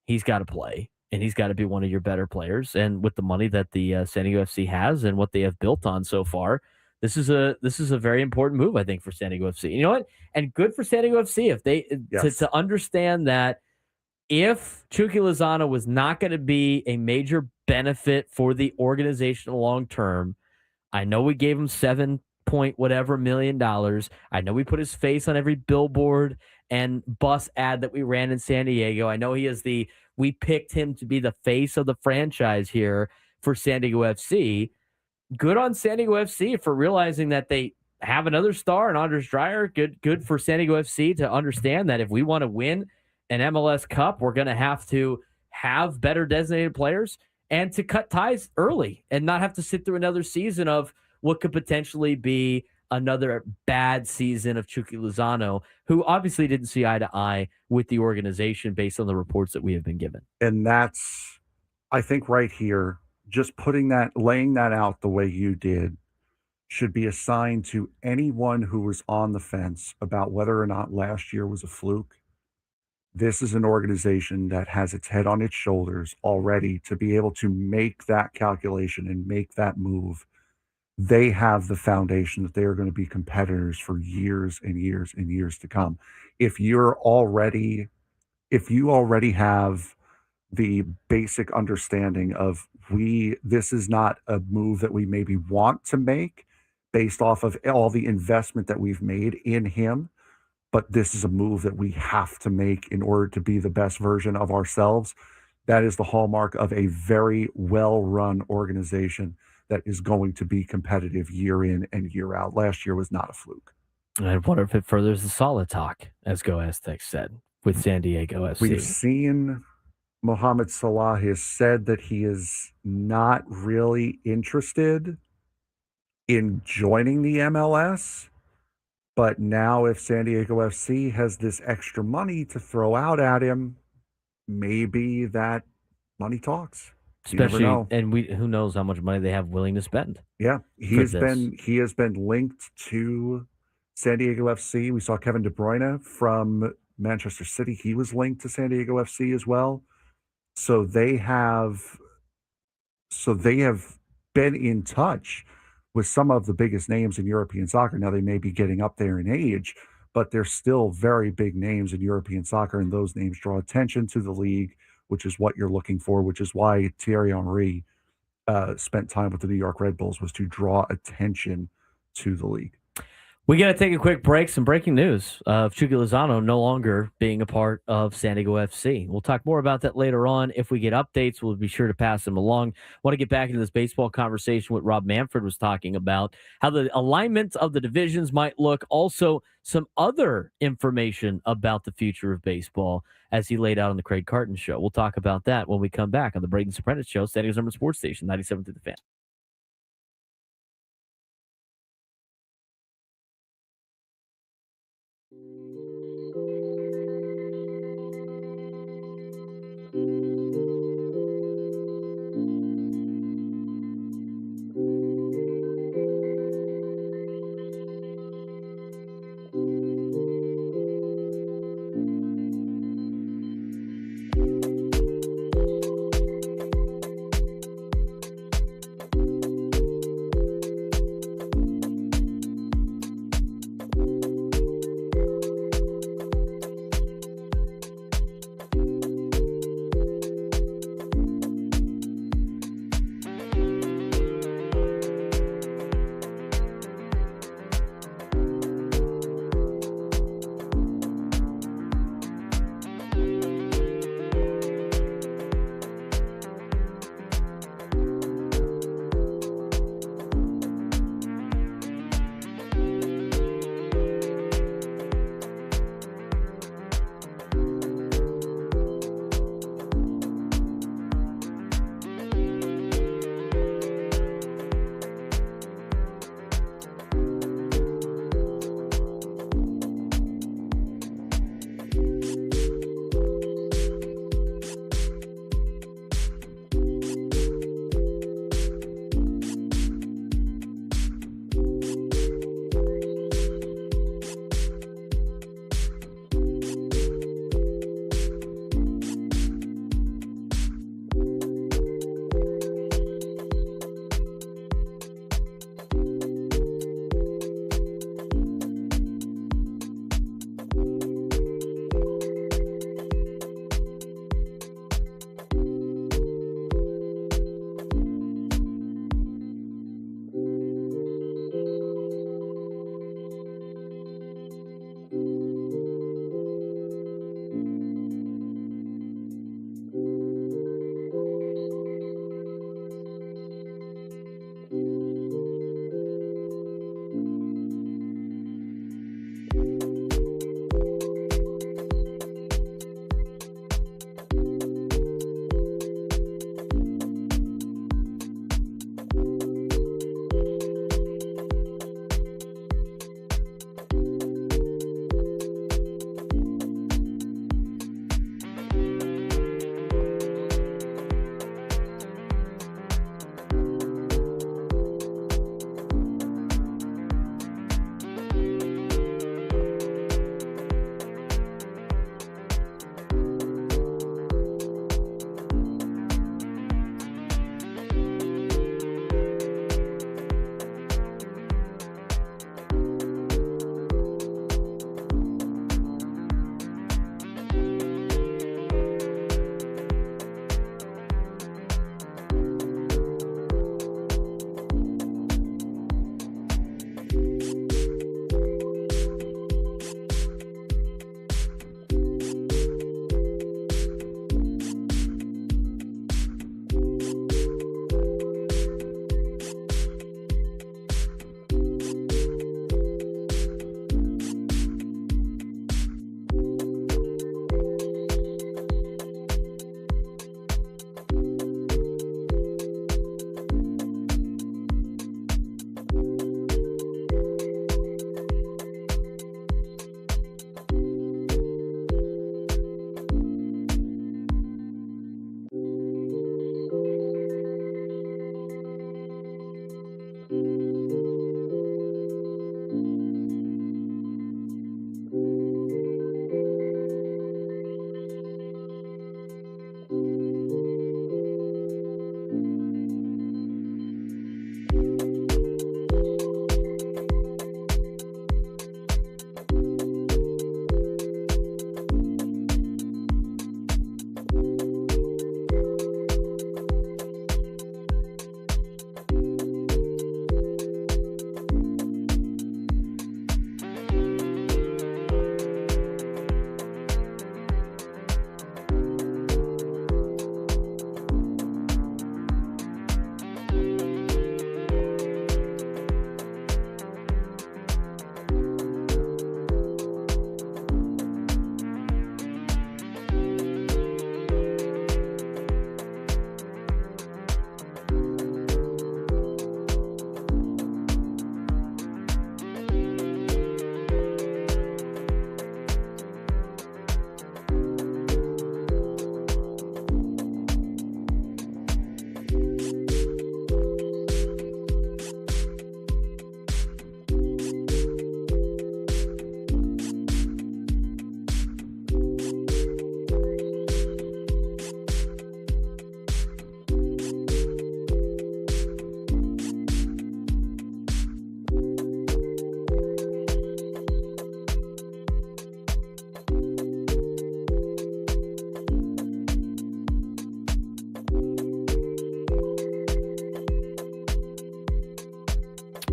he's got to play, and he's got to be one of your better players. And with the money that the San Diego FC has and what they have built on so far, this is a very important move, I think, for San Diego FC. You know what? And good for San Diego FC if they to understand that if Chucky Lozano was not going to be a major benefit for the organization long term, I know we gave him $7 point whatever million. I know we put his face on every billboard and bus ad that we ran in San Diego. I know we picked him to be the face of the franchise here for San Diego FC. Good on San Diego FC for realizing that they have another star in Anders Dreyer. Good for San Diego FC to understand that if we want to win an MLS Cup, we're going to have better designated players and to cut ties early and not have to sit through another season of what could potentially be another bad season of Chucky Lozano, who obviously didn't see eye to eye with the organization based on the reports that we have been given. And that's, I think right here, just laying that out the way you did should be a sign to anyone who was on the fence about whether or not last year was a fluke. This is an organization that has its head on its shoulders already to be able to make that calculation and make that move. They have the foundation that they are going to be competitors for years and years and years to come. If you already have the basic understanding of this is not a move that we maybe want to make based off of all the investment that we've made in him, but this is a move that we have to make in order to be the best version of ourselves. That is the hallmark of a very well-run organization that is going to be competitive year in and year out. Last year was not a fluke. And I wonder if it furthers the solid talk, as Go Aztecs said, with San Diego FC. We've seen Mohamed Salah has said that he is not really interested in joining the MLS. But now if San Diego FC has this extra money to throw out at him, maybe that money talks. Especially, and who knows how much money they have willing to spend. Yeah, he has been linked to San Diego FC. We saw Kevin De Bruyne from Manchester City. He was linked to San Diego FC as well. So they have been in touch with some of the biggest names in European soccer. Now they may be getting up there in age, but they're still very big names in European soccer, and those names draw attention to the league, which is what you're looking for, which is why Thierry Henry spent time with the New York Red Bulls, was to draw attention to the league. We got to take a quick break. Some breaking news of Chucky Lozano no longer being a part of San Diego FC. We'll talk more about that later on. If we get updates, we'll be sure to pass them along. Want to get back into this baseball conversation what Rob Manfred was talking about, how the alignment of the divisions might look. Also, some other information about the future of baseball as he laid out on the Craig Carton show. We'll talk about that when we come back on the Braden Surprenant show, San Diego's number sports station, 97 through the Fan.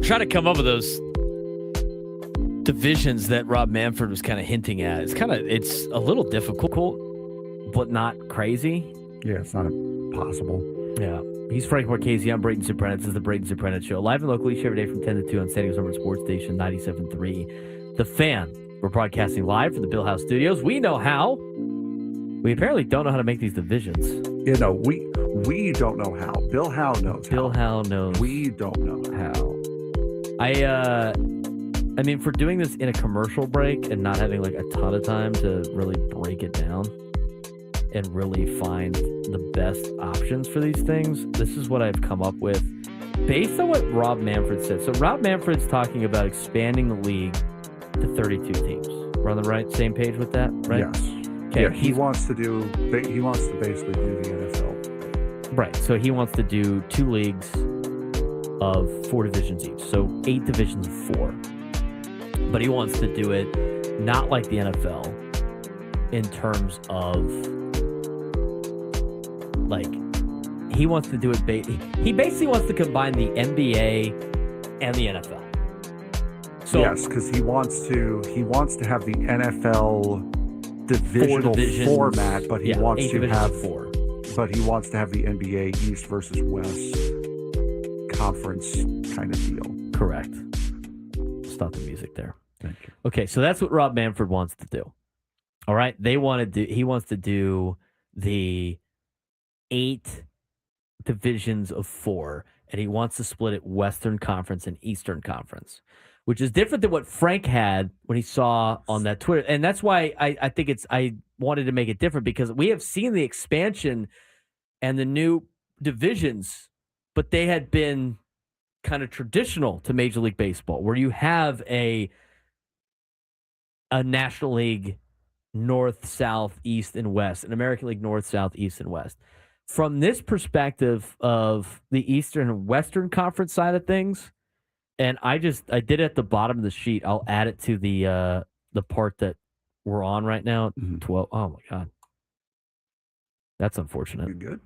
Try to come up with those divisions that Rob Manfred was kind of hinting at. It's a little difficult, but not crazy. Yeah, it's not impossible. Yeah. He's Frank Marchese. I'm Braden Surprenant. This is the Braden Surprenant Show. Live and locally, every day from 10 to 2 on San Diego Summer Sports Station 97.3. The Fan. We're broadcasting live from the Bill House Studios. We know how. We apparently don't know how to make these divisions. You know, we don't know how. Bill Howe knows Bill Howe knows. We don't know how. I mean, for doing this in a commercial break and not having like a ton of time to really break it down and really find the best options for these things, this is what I've come up with based on what Rob Manfred said. So Rob Manfred's talking about expanding the league to 32 teams. We're on the same page with that, right? Yes. Okay. Yeah, he wants to basically do the NFL. Right. So he wants to do 2 leagues of 4 divisions each. So 8 divisions of 4. But he wants to do it not like the NFL in terms of he wants to do it. He basically wants to combine the NBA and the NFL. So yes, because he wants to have the NFL divisional format, but he wants to have 4. But he wants to have the NBA East versus West conference kind of deal. Correct. Stop the music there. Thank you. Okay, so that's what Rob Manfred wants to do. All right, he wants to do the 8 divisions of 4, and he wants to split it Western Conference and Eastern Conference, which is different than what Frank had when he saw on that Twitter. And that's why I think I wanted to make it different, because we have seen the expansion and the new divisions, but they had been kind of traditional to Major League Baseball, where you have a National League North, South, East, and West, an American League North, South, East, and West. From this perspective of the Eastern and Western Conference side of things, and I did it at the bottom of the sheet. I'll add it to the part that we're on right now. 12. Oh my God, that's unfortunate. You good?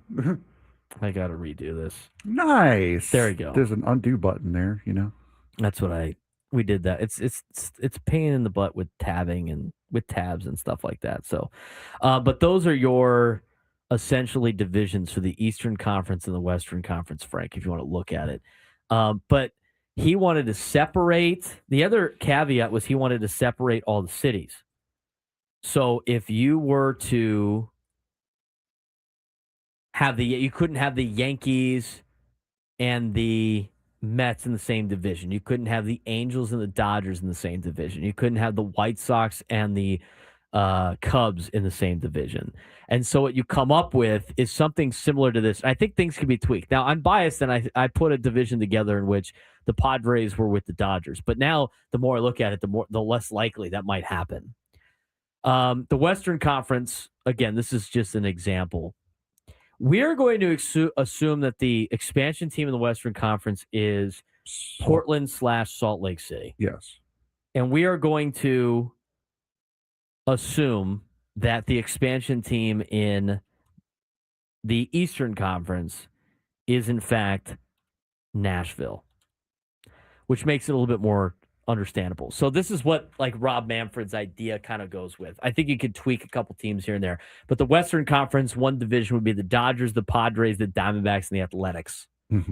I got to redo this. Nice. There you go. There's an undo button there. You know. That's what we did that. It's a pain in the butt with tabbing and with tabs and stuff like that. So, but those are your essentially divisions for the Eastern Conference and the Western Conference, Frank, if you want to look at it. But he wanted to separate. The other caveat was he wanted to separate all the cities. So if you were to have you couldn't have the Yankees and the Mets in the same division. You couldn't have the Angels and the Dodgers in the same division. You couldn't have the White Sox and the Cubs in the same division. And so what you come up with is something similar to this. I think things can be tweaked. Now, I'm biased, and I put a division together in which the Padres were with the Dodgers. But now, the more I look at it, the less likely that might happen. The Western Conference, again, this is just an example. We're going to assume that the expansion team in the Western Conference is Portland/Salt Lake City. Yes. And we are going to assume that the expansion team in the Eastern Conference is, in fact, Nashville, which makes it a little bit more understandable. So this is what Rob Manfred's idea kind of goes with. I think you could tweak a couple teams here and there, but the Western Conference, one division would be the Dodgers, the Padres, the Diamondbacks, and the Athletics,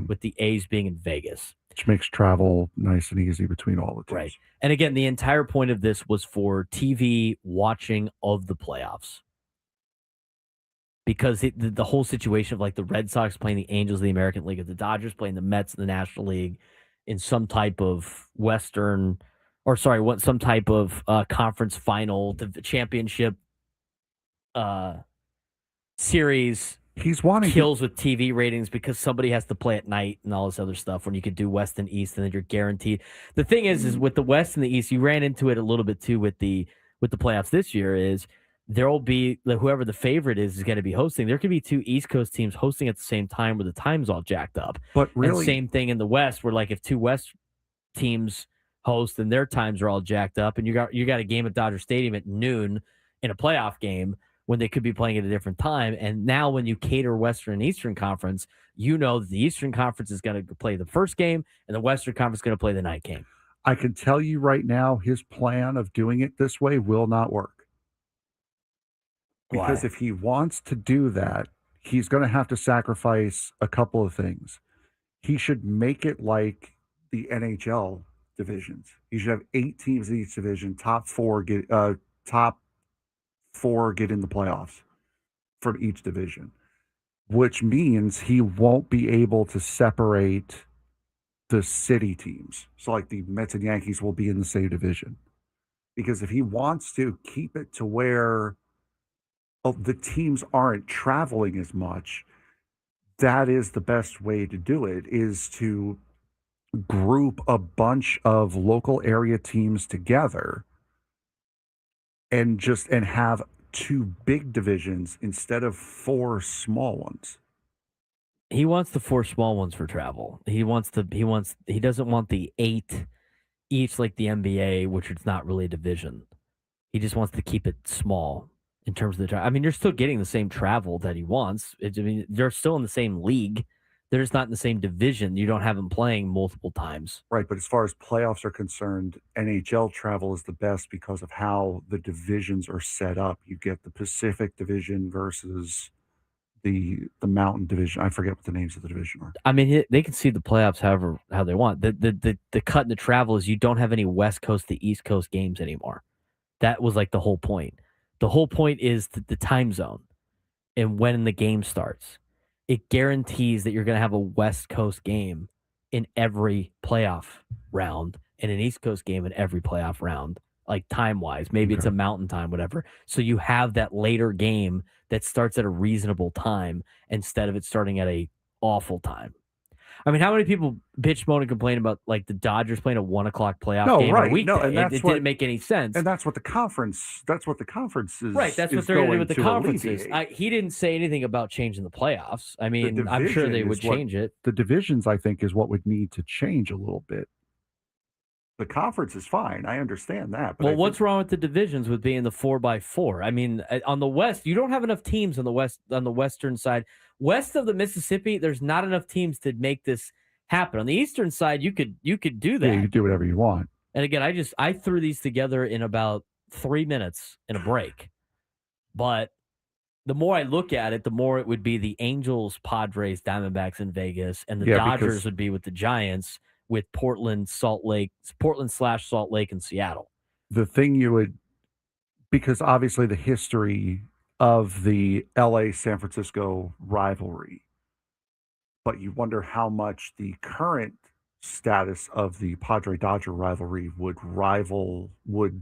with the A's being in Vegas. Which makes travel nice and easy between all the teams. Right. And again, the entire point of this was for TV watching of the playoffs. Because the whole situation of the Red Sox playing the Angels of the American League, or the Dodgers playing the Mets in the National League, in some type of some type of conference final, the championship series. He's wanting kills with TV ratings because somebody has to play at night and all this other stuff when you could do West and East, and then you're guaranteed. The thing is with the West and the East, you ran into it a little bit too with the playoffs this year, is there will be whoever the favorite is going to be hosting. There could be 2 East Coast teams hosting at the same time where the time's all jacked up. But really, and same thing in the West, where if 2 West teams host and their times are all jacked up, and you got a game at Dodger Stadium at noon in a playoff game, when they could be playing at a different time. And now when you cater Western and Eastern Conference, you know that the Eastern Conference is going to play the first game and the Western Conference is going to play the night game. I can tell you right now, his plan of doing it this way will not work. Because if he wants to do that, he's going to have to sacrifice a couple of things. He should make it like the NHL divisions. You should have 8 teams in each division. Top four get in the playoffs from each division, which means he won't be able to separate the city teams. So like the Mets and Yankees will be in the same division, because if he wants to keep it to where the teams aren't traveling as much, that is the best way to do it, is to group a bunch of local area teams together and have 2 big divisions instead of 4 small ones. He wants the 4 small ones for travel. He doesn't want the 8 each like the NBA, which is not really a division. He just wants to keep it small in terms of the travel. I mean, you're still getting the same travel that he wants. They're still in the same league. They're just not in the same division. You don't have them playing multiple times. Right, but as far as playoffs are concerned, NHL travel is the best because of how the divisions are set up. You get the Pacific Division versus the Mountain Division. I forget what the names of the division are. I mean, they can see the playoffs how they want. The cut in the travel is you don't have any West Coast to East Coast games anymore. That was like the whole point. The whole point is the time zone and when the game starts. It guarantees that you're going to have a West Coast game in every playoff round and an East Coast game in every playoff round, like time-wise. Maybe it's a mountain time, whatever. So you have that later game that starts at a reasonable time instead of it starting at a awful time. I mean, how many people bitch, moan, and complain about like the Dodgers playing a 1 o'clock playoff game on a weekday? And it didn't make any sense. And that's what the conference is. Right, that's what they're going to do with the conferences. He didn't say anything about changing the playoffs. I mean, I'm sure they would change it. The divisions, I think, is what would need to change a little bit. The conference is fine. I understand that. But what's wrong with the divisions with being the 4x4? I mean, on the West, you don't have enough teams on the Western side. West of the Mississippi, there's not enough teams to make this happen. On the Eastern side, you could do that. Yeah, you could do whatever you want. And again, I threw these together in about 3 minutes in a break. But the more I look at it, the more it would be the Angels, Padres, Diamondbacks in Vegas, and the Dodgers would be with the Giants, with Portland, Salt Lake, and Seattle. The thing because obviously the history of the LA-San Francisco rivalry, but you wonder how much the current status of the Padre-Dodger rivalry would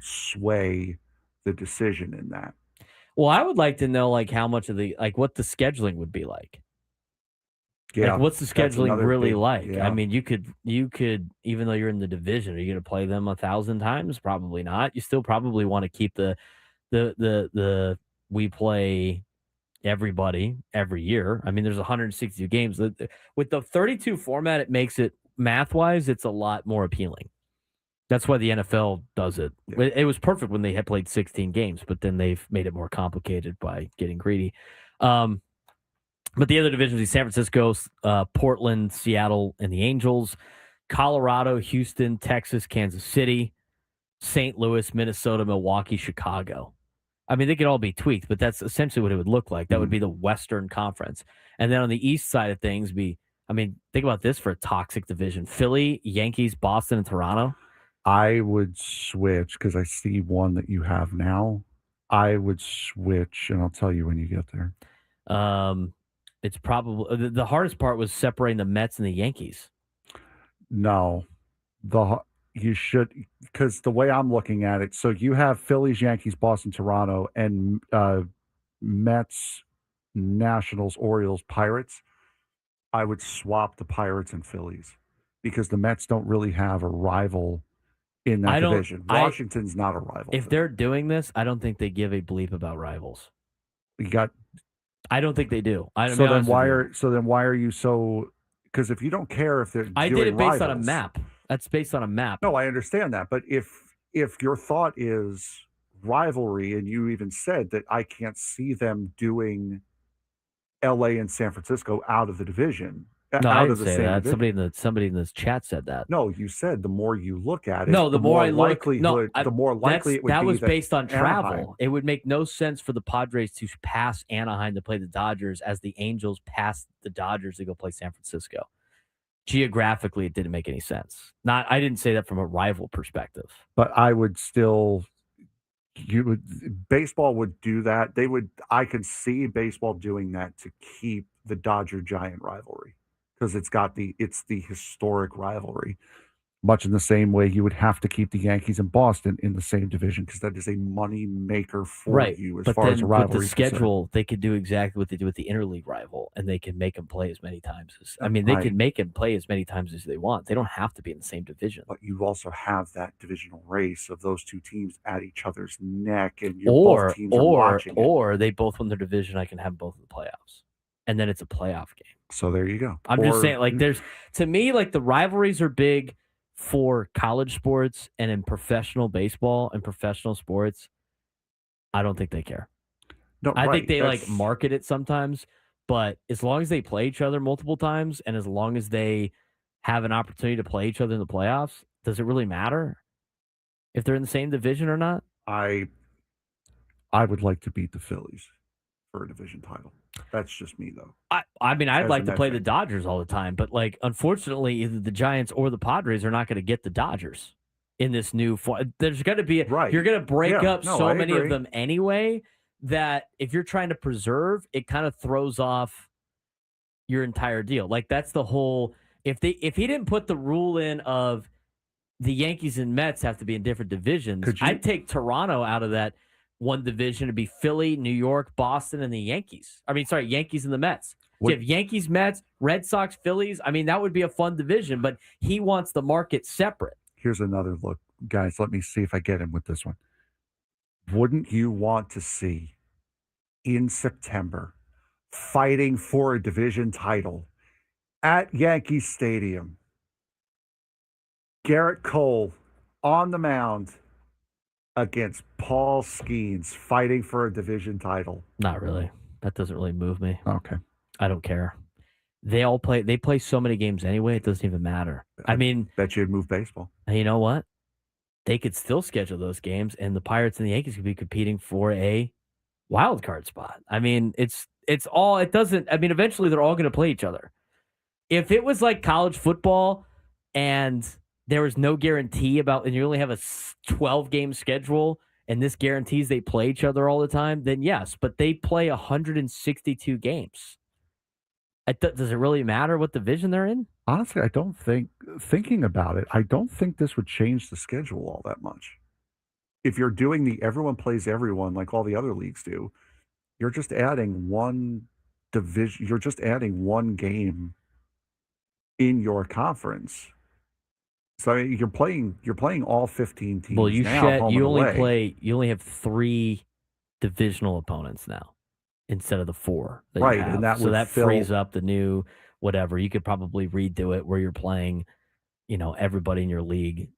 sway the decision in that. Well, I would like to know like how much of what the scheduling would be like. Yeah, like, what's the scheduling really like? Yeah. I mean, you could, even though you're in the division, are you going to play them 1,000 times? Probably not. You still probably want to keep the we play everybody every year. I mean, there's 162 games. With the 32 format, it makes it math-wise, it's a lot more appealing. That's why the NFL does it. Yeah. It was perfect when they had played 16 games, but then they've made it more complicated by getting greedy. But the other divisions are San Francisco, Portland, Seattle, and the Angels, Colorado, Houston, Texas, Kansas City, St. Louis, Minnesota, Milwaukee, Chicago. I mean, they could all be tweaked, but that's essentially what it would look like. That would be the Western Conference. And then on the east side of things, think about this for a toxic division. Philly, Yankees, Boston, and Toronto. I would switch because I see one that you have now. I would switch, and I'll tell you when you get there. It's probably the hardest part was separating the Mets and the Yankees. No, you should, because the way I'm looking at it, so you have Phillies, Yankees, Boston, Toronto, and Mets, Nationals, Orioles, Pirates. I would swap the Pirates and Phillies because the Mets don't really have a rival in that division. Washington's not a rival. If they're doing this, I don't think they give a bleep about rivals. I don't think they do. So then why are you so? Because if you don't care if they're, I did it based on a map. That's based on a map. No, I understand that. But if your thought is rivalry, and you even said that I can't see them doing LA and San Francisco out of the division. No, I out didn't of the say same that. division. Somebody in this chat said that. No, you said the more you look at it, No, the more I look, likelihood, the more likely it would be that was that based on travel. Anaheim- It would make no sense for the Padres to pass Anaheim to play the Dodgers as the Angels passed the Dodgers to go play San Francisco. Geographically, it didn't make any sense. I didn't say that from a rival perspective. But I would still, baseball would do that. I could see baseball doing that to keep the Dodger Giant rivalry because it's the historic rivalry. Much in the same way you would have to keep the Yankees and Boston in the same division because that is a money maker for you as far as a rivalry. With the schedule, they could do exactly what they do with the interleague rival, and they can make them play as many times as. I mean, they can make them play as many times as they want. They don't have to be in the same division. But you also have that divisional race of those two teams at each other's neck, and both teams are watching it. Or they both win their division. I can have both of the playoffs, and then it's a playoff game. So there you go. I'm just saying, like, to me, like the rivalries are big for college sports and in professional baseball and professional sports. I don't think they care. No, I think they like market it sometimes, but as long as they play each other multiple times and as long as they have an opportunity to play each other in the playoffs, does it really matter if they're in the same division or not? I would like to beat the Phillies for a division title. That's just me, though. I mean, I'd As like a to Met play fan. the Dodgers all the time, but like, unfortunately, either the Giants or the Padres are not going to get the Dodgers in this new. There's going to be you're going to break up so many of them anyway that if you're trying to preserve, it kind of throws off your entire deal. Like that's the whole. If he didn't put the rule in of the Yankees and Mets have to be in different divisions, I'd take Toronto out of that one division to be Philly, New York, Boston, and the Yankees. Yankees and the Mets. So you have Yankees, Mets, Red Sox, Phillies. I mean, that would be a fun division, but he wants the market separate. Here's another look. Guys, let me see if I get him with this one. Wouldn't you want to see in September fighting for a division title at Yankee Stadium, Garrett Cole on the mound against Paul Skeens fighting for a division title? Not really. That doesn't really move me. Okay. I don't care. They play so many games anyway, it doesn't even matter. I mean, bet you'd move baseball. You know what? They could still schedule those games, and the Pirates and the Yankees could be competing for a wild card spot. I mean, eventually they're all going to play each other. If it was like college football and there was no guarantee and you only have a 12-game schedule and this guarantees they play each other all the time, then yes, but they play 162 games. Does it really matter what division they're in? Honestly, thinking about it, I don't think this would change the schedule all that much. If you're doing the everyone plays everyone like all the other leagues do, you're just adding one division, you're just adding one game in your conference. So you're playing all 15 teams. Well, now, you only have 3 divisional opponents now instead of the 4. Right, and that frees up the new whatever. You could probably redo it where you're playing, everybody in your league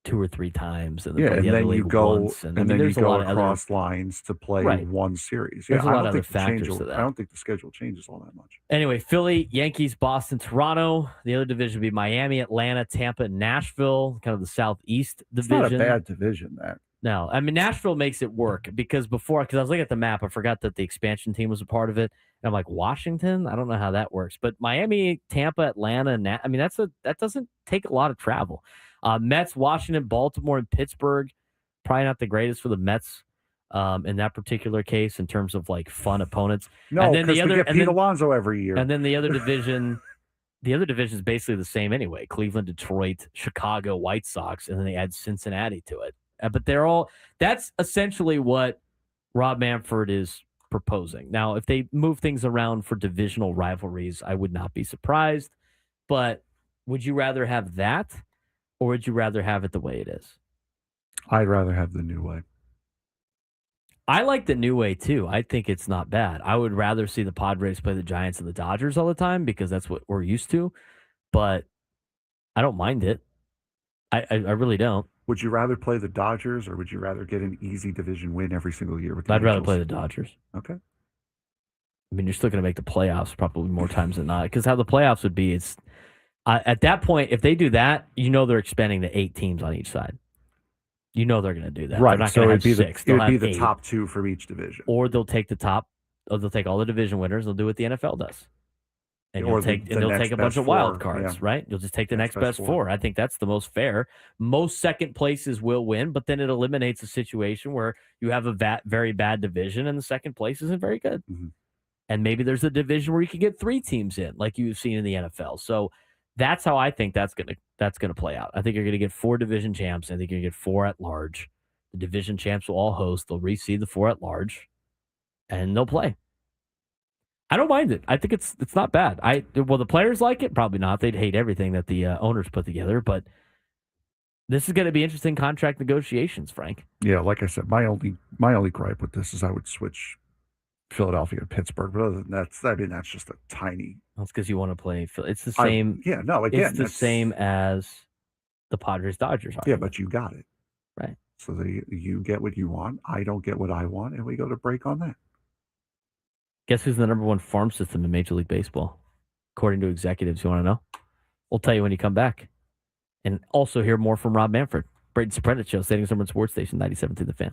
2 or 3 times, and then you go once. and then you go across lines to play one series. There's a lot of other factors to that. I don't think the schedule changes all that much. Anyway, Philly, Yankees, Boston, Toronto. The other division would be Miami, Atlanta, Tampa, and Nashville, kind of the Southeast division. It's not a bad division, that. No, I mean, Nashville makes it work because I was looking at the map, I forgot that the expansion team was a part of it. And I'm like, Washington? I don't know how that works. But Miami, Tampa, Atlanta, that doesn't take a lot of travel. Mets, Washington, Baltimore, and Pittsburgh. Probably not the greatest for the Mets in that particular case in terms of like fun opponents. No, because we get Pete Alonso every year. And then the other division, is basically the same anyway. Cleveland, Detroit, Chicago, White Sox, and then they add Cincinnati to it. But that's essentially what Rob Manfred is proposing. Now, if they move things around for divisional rivalries, I would not be surprised. But would you rather have that? Or would you rather have it the way it is? I'd rather have the new way. I like the new way, too. I think it's not bad. I would rather see the Padres play the Giants and the Dodgers all the time because that's what we're used to. But I don't mind it. I really don't. Would you rather play the Dodgers or would you rather get an easy division win every single year with the I'd rather Angels? play the Dodgers. Okay. I mean, you're still going to make the playoffs probably more times than not. Because how the playoffs would be is at that point, if they do that, they're expanding to 8 teams on each side. They're going to do that. Right. They're not So going to it'd have be 6. it would be have the 8. top 2 from each division. Or they'll take they'll take all the division winners. They'll do what the NFL does. And Or they'll take a bunch of wild cards, yeah. right? You'll just take the next best 4. I think that's the most fair. Most second places will win, but then it eliminates a situation where you have a very bad division and the second place isn't very good. Mm-hmm. And maybe there's a division where you can get 3 teams in, like you've seen in the NFL. So that's how I think that's gonna play out. I think you're gonna get 4 division champs. I think you're gonna get 4 at large. The division champs will all host. They'll reseed the 4 at large, and they'll play. I don't mind it. I think it's not bad. Will the players like it? Probably not. They'd hate everything that the owners put together. But this is going to be interesting contract negotiations, Frank. Yeah, like I said, my only gripe with this is I would switch Philadelphia to Pittsburgh. But other than that, that's just a tiny. That's because you want to play. It's the same. It's the same as the Padres Dodgers. Yeah, but you got it right. So you get what you want. I don't get what I want, and we go to break on that. Guess who's the number 1 farm system in Major League Baseball? According to executives, you want to know? We'll tell you when you come back. And also hear more from Rob Manfred. Braden Surprenant Show, Standing Summer Sports Station, 97.3 The Fan.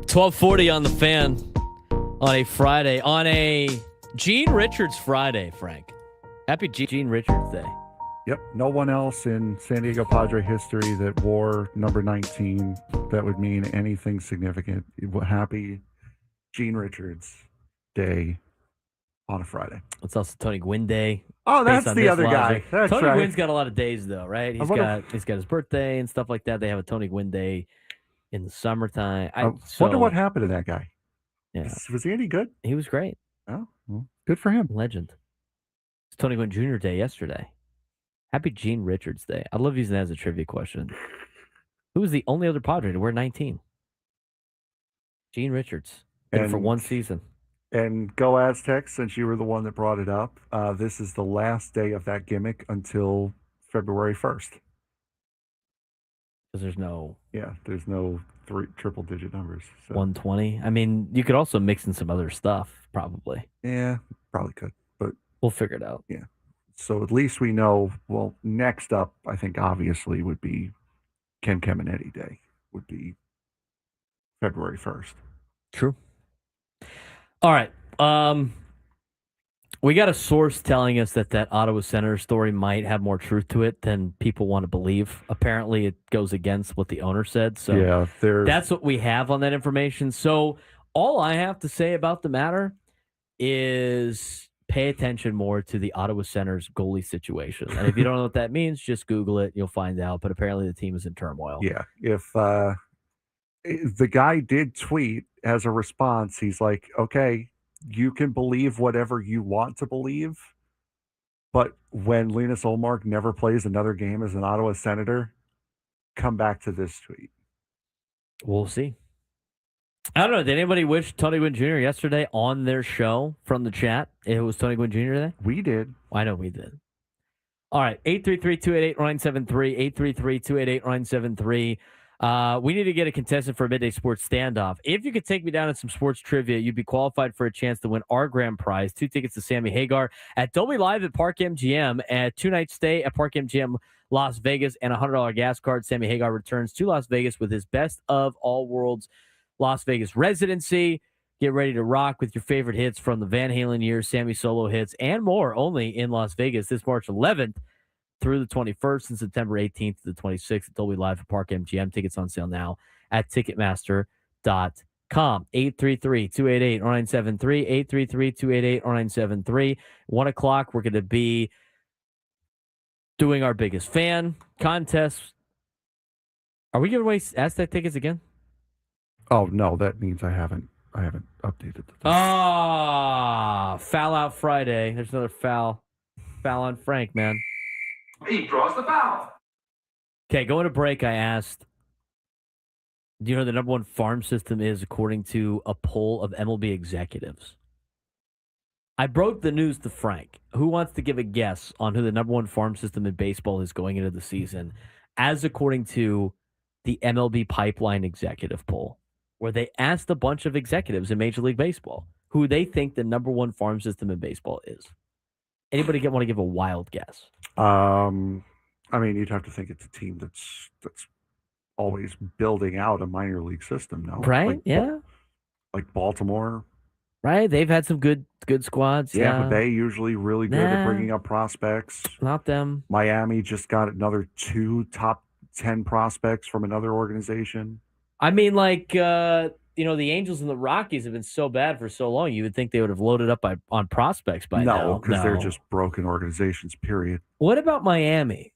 12:40 on the Fan on a Friday, on a Gene Richards Friday, Frank. Happy Gene Richards Day. Yep. No one else in San Diego Padre history that wore number 19 that would mean anything significant. Happy Gene Richards Day on a Friday. It's also Tony Gwynn Day. Oh, that's the other logic. guy. That's Tony right. Gwynn's got a lot of days, though, right? He's got his birthday and stuff like that. They have a Tony Gwynn Day in the summertime. I wonder what happened to that guy. Yeah. Was he any good? He was great. Oh, well, good for him. Legend. It's Tony Gwynn Jr. Day yesterday. Happy Gene Richards Day. I'd love using that as a trivia question. Who was the only other Padre to wear 19? Gene Richards. Did it for one season. And go Aztecs, since you were the one that brought it up. This is the last day of that gimmick until February 1st. Because there's no... Yeah, there's no triple-digit numbers. So. 120. I mean, you could also mix in some other stuff, probably. Yeah, probably could. But we'll figure it out. Yeah. So at least we know, well, next up, I think, obviously, would be Ken Caminiti Day. Would be February 1st. True. All right. We got a source telling us that Ottawa Senator story might have more truth to it than people want to believe. Apparently, it goes against what the owner said. So yeah, that's what we have on that information. So all I have to say about the matter is pay attention more to the Ottawa Senators goalie situation. And if you don't know what that means, just Google it. You'll find out. But apparently, the team is in turmoil. Yeah. If the guy did tweet as a response, he's like, okay, you can believe whatever you want to believe, but when Linus Ullmark never plays another game as an Ottawa Senator, come back to this tweet. We'll see. I don't know. Did anybody wish Tony Gwynn Jr. yesterday on their show from the chat? It was Tony Gwynn Jr. today? We did. I know we did. All right. 833-288-0973. 833-288-0973. We need to get a contestant for a midday sports standoff. If you could take me down in some sports trivia, you'd be qualified for a chance to win our grand prize, 2 tickets to Sammy Hagar at Dolby Live at Park MGM, and 2-night stay at Park MGM Las Vegas, and a $100 gas card. Sammy Hagar returns to Las Vegas with his best of all worlds Las Vegas residency. Get ready to rock with your favorite hits from the Van Halen years, Sammy solo hits, and more, only in Las Vegas this March 11th. Through the 21st and September 18th to the 26th at Dolby Live at Park MGM. Tickets on sale now at Ticketmaster.com. 833-288-0973. 833-288-0973. 1 o'clock, we're going to be doing our biggest fan contest. Are we giving away Aztec tickets again? Oh, no, that means I haven't updated the thing. Foul out Friday. There's another foul. Foul on Frank, man. He draws the foul. Okay, going to break, I asked, do you know the number one farm system is according to a poll of MLB executives? I broke the news to Frank. Who wants to give a guess on who the number one farm system in baseball is going into the season, as according to the MLB Pipeline executive poll, where they asked a bunch of executives in Major League Baseball who they think the number one farm system in baseball is? Anybody want to give a wild guess? I mean, you'd have to think it's a team that's always building out a minor league system now. Right? Yeah. Like Baltimore. Right? They've had some good squads. Yeah, but they usually really good at bringing up prospects. Not them. Miami just got another 2 top 10 prospects from another organization. I mean, like, the Angels and the Rockies have been so bad for so long. You would think they would have loaded up on prospects by now. No, because they're just broken organizations, period. What about Miami?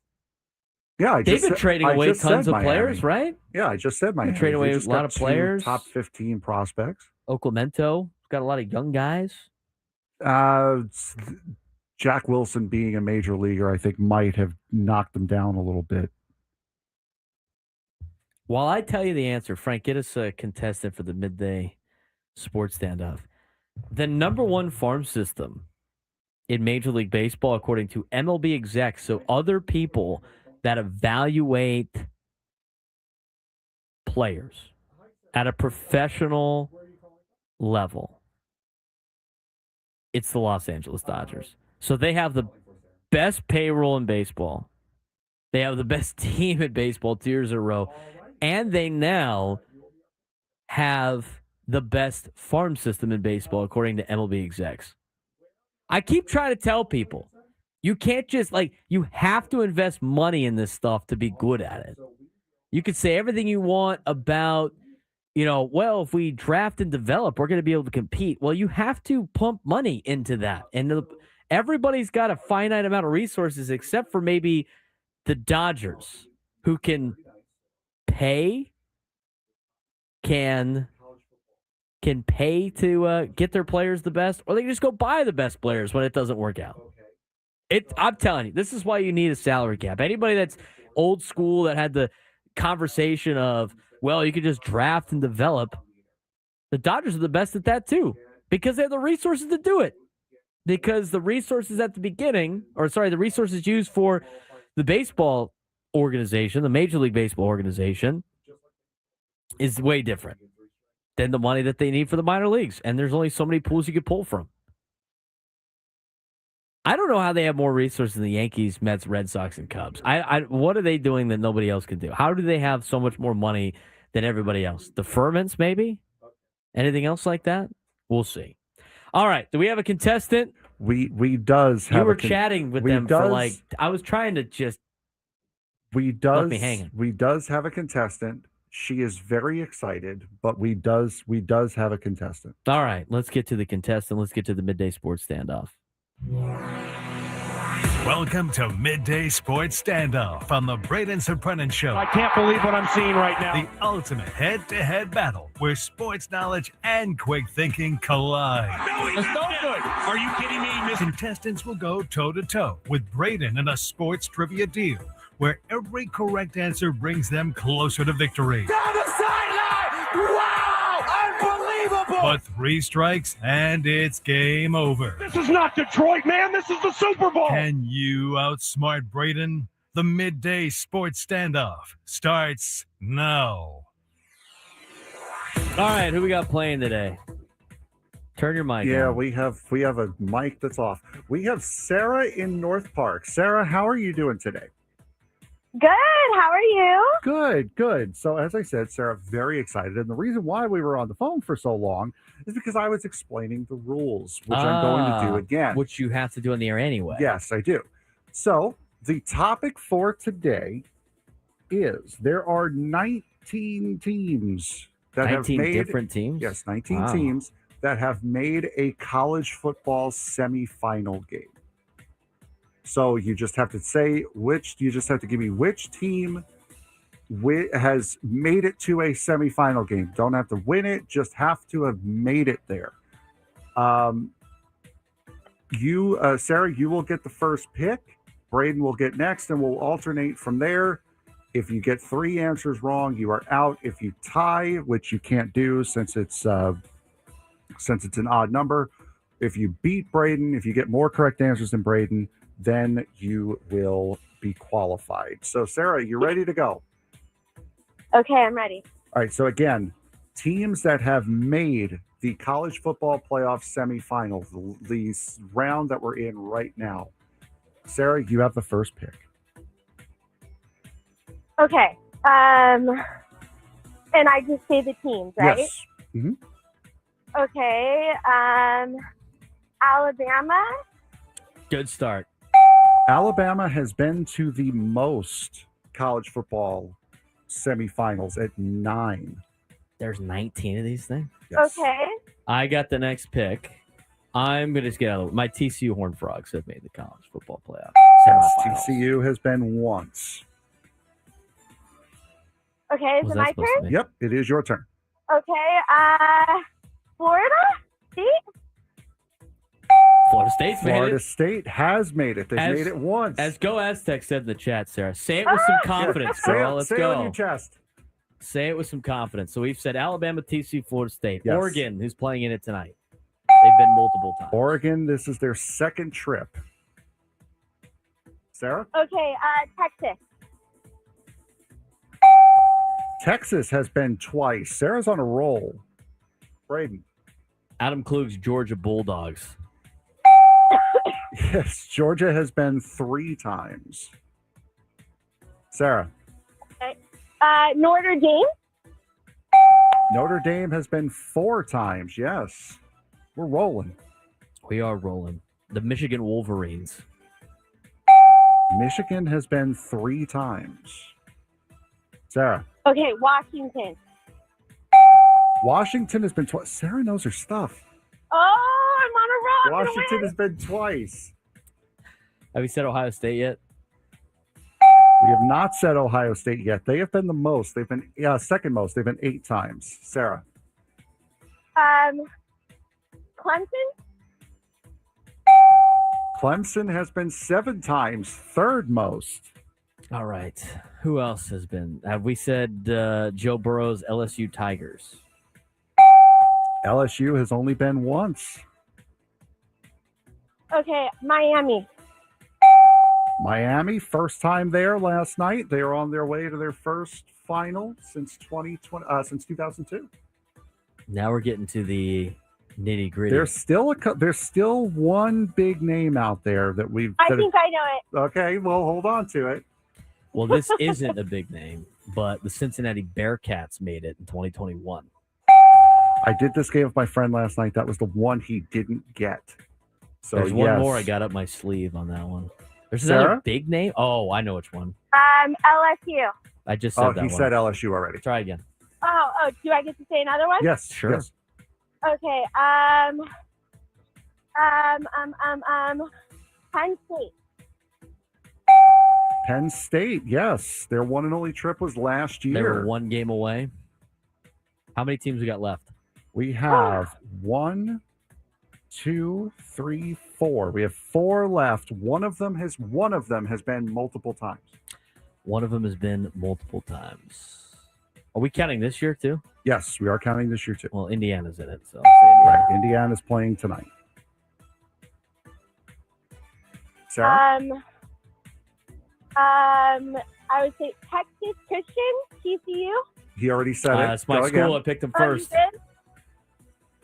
Yeah, they've been trading away tons of players, right? Yeah, I just said Miami. Trading away a lot of players. Top 15 prospects. Oaklamento got a lot of young guys. Jack Wilson being a major leaguer, I think, might have knocked them down a little bit. While I tell you the answer, Frank, get us a contestant for the midday sports standoff. The number one farm system in Major League Baseball, according to MLB execs, so other people that evaluate players at a professional level, it's the Los Angeles Dodgers. So they have the best payroll in baseball. They have the best team in baseball 2 years in a row. And they now have the best farm system in baseball, according to MLB execs. I keep trying to tell people, you can't just, you have to invest money in this stuff to be good at it. You could say everything you want about, if we draft and develop, we're going to be able to compete. Well, you have to pump money into that. And everybody's got a finite amount of resources except for maybe the Dodgers, who can pay, can pay to get their players the best, or they can just go buy the best players when it doesn't work out. I'm telling you, this is why you need a salary cap. Anybody that's old school that had the conversation of, well, you could just draft and develop, the Dodgers are the best at that too, because they have the resources to do it. Because the resources at the beginning, the resources used for the baseball organization, the Major League Baseball organization, is way different than the money that they need for the minor leagues. And there's only so many pools you could pull from. I don't know how they have more resources than the Yankees, Mets, Red Sox, and Cubs. What are they doing that nobody else can do? How do they have so much more money than everybody else? Deferments, maybe? Anything else like that? We'll see. All right. Do we have a contestant? We does have. You were chatting with them for I was trying to just. Left me hanging. We does have a contestant. She is very excited, but we does have a contestant. All right. Let's get to the contestant. Let's get to the midday sports standoff. Welcome to Midday Sports Standoff on the Braden Surprenant Show. I can't believe what I'm seeing right now. The ultimate head-to-head battle where sports knowledge and quick thinking collide. No, it's no good. Are you kidding me? Contestants will go toe-to-toe with Braden in a sports trivia deal where every correct answer brings them closer to victory. Down the sideline! Wow! Unbelievable! But 3 strikes and it's game over. This is not Detroit, man. This is the Super Bowl. Can you outsmart Braden? The Midday Sports Standoff starts now. All right, who we got playing today? Turn your mic on. We have a mic that's off. We have Sarah in North Park. Sarah, how are you doing today? Good. How are you? Good. So as I said, Sarah, very excited. And the reason why we were on the phone for so long is because I was explaining the rules, which I'm going to do again. Which you have to do on the air anyway. Yes, I do. So the topic for today is there are 19 teams that have made 19 different teams? Yes, 19 teams that have made a college football semifinal game. So you just have to say you just have to give me which team has made it to a semifinal game. Don't have to win it, just have to have made it there. Sarah, you will get the first pick. Braden will get next, and we'll alternate from there. If you get 3 answers wrong, you are out. If you tie, which you can't do since it's an odd number, if you beat Braden, if you get more correct answers than Braden, then you will be qualified. So, Sarah, you ready to go? Okay, I'm ready. All right. So, again, teams that have made the college football playoff semifinals, the round that we're in right now. Sarah, you have the first pick. Okay. And I just say the teams, right? Yes. Mm-hmm. Okay. Alabama. Good start. Alabama has been to the most college football semifinals at 9. There's 19 of these things? Yes. Okay. I got the next pick. I'm going to just get out of my TCU Horned Frogs have made the college football playoff. Yes, TCU has been once. Okay, is it my turn? Yep, it is your turn. Okay. Florida State? Florida State has made it. They've made it once. As Go Aztecs said in the chat, Sarah. Say it with some confidence, girl. Let's go. go. Say it on your chest. Say it with some confidence. So we've said Alabama, TCU, Florida State. Yes. Oregon, who's playing in it tonight. They've been multiple times. Oregon, this is their second trip. Sarah? Okay, Texas. Texas has been twice. Sarah's on a roll. Braden. Adam Klug's Georgia Bulldogs. Yes, Georgia has been 3 times. Sarah. Okay. Notre Dame. Notre Dame has been 4 times. Yes. We're rolling. We are rolling. The Michigan Wolverines. Michigan has been 3 times. Sarah. Okay, Washington. Washington has been twice. Sarah knows her stuff. Oh, I'm on a roll. Washington has been twice. Have you said Ohio State yet? We have not said Ohio State yet. They have been the most. They've been second most. They've been 8 times. Sarah. Clemson. Clemson has been 7 times, 3rd most. All right. Who else has been? Have we said Joe Burrow's LSU Tigers? LSU has only been once. Okay, Miami. Miami, first time there last night. They are on their way to their first final since 2002. Now we're getting to the nitty gritty. There's still one big name out there that we've. I think I know it. Okay, well, hold on to it. Well, this isn't a big name, but the Cincinnati Bearcats made it in 2021. I did this game with my friend last night. That was the one he didn't get. So there's one more I got up my sleeve on that one. There's another big name. Oh, I know which one. LSU. I just said that one. He said LSU already. Try again. Oh, do I get to say another one? Yes, sure. Yes. Okay. Penn State. Penn State, yes. Their one and only trip was last year. They were 1 game away. How many teams we got left? We have 1, 2, 3, 4. We have 4 left. One of them has been multiple times. One of them has been multiple times. Are we counting this year too? Yes, we are counting this year too. Well, Indiana's in it, so right. Indiana's playing tonight. Sarah? I would say Texas Christian, TCU. He already said it. That's my Go school. again. I picked him first.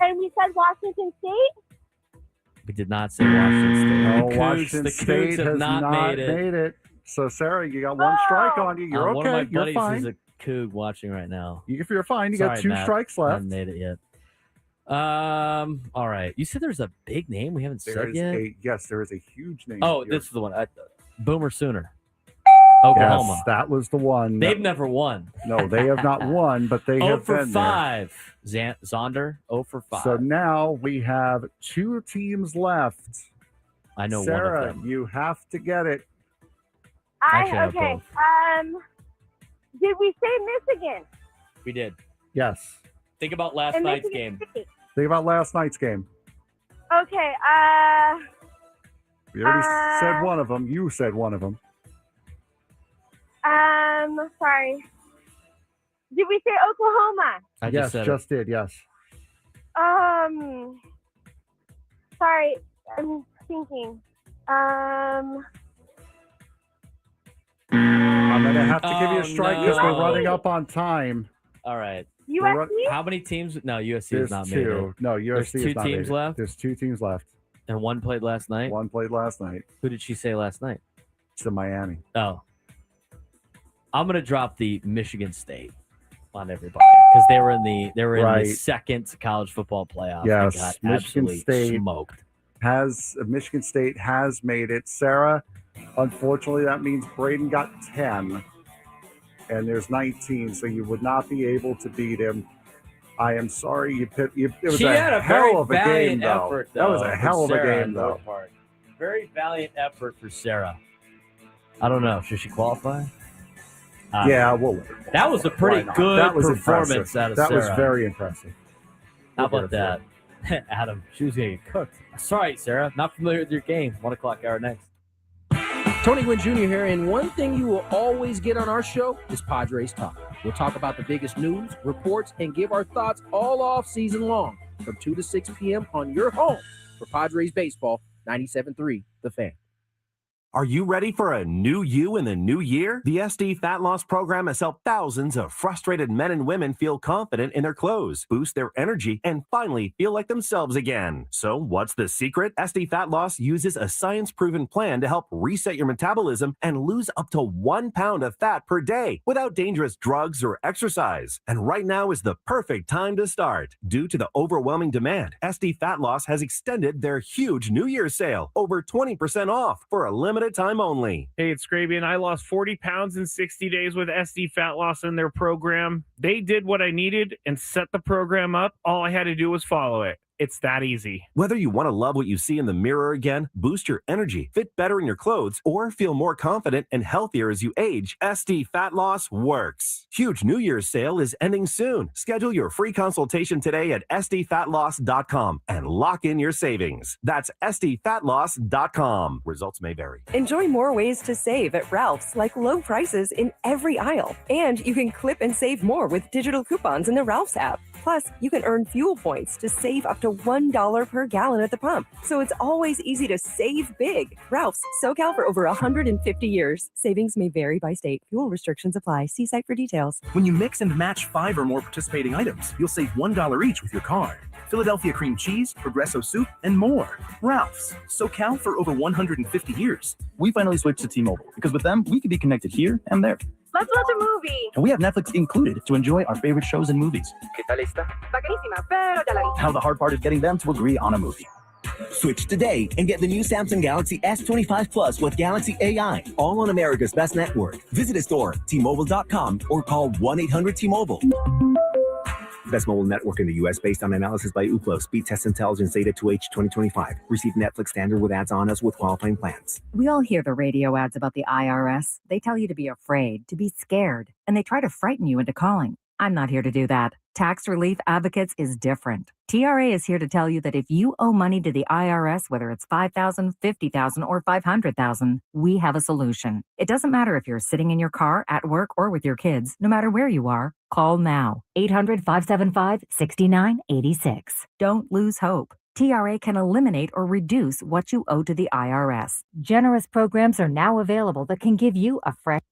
And we said Washington State. We did not say Washington State. No, Washington State has not made it. So, Sarah, you got 1 strike on you. You're okay. One of my You're buddies fine. is a Coug watching right now. If you're fine, you Sorry, got 2 Matt. strikes I left. haven't made it yet. All right. You said there's a big name we haven't said yet? Yes, there is a huge name. Oh, this is the one. Boomer Sooner. Oklahoma. Yes, that was the one. They've never won. No, they have not won, but they have been 5. Zonder, 0 for 5. So now we have 2 teams left. I know Sarah, one of them. you have to get it. Okay. Did we say Michigan? We did. Yes. Think about last night's game. Think about last night's game. Okay. We already said one of them. You said one of them. Sorry. Did we say Oklahoma? I just did. Yes. Sorry, I'm thinking. I'm gonna have to give you a strike because we're running up on time. All right. USC? How many teams? No, USC There's has not 2. made it. No, USC There's 2 has not teams made it. left. There's 2 teams left. And one played last night. One played last night. Who did she say last night? It's the Miami. Oh. I'm gonna drop the Michigan State on everybody because they were in the second college football playoff. Yes, and got Michigan absolutely State smoked. Michigan State has made it. Sarah, unfortunately, that means Braden got 10, and there's 19, so you would not be able to beat him. I am sorry. It was a hell of a game, though. That was a hell of a game, though. Very valiant effort for Sarah. I don't know. Should she qualify? Yeah, well, that was a pretty good performance impressive. out of That Sarah. was very impressive. How about that? Adam, she was going to get cooked. Sorry, Sarah. Not familiar with your game. 1 o'clock hour next. Tony Gwynn Jr. here, and one thing you will always get on our show is Padres Talk. We'll talk about the biggest news, reports, and give our thoughts all off season long from 2 to 6 p.m. on your home for Padres Baseball, 97.3 The Fan. Are you ready for a new you in the new year? The SD Fat Loss Program has helped thousands of frustrated men and women feel confident in their clothes, boost their energy, and finally feel like themselves again. So what's the secret? SD Fat Loss uses a science-proven plan to help reset your metabolism and lose up to 1 pound of fat per day without dangerous drugs or exercise. And right now is the perfect time to start. Due to the overwhelming demand, SD Fat Loss has extended their huge New Year's sale, over 20% off for a limited time only. Hey, it's Grabian. I lost 40 pounds in 60 days with SD Fat Loss in their program. They did what I needed and set the program up. All I had to do was follow it. It's that easy. Whether you want to love what you see in the mirror again, boost your energy, fit better in your clothes, or feel more confident and healthier as you age, SD Fat Loss works. Huge New Year's sale is ending soon. Schedule your free consultation today at sdfatloss.com and lock in your savings. That's sdfatloss.com. Results may vary. Enjoy more ways to save at Ralph's, like low prices in every aisle. And you can clip and save more with digital coupons in the Ralph's app. Plus, you can earn fuel points to save up to $1 per gallon at the pump. So it's always easy to save big. Ralph's, SoCal for over 150 years. Savings may vary by state. Fuel restrictions apply. See site for details. When you mix and match 5 or more participating items, you'll save $1 each with your card. Philadelphia cream cheese, Progresso soup, and more. Ralph's, SoCal for over 150 years. We finally switched to T-Mobile because with them, we can be connected here and there. Let's watch a movie. And we have Netflix included to enjoy our favorite shows and movies. ¿Qué tal está? Bacanísima, pero ya la vi. Now the hard part is getting them to agree on a movie. Switch today and get the new Samsung Galaxy S25 Plus with Galaxy AI, all on America's best network. Visit a store, T-Mobile.com, or call 1-800-T-Mobile. Best mobile network in the U.S. based on analysis by Ookla. Speed test intelligence data to H 2025. Receive Netflix standard with ads on us with qualifying plans. We all hear the radio ads about the IRS. They tell you to be afraid, to be scared, and they try to frighten you into calling. I'm not here to do that. Tax Relief Advocates is different. TRA is here to tell you that if you owe money to the IRS, whether it's $5,000, $50,000, or $500,000, we have a solution. It doesn't matter if you're sitting in your car, at work, or with your kids. No matter where you are, call now. 800-575-6986. Don't lose hope. TRA can eliminate or reduce what you owe to the IRS. Generous programs are now available that can give you a fresh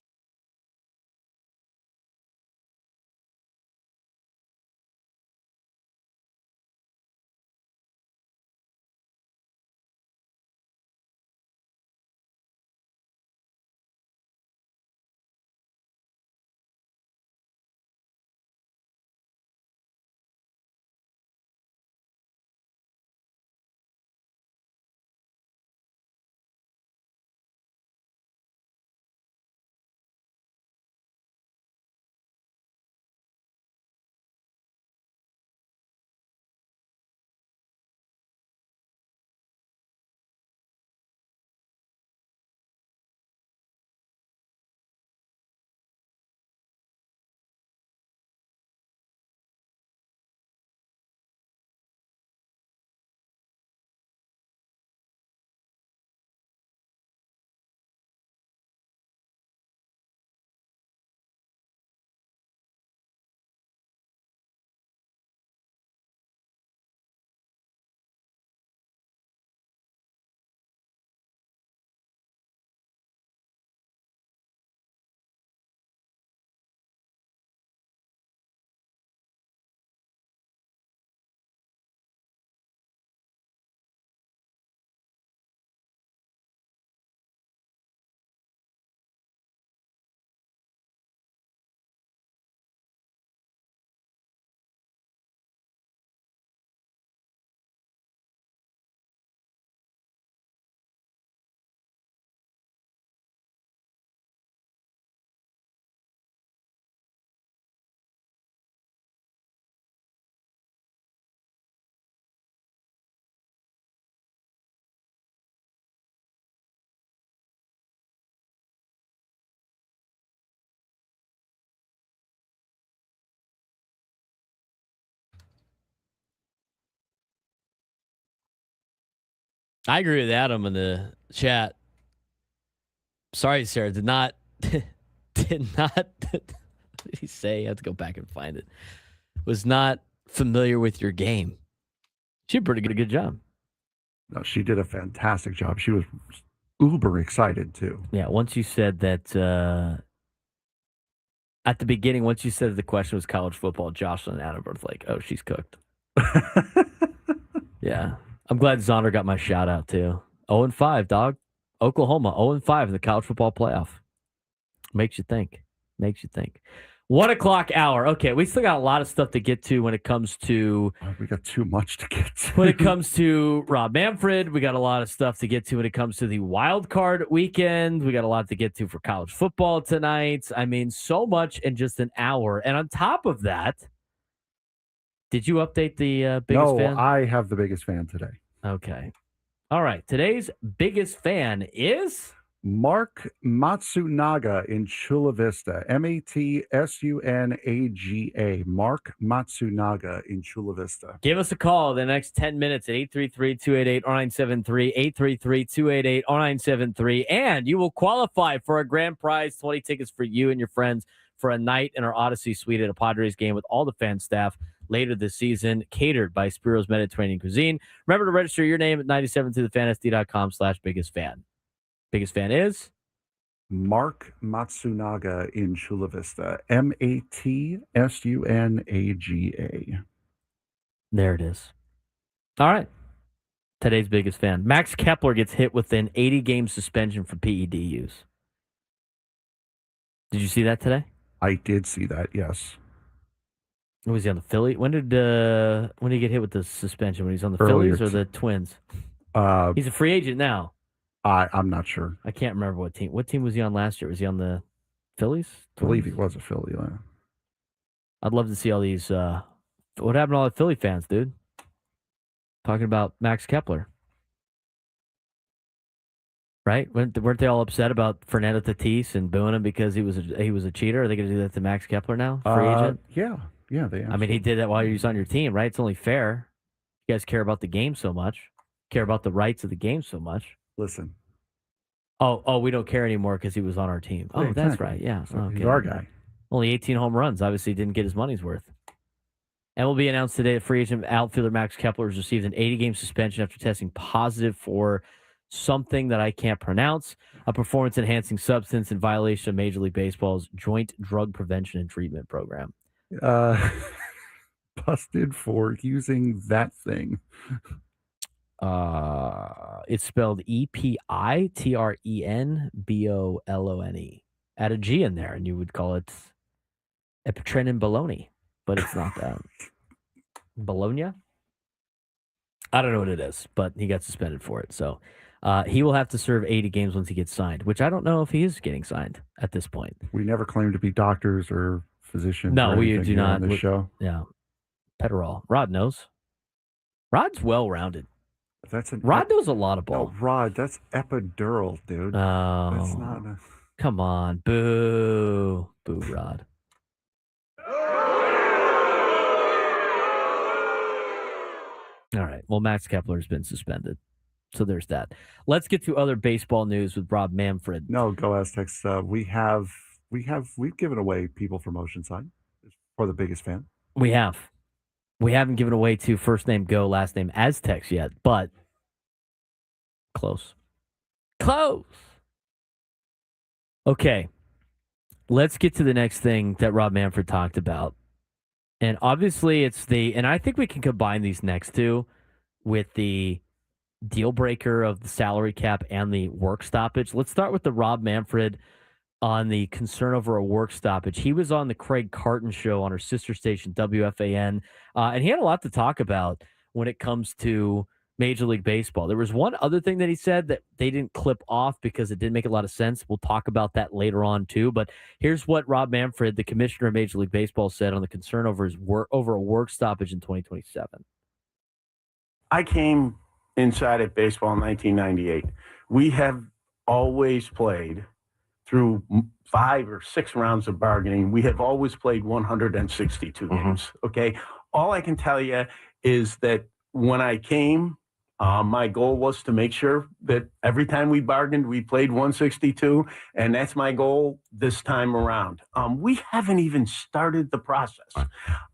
I agree with Adam in the chat. Sorry, Sarah, did not, what did he say? I have to go back and find it. Was not familiar with your game. She did a pretty good job. No, she did a fantastic job. She was uber excited too. Yeah, once you said that at the beginning, once you said the question was college football, Jocelyn and Adam both like, oh, she's cooked. Yeah. I'm glad Zonder got my shout out too. 0-5, dog. Oklahoma, 0-5 in the college football playoff. Makes you think. 1 o'clock hour. Okay, we still got a lot of stuff to get to when it comes to. We got too much to get to. When it comes to Rob Manfred, we got a lot of stuff to get to when it comes to the wild card weekend. We got a lot to get to for college football tonight. I mean, so much in just an hour. And on top of that, did you update the biggest fan? No, I have the biggest fan today. Okay. All right. Today's biggest fan is Mark Matsunaga in Chula Vista. Matsunaga. Mark Matsunaga in Chula Vista. Give us a call the next 10 minutes at 833-288-0973, 833-288-0973, and you will qualify for a grand prize, 20 tickets for you and your friends for a night in our Odyssey suite at a Padres game with all the fan staff later this season, catered by Spiro's Mediterranean Cuisine. Remember to register your name at 97tothefansd.com/biggest fan. Biggest fan is Mark Matsunaga in Chula Vista. Matsunaga. There it is. All right. Today's biggest fan. Max Kepler gets hit with an 80-game suspension for PED use. Did you see that today? I did see that, yes. Was he on the Philly? When did he get hit with the suspension? When he's on the Earlier Phillies or the Twins? He's a free agent now. I'm not sure. I can't remember what team. What team was he on last year? Was he on the Phillies? I believe he was a Philly. Yeah. I'd love to see all these. What happened to all the Philly fans, dude? Talking about Max Kepler. Right? Weren't they all upset about Fernando Tatis and booing him because he was a cheater? Are they going to do that to Max Kepler now? Free agent? Yeah, they. I mean, he did that while he was on your team, right? It's only fair. You guys care about the game so much, care about the rights of the game so much. Listen. Oh, we don't care anymore because he was on our team. Oh, exactly. That's right. Yeah, He's our guy. Only 18 home runs. Obviously, didn't get his money's worth. MLB announced today that free agent outfielder Max Kepler has received an 80-game suspension after testing positive for something that I can't pronounce, a performance-enhancing substance in violation of Major League Baseball's Joint Drug Prevention and Treatment Program. Busted for using that thing. It's spelled EPITRENBOLONE. Add a G in there, and you would call it epitrenin bologna, but it's not that. Bologna? I don't know what it is, but he got suspended for it. So he will have to serve 80 games once he gets signed, which I don't know if he is getting signed at this point. We never claim to be doctors or physicians. No, or we do not. On this show. Yeah. Pederol. Rod knows. Rod's well-rounded. Rod knows a lot of ball. No, Rod, that's epidural, dude. Oh, that's not. Come on, boo, Rod. All right. Well, Max Kepler's been suspended, so there's that. Let's get to other baseball news with Rob Manfred. No, go Aztecs. We've given away people from Oceanside for the biggest fan. We have. We haven't given away to first name Go, last name Aztecs yet, but close. Okay, let's get to the next thing that Rob Manfred talked about. And obviously and I think we can combine these next two with the deal breaker of the salary cap and the work stoppage. Let's start with the Rob Manfred on the concern over a work stoppage. He was on the Craig Carton show on our sister station, WFAN, and he had a lot to talk about when it comes to Major League Baseball. There was one other thing that he said that they didn't clip off because it didn't make a lot of sense. We'll talk about that later on too. But here's what Rob Manfred, the commissioner of Major League Baseball, said on the concern over a work stoppage in 2027. I came inside at baseball in 1998. We have always played through 5 or 6 rounds of bargaining. We have always played 162 games. Okay. All I can tell you is that when I came, my goal was to make sure that every time we bargained, we played 162, and that's my goal this time around. We haven't even started the process.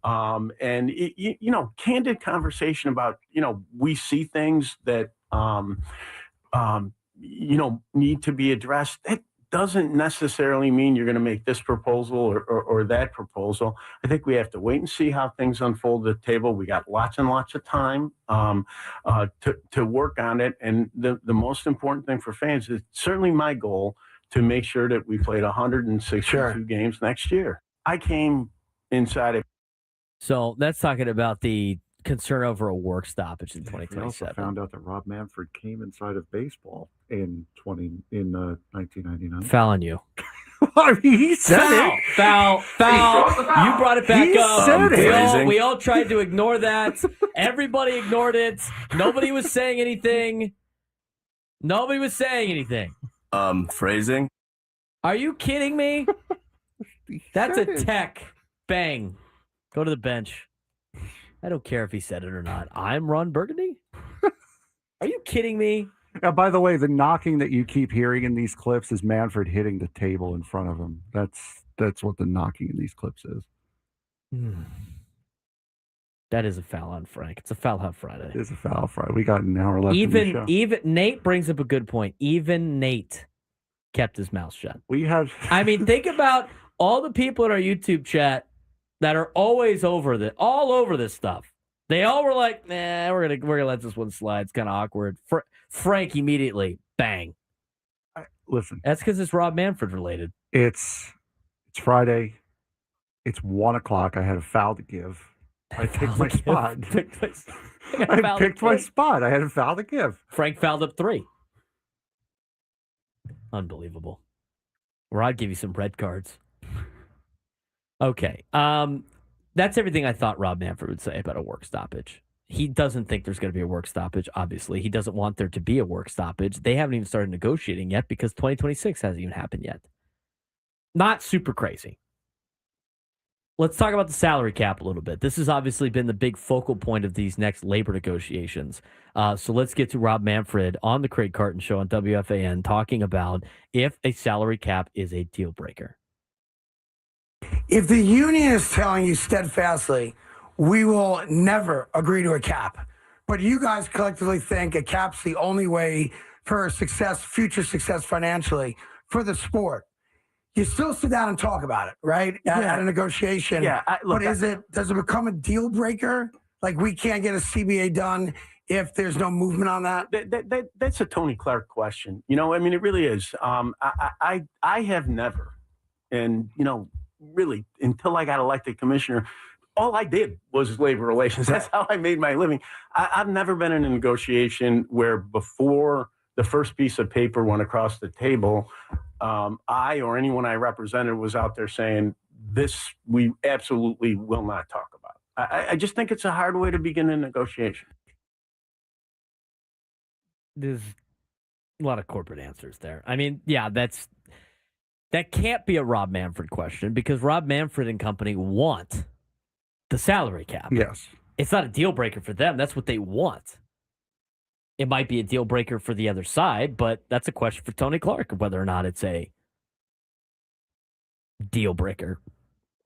And, candid conversation about, we see things that need to be addressed. That doesn't necessarily mean you're going to make this proposal or that proposal. I think we have to wait and see how things unfold at the table. We got lots and lots of time to work on it. And the most important thing for fans is certainly my goal to make sure that we played 162 games next year. I came inside of. So that's talking about the concern over a work stoppage in 2027. We also found out that Rob Manfred came inside of baseball in 1999. Foul on you. I mean, he said it. Foul. You brought it back He up. said it. We all tried to ignore that. Everybody ignored it. Nobody was saying anything. Phrasing. Are you kidding me? That's a tech. Bang. Go to the bench. I don't care if he said it or not. I'm Ron Burgundy? Are you kidding me? By the way, the knocking that you keep hearing in these clips is Manfred hitting the table in front of him. That's what the knocking in these clips is. That is a foul on Frank. It's a foul on Friday. It is a foul Friday. We got an hour left in the show. Even Nate brings up a good point. Even Nate kept his mouth shut. I mean, think about all the people in our YouTube chat that are always all over this stuff. They all were like, "Nah, we're gonna let this one slide. It's kind of awkward." Frank immediately, bang. Listen, that's because it's Rob Manfred related. It's Friday. It's 1:00. I had a foul to give. I picked my spot. I picked my spot. I had a foul to give. Frank fouled up 3. Unbelievable. Rod give you some red cards. Okay. That's everything I thought Rob Manfred would say about a work stoppage. He doesn't think there's going to be a work stoppage, obviously. He doesn't want there to be a work stoppage. They haven't even started negotiating yet because 2026 hasn't even happened yet. Not super crazy. Let's talk about the salary cap a little bit. This has obviously been the big focal point of these next labor negotiations. So let's get to Rob Manfred on the Craig Carton Show on WFAN talking about if a salary cap is a deal breaker. If the union is telling you steadfastly, we will never agree to a cap, but you guys collectively think a cap's the only way for future success financially for the sport, you still sit down and talk about it, right? At a negotiation. Yeah. Does it become a deal breaker? Like we can't get a CBA done if there's no movement on that? That's a Tony Clark question. I mean, it really is. I have never, and, really, until I got elected commissioner, all I did was labor relations. That's how I made my living. I've never been in a negotiation where before the first piece of paper went across the table, I or anyone I represented was out there saying, this we absolutely will not talk about. I just think it's a hard way to begin a negotiation. There's a lot of corporate answers there. I mean, yeah, that can't be a Rob Manfred question because Rob Manfred and company want the salary cap. Yes. It's not a deal breaker for them. That's what they want. It might be a deal breaker for the other side, but that's a question for Tony Clark, whether or not it's a deal breaker.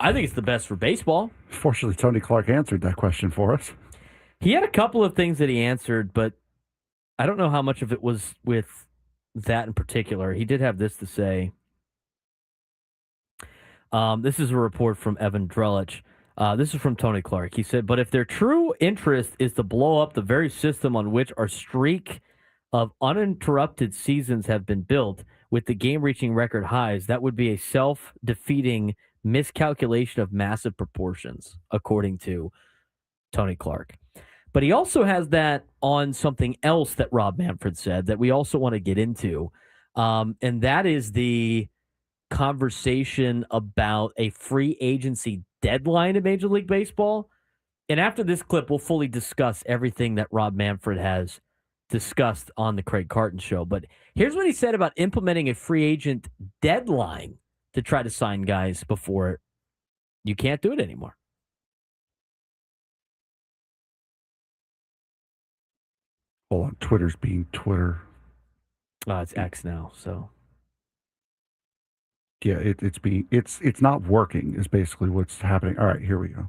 I think it's the best for baseball. Fortunately, Tony Clark answered that question for us. He had a couple of things that he answered, but I don't know how much of it was with that in particular. He did have this to say. This is a report from Evan Drelich. This is from Tony Clark. He said, but if their true interest is to blow up the very system on which our streak of uninterrupted seasons have been built with the game reaching record highs, that would be a self-defeating miscalculation of massive proportions, according to Tony Clark. But he also has that on something else that Rob Manfred said that we also want to get into. And that is the conversation about a free agency deadline in Major League Baseball. And after this clip, we'll fully discuss everything that Rob Manfred has discussed on the Craig Carton Show. But here's what he said about implementing a free agent deadline to try to sign guys before you can't do it anymore. Hold on, Twitter's being Twitter. It's X now, so. Yeah, it's not working is basically what's happening. All right, here we go.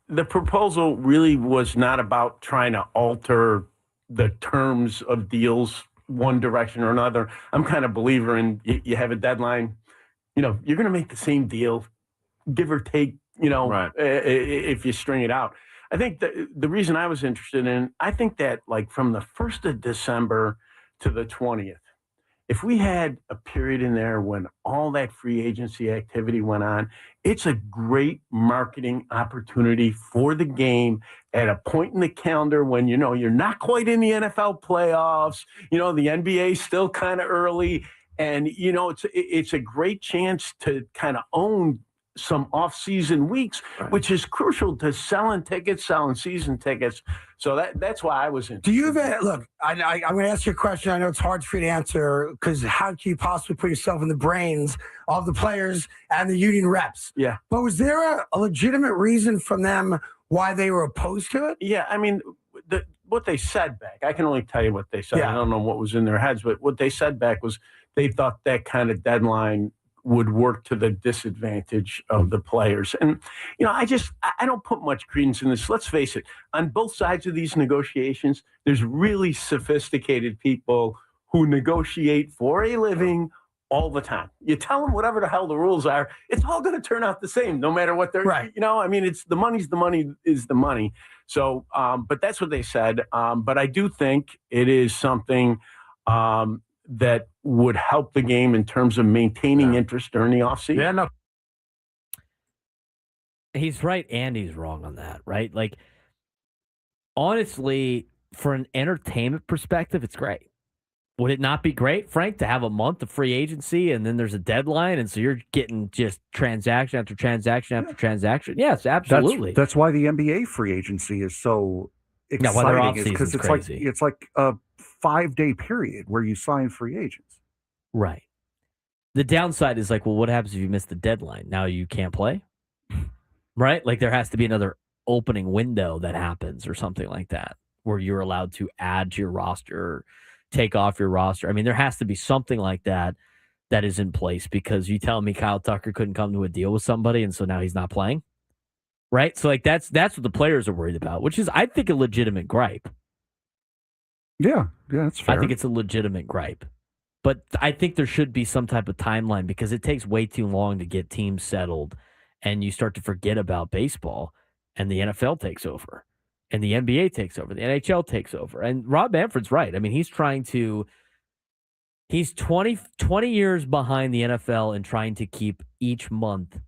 The proposal really was not about trying to alter the terms of deals one direction or another. I'm kind of a believer in you have a deadline. You're going to make the same deal, give or take, Right. if you string it out. I think the reason I was interested in, I think that like from the 1st of December to the 20th, if we had a period in there when all that free agency activity went on, it's a great marketing opportunity for the game at a point in the calendar when, you're not quite in the NFL playoffs, the NBA is still kind of early. And, it's a great chance to kind of own some off-season weeks, which is crucial to selling season tickets. So that's why I was interested. Do you look? I'm going to ask you a question. I know it's hard for you to answer because how can you possibly put yourself in the brains of the players and the union reps? Yeah. But was there a legitimate reason from them why they were opposed to it? Yeah, I mean, what they said back, I can only tell you what they said. Yeah. I don't know what was in their heads, but what they said back was they thought that kind of deadline would work to the disadvantage of the players. And, I don't put much credence in this. Let's face it, on both sides of these negotiations, there's really sophisticated people who negotiate for a living all the time. You tell them whatever the hell the rules are, it's all going to turn out the same, no matter what they're, it's the money is the money. So, but that's what they said. But I do think it is something, that would help the game in terms of maintaining interest during the offseason. Yeah, no. He's right and he's wrong on that, right? Like, honestly, for an entertainment perspective, it's great. Would it not be great, Frank, to have a month of free agency and then there's a deadline and so you're getting just transaction after transaction after transaction? Yes, absolutely. That's why the NBA free agency is so exciting. Why their off-season's because crazy. it's like a 5-day period where you sign free agents. Right. The downside is like, well, what happens if you miss the deadline? Now you can't play? Right? Like there has to be another opening window that happens or something like that where you're allowed to add to your roster or take off your roster. I mean, there has to be something like that is in place because you tell me Kyle Tucker couldn't come to a deal with somebody and so now he's not playing. Right? So like that's what the players are worried about, which is I think a legitimate gripe. Yeah, that's fair. I think it's a legitimate gripe. But I think there should be some type of timeline because it takes way too long to get teams settled and you start to forget about baseball and the NFL takes over and the NBA takes over, the NHL takes over. And Rob Manfred's right. I mean, he's 20 years behind the NFL in trying to keep each month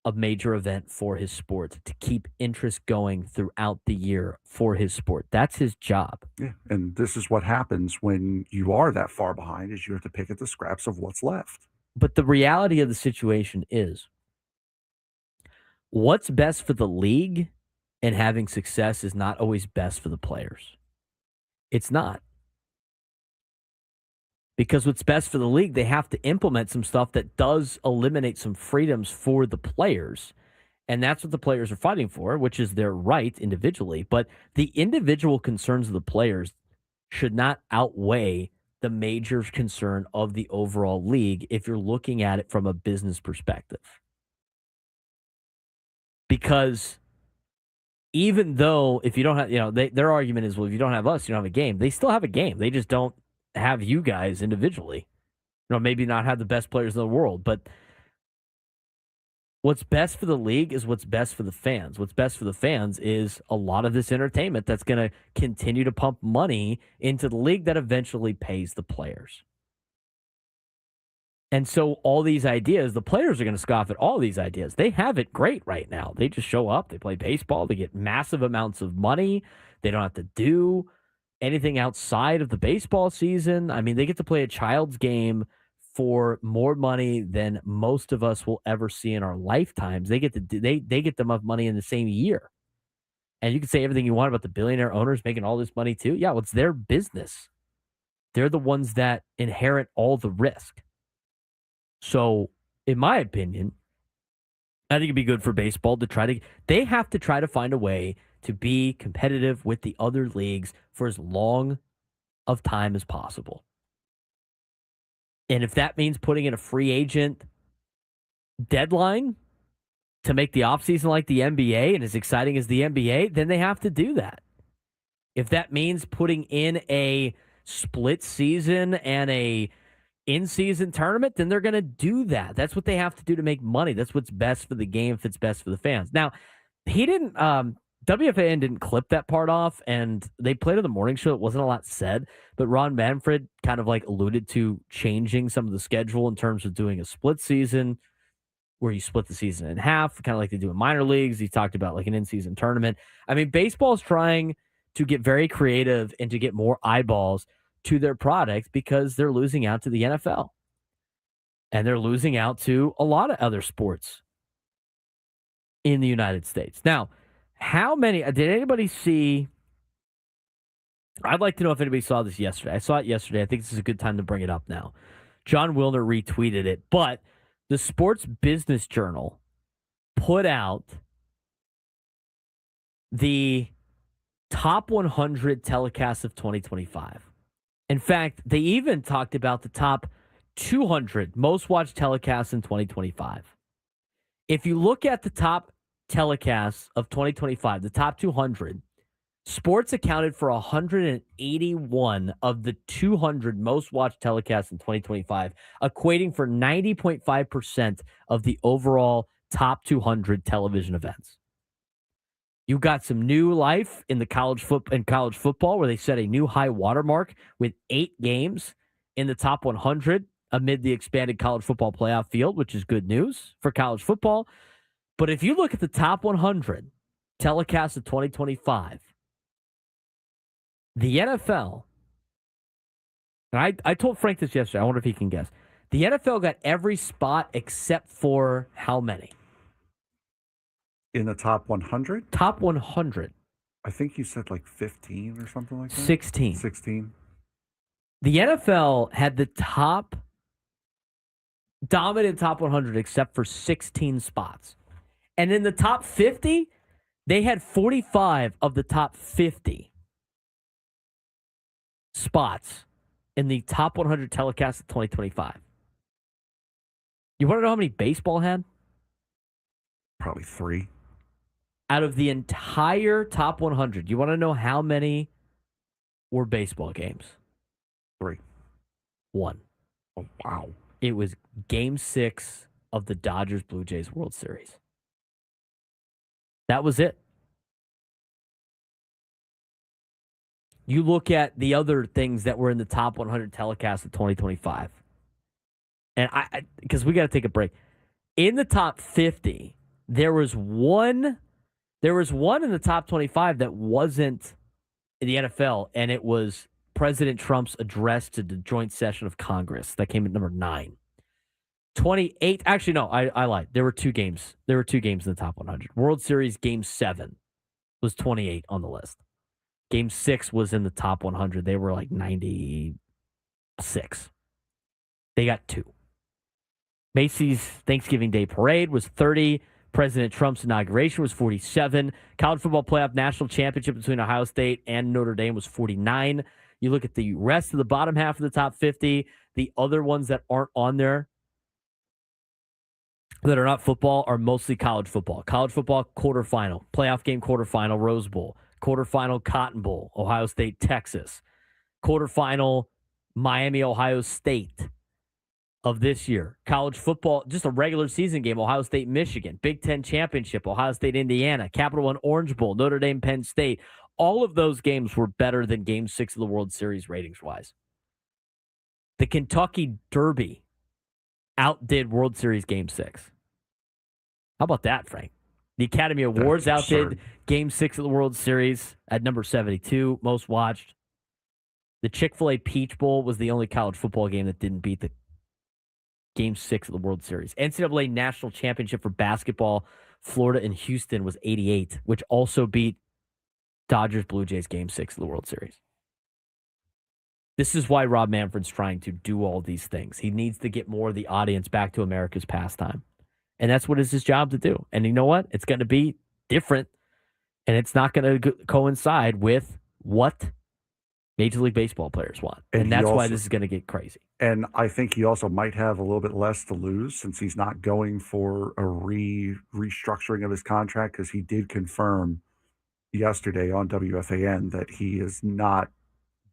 a major event for his sport, to keep interest going throughout the year for his sport. That's his job. Yeah, and this is what happens when you are that far behind is you have to pick at the scraps of what's left. But the reality of the situation is what's best for the league and having success is not always best for the players. It's not. Because what's best for the league, they have to implement some stuff that does eliminate some freedoms for the players. And that's what the players are fighting for, which is their right individually. But the individual concerns of the players should not outweigh the major concern of the overall league if you're looking at it from a business perspective. Because even though if you don't have, their argument is, well, if you don't have us, you don't have a game. They still have a game. They just don't have you guys individually. Maybe not have the best players in the world, but what's best for the league is what's best for the fans. What's best for the fans is a lot of this entertainment that's going to continue to pump money into the league that eventually pays the players. And so all these ideas, the players are going to scoff at all these ideas. They have it great right now. They just show up, they play baseball, they get massive amounts of money. They don't have to do anything outside of the baseball season. I mean, they get to play a child's game for more money than most of us will ever see in our lifetimes. They get them money in the same year. And you can say everything you want about the billionaire owners making all this money too. Yeah, well, it's their business. They're the ones that inherit all the risk. So, in my opinion, I think it'd be good for baseball they have to try to find a way to be competitive with the other leagues for as long of time as possible. And if that means putting in a free agent deadline to make the offseason like the NBA and as exciting as the NBA, then they have to do that. If that means putting in a split season and a in-season tournament, then they're going to do that. That's what they have to do to make money. That's what's best for the game if it's best for the fans. Now, he didn't WFAN didn't clip that part off, and they played on the morning show. It wasn't a lot said, but Rob Manfred kind of like alluded to changing some of the schedule in terms of doing a split season where you split the season in half, kind of like they do in minor leagues. He talked about like an in-season tournament. I mean, baseball's trying to get very creative and to get more eyeballs to their product because they're losing out to the NFL. And they're losing out to a lot of other sports in the United States. Now, how many, did anybody see, I'd like to know if anybody saw this yesterday. I saw it yesterday. I think this is a good time to bring it up now. John Wilner retweeted it, but the Sports Business Journal put out the top 100 telecasts of 2025. In fact, they even talked about the top 200 most watched telecasts in 2025. If you look at the top telecasts of 2025, the top 200, sports accounted for 181 of the 200 most watched telecasts in 2025, equating for 90.5% of the overall top 200 television events. You got some new life in the college football where they set a new high watermark with 8 games in the top 100 amid the expanded college football playoff field, which is good news for college football. But if you look at the top 100 telecasts of 2025, the NFL, and I told Frank this yesterday, I wonder if he can guess. The NFL got every spot except for how many? In the top 100? Top 100. I think you said like 15 or something like that. 16. 16. The NFL had the dominant top 100 except for 16 spots. And in the top 50, they had 45 of the top 50 spots in the top 100 telecasts of 2025. You want to know how many baseball had? Probably 3. Out of the entire top 100, you want to know how many were baseball games? 3. 1. Oh, wow. It was Game 6 of the Dodgers-Blue Jays World Series. That was it. You look at the other things that were in the top 100 telecasts of 2025. And because we got to take a break. In the top 50, there was one in the top 25 that wasn't in the NFL, and it was President Trump's address to the joint session of Congress. That came at number 9. 28. Actually, no, I lied. There were 2 games. There were 2 games in the top 100. World Series Game 7 was 28 on the list. Game 6 was in the top 100. They were like 96. They got 2. Macy's Thanksgiving Day Parade was 30. President Trump's inauguration was 47. College football playoff national championship between Ohio State and Notre Dame was 49. You look at the rest of the bottom half of the top 50, the other ones that aren't on there that are not football are mostly college football. College football quarterfinal, playoff game quarterfinal, Rose Bowl, quarterfinal Cotton Bowl, Ohio State, Texas, quarterfinal Miami, Ohio State of this year. College football, just a regular season game, Ohio State, Michigan, Big Ten Championship, Ohio State, Indiana, Capital One Orange Bowl, Notre Dame, Penn State. All of those games were better than Game 6 of the World Series ratings-wise. The Kentucky Derby outdid World Series Game 6. How about that, Frank? The Academy Awards outdid Game 6 of the World Series at number 72, most watched. The Chick-fil-A Peach Bowl was the only college football game that didn't beat the Game 6 of the World Series. NCAA National Championship for basketball, Florida and Houston was 88, which also beat Dodgers Blue Jays Game 6 of the World Series. This is why Rob Manfred's trying to do all these things. He needs to get more of the audience back to America's pastime. And that's what is his job to do. And you know what? It's going to be different. And it's not going to coincide with what Major League Baseball players want. And that's why this is going to get crazy. And I think he also might have a little bit less to lose since he's not going for a restructuring of his contract, because he did confirm yesterday on WFAN that he is not,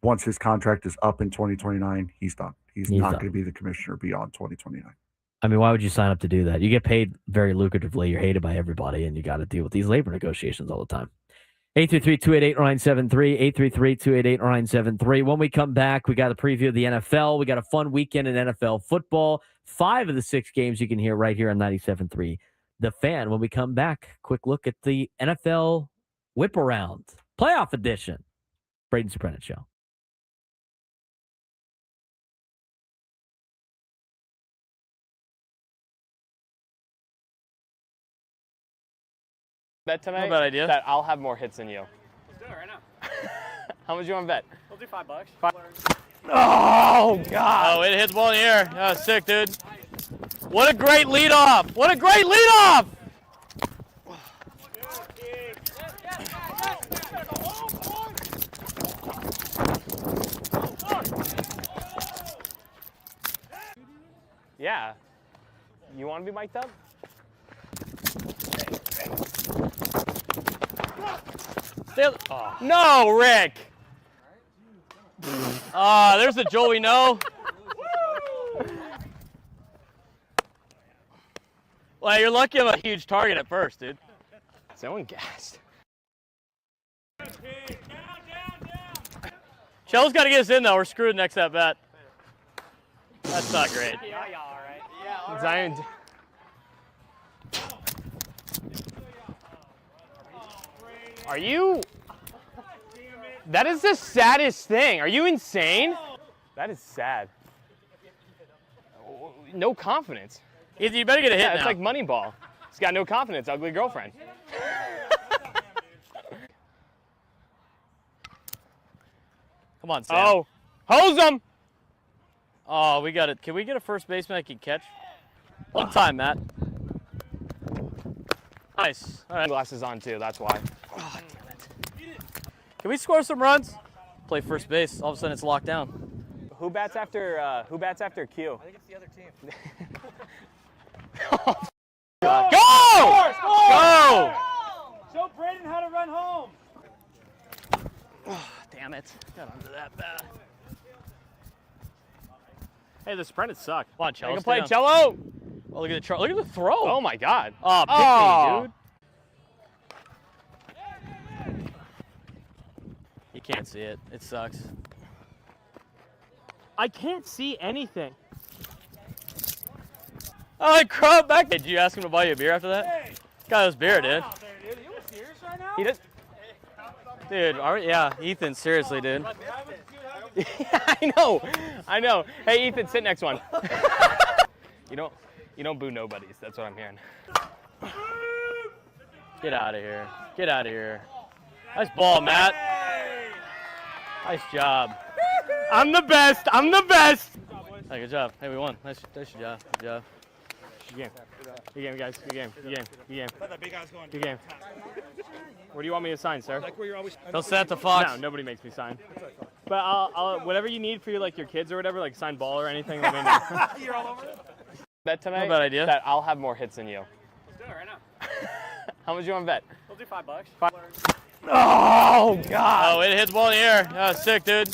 once his contract is up in 2029, he's done. He's not done. going to be the commissioner beyond 2029. I mean, why would you sign up to do that? You get paid very lucratively. You're hated by everybody, and you got to deal with these labor negotiations all the time. 833-288-0973, 833-288-0973. When we come back, we got a preview of the NFL. We got a fun weekend in NFL football. 5 of the 6 games you can hear right here on 97.3 The Fan. When we come back, quick look at the NFL Whip Around Playoff Edition. Braden Surprenant Show. Bet tonight. Not a bad idea. That I'll have more hits than you. Let's do it right now. How much you want to bet? We'll do $5. Oh God! Oh, it hits ball in the air. Oh, sick, dude. What a great leadoff! What a great leadoff! Yeah. You want to be mic'd up? Oh. No, Rick. There's the Joel we know. Well, you're lucky I'm a huge target at first, dude. Someone gassed. Shell's got to get us in, though. We're screwed next at bat. That's not great. Zion. Are you? That is the saddest thing. Are you insane? That is sad. No confidence. You better get a hit now. It's like Moneyball. He's got no confidence. Ugly girlfriend. Come on, Sam. Oh, hose him! Oh, we got it. Can we get a first baseman that can catch? One time, Matt. Nice. All right. Glasses on too. That's why. Oh, damn it. Can we score some runs? Play first base. All of a sudden, it's locked down. Who bats after Q? I think it's the other team. Go! Go! Go! Show Braden how to run home. Oh, damn it. Got onto that bat. Hey, the Surprenant suck. Come on, Cello. You can play Cello. Oh, look at the throw. Oh my God. Oh, pick me, dude. You can't see it. It sucks. I can't see anything. Oh, I crawled back. Did you ask him to buy you a beer after that? Hey. Got us beer, dude. You serious right now? He does. Dude, yeah, Ethan, seriously, dude. Yeah, I know. Hey, Ethan, sit next one. You don't boo nobodies. That's what I'm hearing. Get out of here. Get out of here. Nice ball, Matt. Nice job. I'm the best. I'm the best. Hey, good job. Hey, we won. Nice job. Good job. Good game. Good game, guys. Good game. Good game. Good game. That big guy's going. Good game. Where do you want me to sign, sir? Like where you're always. He'll set the Fox. No, nobody makes me sign. But I'll whatever you need for your your kids or whatever, like sign ball or anything. Let me know. You're all over it. Bet tonight. Not a bad idea. That I'll have more hits than you. Let's do it right now. How much you want to bet? We'll do $5. Oh God! Oh, it hits ball in the air. Oh, sick, dude.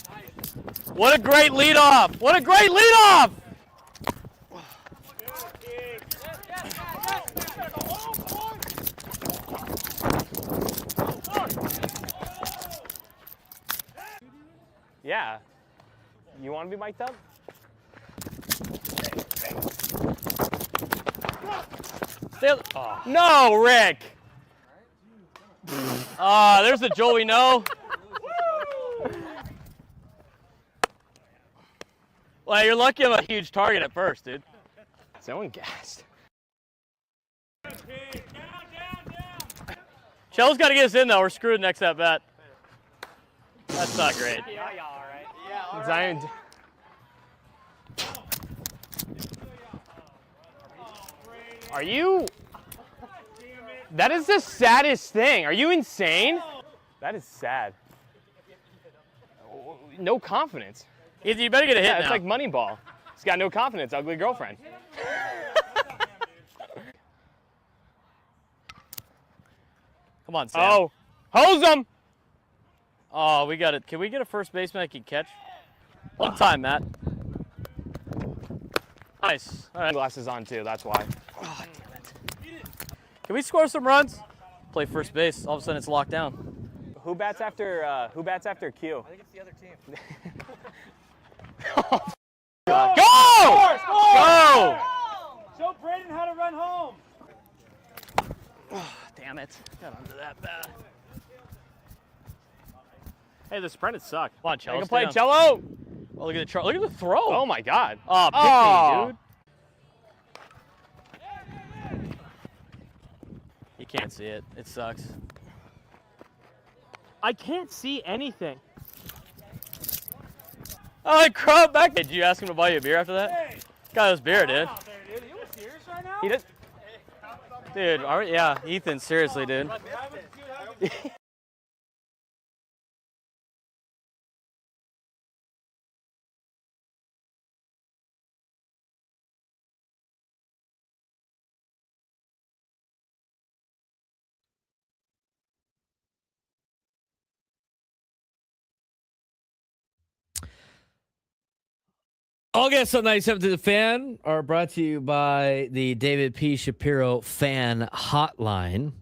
What a great leadoff! What a great leadoff! Yeah. You want to be mic'd up? Oh. No, Rick. There's the Joel we know. Well, you're lucky I'm a huge target at first, dude. Someone gassed. Shell's got to get us in, though. We're screwed next at bat. That's not great. Yeah, all right. Yeah, Zion. Are you? That is the saddest thing. Are you insane? That is sad. No confidence. You better get a hit now. It's like Moneyball. He's got no confidence. Ugly girlfriend. Come on, Sam. Oh, Hose him! Oh, we got it. Can we get a first baseman that can catch? One time, Matt. Nice. All right. Glasses on too, that's why. Oh, damn it. Can we score some runs? Play first base. All of a sudden, it's locked down. Who bats after Q? I think it's the other team. Go! Score! Go! Show Braden how to run home. Oh, damn it. Got onto that bad. Hey, the Surprenant suck. Come on, Cello. I can play down. cello. Oh, look at the throw. Oh my God. Oh, pick me, dude. You can't see it. It sucks. I can't see anything. Oh, I crawled back. Hey, did you ask him to buy you a beer after that? Hey. Got us beer, dude. Out there, dude. Are you serious right now? He did. Dude, yeah, Ethan, seriously, dude. All guests on 97 to the Fan are brought to you by the David P. Shapiro Fan Hotline.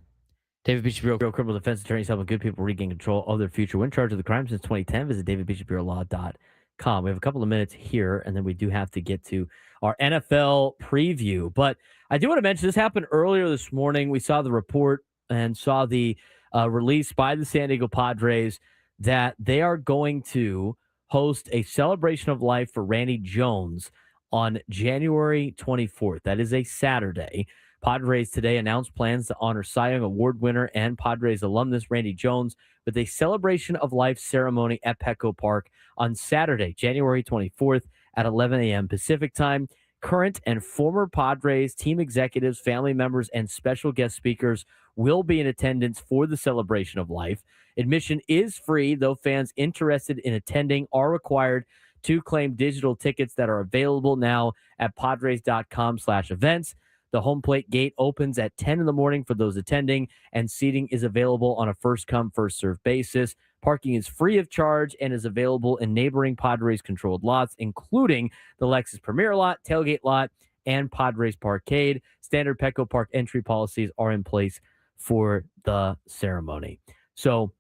David P. Shapiro, criminal defense attorneys helping good people regain control of their future. When charged with a crime since 2010, visit davidpshapirolaw.com. We have a couple of minutes here, and then we do have to get to our NFL preview. But I do want to mention this happened earlier this morning. We saw the report and saw the release by the San Diego Padres that they are going to host a celebration of life for Randy Jones on January 24th. That is a Saturday. Padres today announced plans to honor Cy Young Award winner and Padres alumnus Randy Jones with a celebration of life ceremony at Petco Park on Saturday, January 24th at 11 a.m. Pacific time. Current and former Padres team executives, family members, and special guest speakers will be in attendance for the celebration of life. Admission is free, though fans interested in attending are required to claim digital tickets that are available now at padres.com/events. The home plate gate opens at 10 in the morning for those attending, and seating is available on a first-come, first-served basis. Parking is free of charge and is available in neighboring Padres-controlled lots, including the Lexus Premier Lot, Tailgate Lot, and Padres Parkade. Standard Petco Park entry policies are in place for the ceremony. So,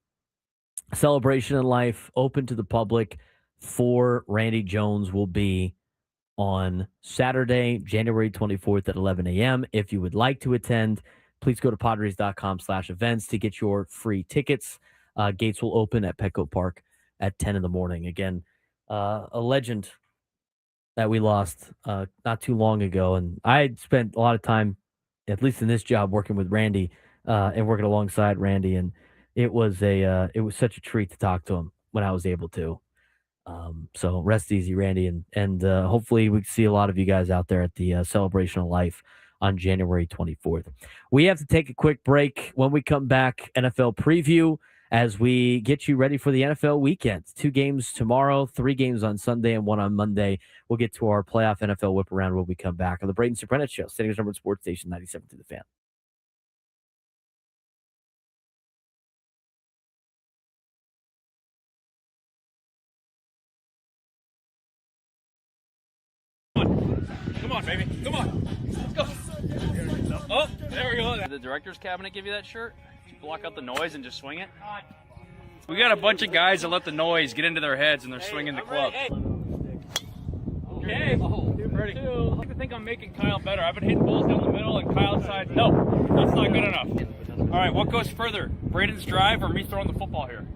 celebration in life, open to the public for Randy Jones will be on Saturday, January 24th at 11 a.m. If you would like to attend, please go to padres.com/events to get your free tickets. Gates will open at Petco Park at 10 in the morning. Again, a legend that we lost not too long ago. And I had spent a lot of time, at least in this job, working with Randy and working alongside Randy. And it was such a treat to talk to him when I was able to. So rest easy, Randy, and hopefully we see a lot of you guys out there at the celebration of life on January 24th. We have to take a quick break. When we come back, NFL preview as we get you ready for the NFL weekend. 2 games tomorrow, 3 games on Sunday, and 1 on Monday. We'll get to our playoff NFL whip around when we come back on the Braden Surprenant Show, San Diego's number 1 sports station, 97 to the Fan. Come on, baby. Come on. Let's go. Oh, there we go. Did the director's cabinet give you that shirt? Did you block out the noise and just swing it? We got a bunch of guys that let the noise get into their heads and they're swinging the club. Okay. Ready. I like to think I'm making Kyle better. I've been hitting balls down the middle and Kyle's side. No, that's not good enough. All right, what goes further? Braden's drive or me throwing the football here?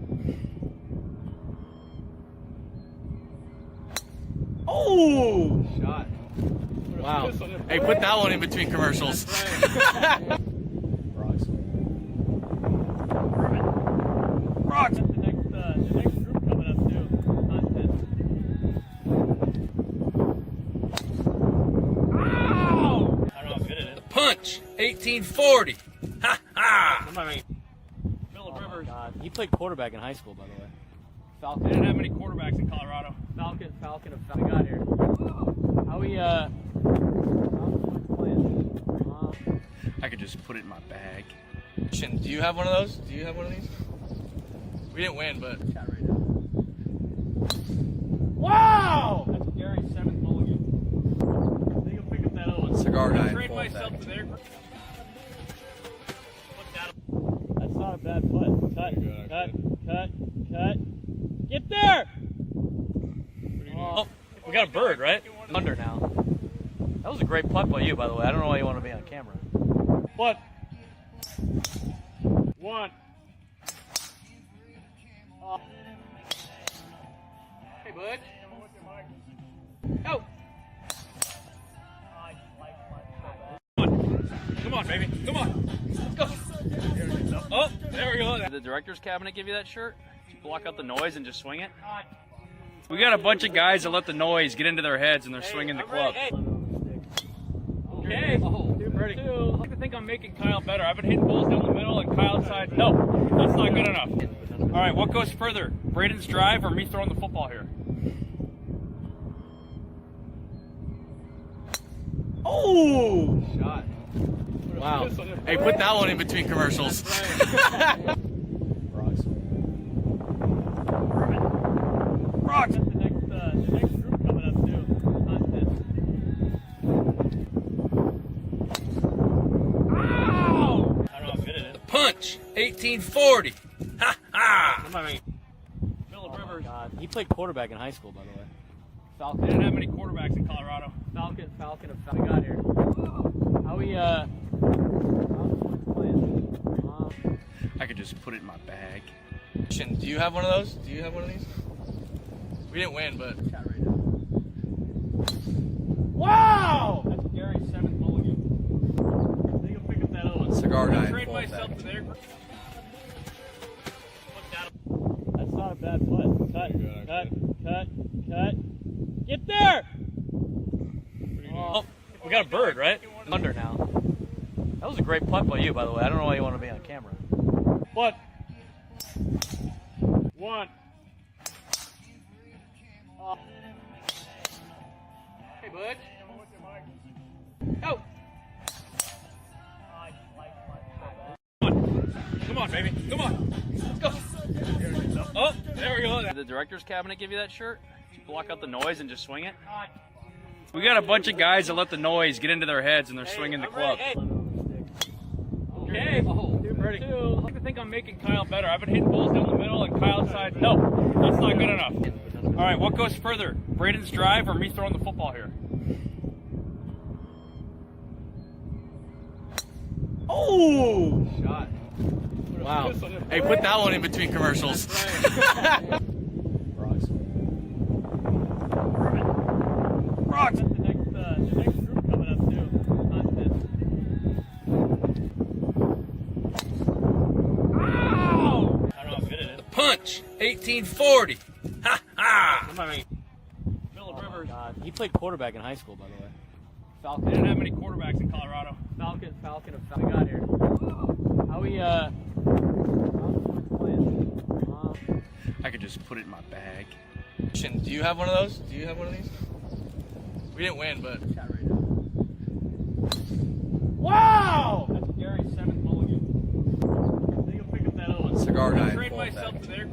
Oh! Shot. Wow. Hey, put that one in between commercials. Rocks. The next group coming up too. Ow! I don't know how good it is. Punch, 1840. Ha ha! Phillip Rivers. He played quarterback in high school, by the way. Falcon. They didn't have many quarterbacks in Colorado. Falcon of we got here. How we I could just put it in my bag. Do you have one of those? Do you have one of these? We didn't win, but. Wow! That's Gary's 7th mulligan. I think I'll pick up that other one. Cigar guy. Trade myself to there. That's not a bad putt. Cut. Get there! Oh, we got a bird, right? Under now. That was a great putt by you, by the way. I don't know why you want to be on camera. What? 1. Hey, bud. Go! Come on, baby. Come on. Let's go. Oh, there we go. Did the director's cabinet give you that shirt? Did you block out the noise and just swing it? We got a bunch of guys that let the noise get into their heads and they're swinging the club. Okay. Ready. I like to think I'm making Kyle better. I've been hitting balls down the middle and Kyle's side. No, that's not good enough. All right, what goes further? Braden's drive or me throwing the football here? Oh! Shot. Wow. Hey, put that one in between commercials. Rocks. The next group coming up too. Ow! I don't know how good it is. Punch. 1840. Ha ha. Phillip Rivers. God. He played quarterback in high school, by the way. Falcon. They didn't have many quarterbacks in Colorado. Falcon we got here. How we playing? I could just put it in my bag. Do you have one of those? Do you have one of these? We didn't win, but. Wow! That's Gary's 7th mulligan. I think I'll pick up that other one. Cigar guy. Trade myself to there. That's not a bad putt. Cut. Get there! Oh, we got a bird, right? Under now. That was a great putt by you, by the way. I don't know why you want to be on camera. What? 1. Hey, bud. Go! Come on, baby. Come on. Let's go. Oh, there we go. Did the director's cabinet give you that shirt? Did you block out the noise and just swing it? We got a bunch of guys that let the noise get into their heads and they're swinging the club. Okay. Ready. I like to think I'm making Kyle better. I've been hitting balls down the middle and Kyle's side. No, that's not good enough. All right, what goes further? Braden's drive or me throwing the football here? Oh! Shot. Wow. Hey, put that one in between commercials. Rocks. The next group coming up too. Ow! I don't know how good it is. Punch. 1840. Ha ha. Phillip Rivers. God. He played quarterback in high school, by the way. Falcon. They didn't have many quarterbacks in Colorado. Falcon we got here. How we playing? I could just put it in my bag. Do you have one of those? Do you have one of these? We didn't win, but. Wow! That's Gary's 7th mulligan. I think I'll pick up that other one. Cigar guy. Trade myself to there.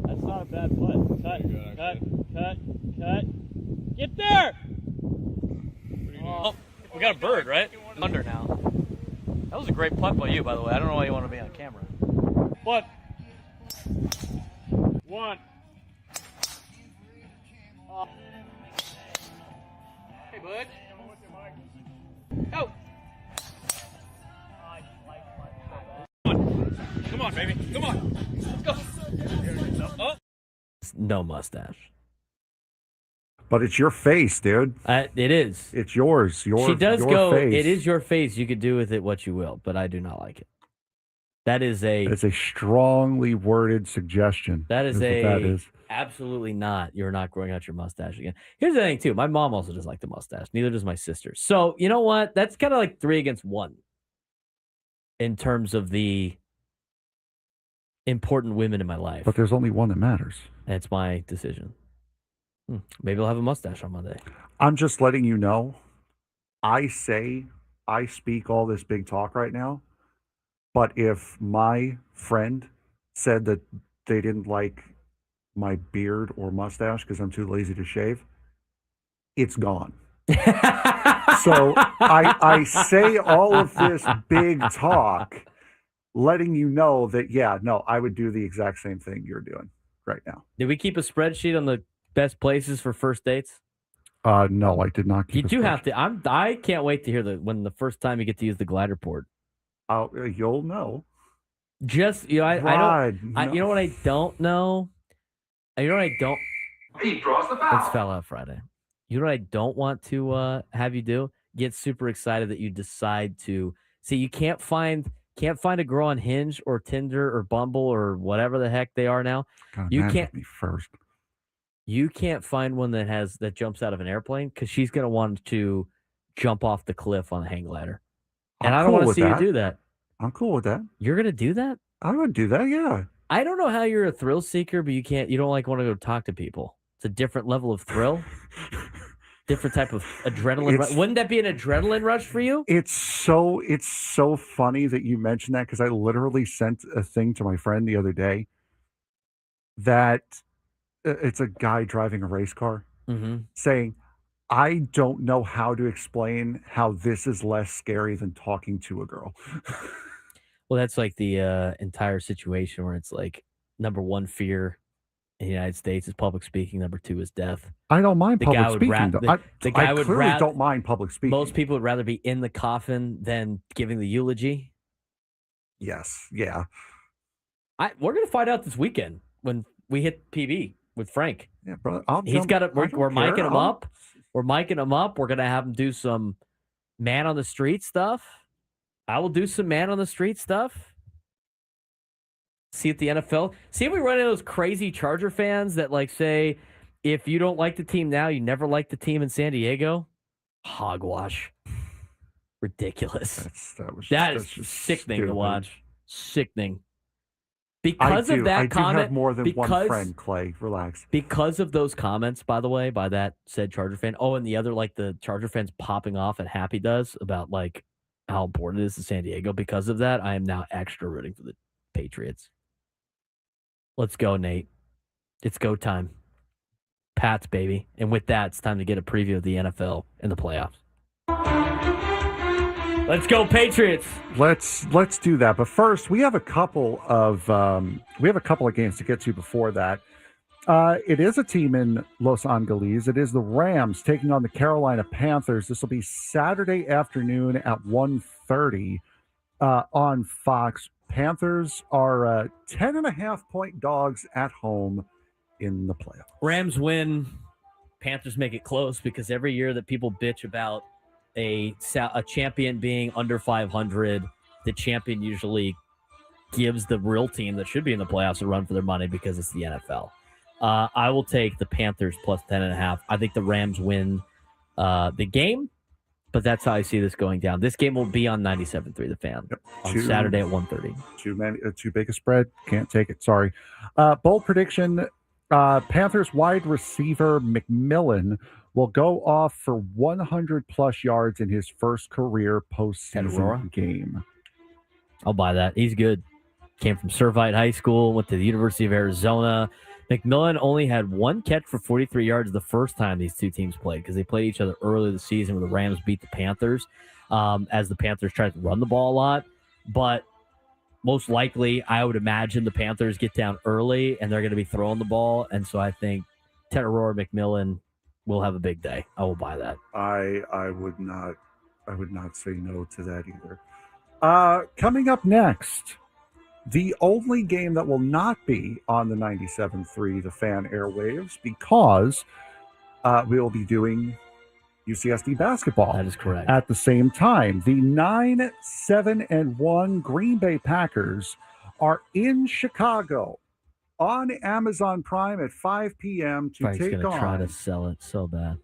That's not a bad putt. Cut. Get there! Oh, we got a bird, right? Under now. That was a great putt by you, by the way. I don't know why you want to be on camera. What? 1. Hey, bud. Go! Come on, baby. Come on. Let's go. Oh. No mustache. But it's your face, dude. It is. It's yours. She does your go. Face. It is your face. You could do with it what you will, but I do not like it. That is a. It's a strongly worded suggestion. That is what a. That is. Absolutely not. You're not growing out your mustache again. Here's the thing, too. My mom also doesn't like the mustache. Neither does my sister. So you know what? That's kind of like 3 against 1 in terms of the important women in my life. But there's only one that matters. And it's my decision. Maybe I'll have a mustache on Monday. I'm just letting you know. I speak all this big talk right now But if my friend said that they didn't like my beard or mustache because I'm too lazy to shave, it's gone. So I say all of this big talk, letting you know that, yeah, no, I would do the exact same thing you're doing right now. Did we keep a spreadsheet on the best places for first dates? No, I did not. You do have to. I can't wait to hear when the first time you get to use the glider port. You'll know. Just I don't. You know what I don't know. You know what I don't. He draws the foul. It's foul out Friday. You know what I don't want to have you do? Get super excited that you decide to see. You can't find a girl on Hinge or Tinder or Bumble or whatever the heck they are now. God, you man, can't. Me first. You can't find one that jumps out of an airplane because she's gonna want to jump off the cliff on a hang glider, and I don't want to see you do that. I'm cool with that. You're gonna do that? I would do that. Yeah. I don't know how you're a thrill seeker, but you don't want to go talk to people. It's a different level of thrill. Different type of adrenaline rush. Wouldn't that be an adrenaline rush for you? It's so funny that you mentioned that because I literally sent a thing to my friend the other day that it's a guy driving a race car saying, I don't know how to explain how this is less scary than talking to a girl. Well, that's like the entire situation where it's like number one fear in the United States is public speaking. Number two is death. I don't mind public speaking. The guy I would clearly don't mind public speaking. Most people would rather be in the coffin than giving the eulogy. Yes. Yeah. We're gonna find out this weekend when we hit PB with Frank. Yeah, brother. He's got it. We're micing him up. We're micing him up. We're gonna have him do some man on the street stuff. I will do some man on the street stuff. See if the NFL. See if we run into those crazy Charger fans that say, if you don't like the team now, you never liked the team in San Diego. Hogwash. Ridiculous. That is sickening stupid to watch. Sickening. Because of that comment, I do have more than one friend, Clay. Relax. Because of those comments, by the way, by that said Charger fan. Oh, and the other, the Charger fans popping off at Happy does about how important it is to San Diego. Because of that, I am now extra rooting for the Patriots. Let's go, Nate. It's go time. Pats, baby. And with that, it's time to get a preview of the NFL and the playoffs. Let's go, Patriots. Let's do that. But first, we have a couple of games to get to before that. It is a team in Los Angeles. It is the Rams taking on the Carolina Panthers. This will be Saturday afternoon at 1:30 on Fox. Panthers are 10.5-point dogs at home in the playoffs. Rams win. Panthers make it close because every year that people bitch about a champion being under 500, the champion usually gives the real team that should be in the playoffs a run for their money because it's the NFL. I will take the Panthers plus 10.5. I think the Rams win the game, but that's how I see this going down. This game will be on 97.3 The Fan on Saturday at 1:30. Too big a spread. Can't take it. Sorry. Bold prediction. Panthers wide receiver McMillan will go off for 100-plus yards in his first career postseason game. I'll buy that. He's good. Came from Servite High School, went to the University of Arizona. McMillan only had one catch for 43 yards the first time these two teams played because they played each other earlier this season where the Rams beat the Panthers as the Panthers tried to run the ball a lot. But most likely, I would imagine the Panthers get down early and they're going to be throwing the ball. And so I think Teteroa McMillan will have a big day. I will buy that. I would not say no to that either. Coming up next, the only game that will not be on the 97.3 The Fan airwaves because we will be doing UCSD basketball. That is correct. At the same time, the 9-7-1 Green Bay Packers are in Chicago on Amazon Prime at 5 p.m. to Frank's gonna try to sell it so bad.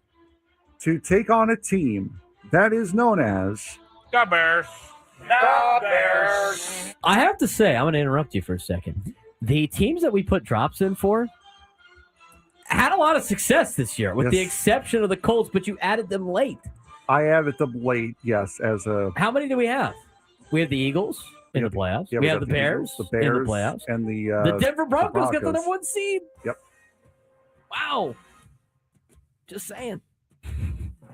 To take on a team that is known as The Bears. The Bears. I have to say, I'm going to interrupt you for a second. The teams that we put drops in for had a lot of success this year, with the exception of the Colts, but you added them late. I added them late, yes. How many do we have? We have the Eagles. in the playoffs. Yeah, we have the Bears, Eagles, the Bears in the playoffs. and the Denver Broncos got the Broncos. #1 seed. Yep. Wow. Just saying.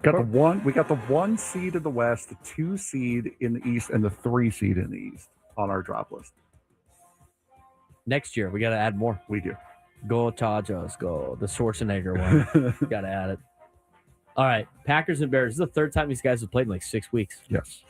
Got the one. We got the 1 seed in the West, the 2 seed in the East, and the 3 seed in the East on our drop list. Next year, we got to add more. We do. Go Chargers, go. The Schwarzenegger one. Got to add it. All right, Packers and Bears. This is the third time these guys have played in like 6 weeks. Yes.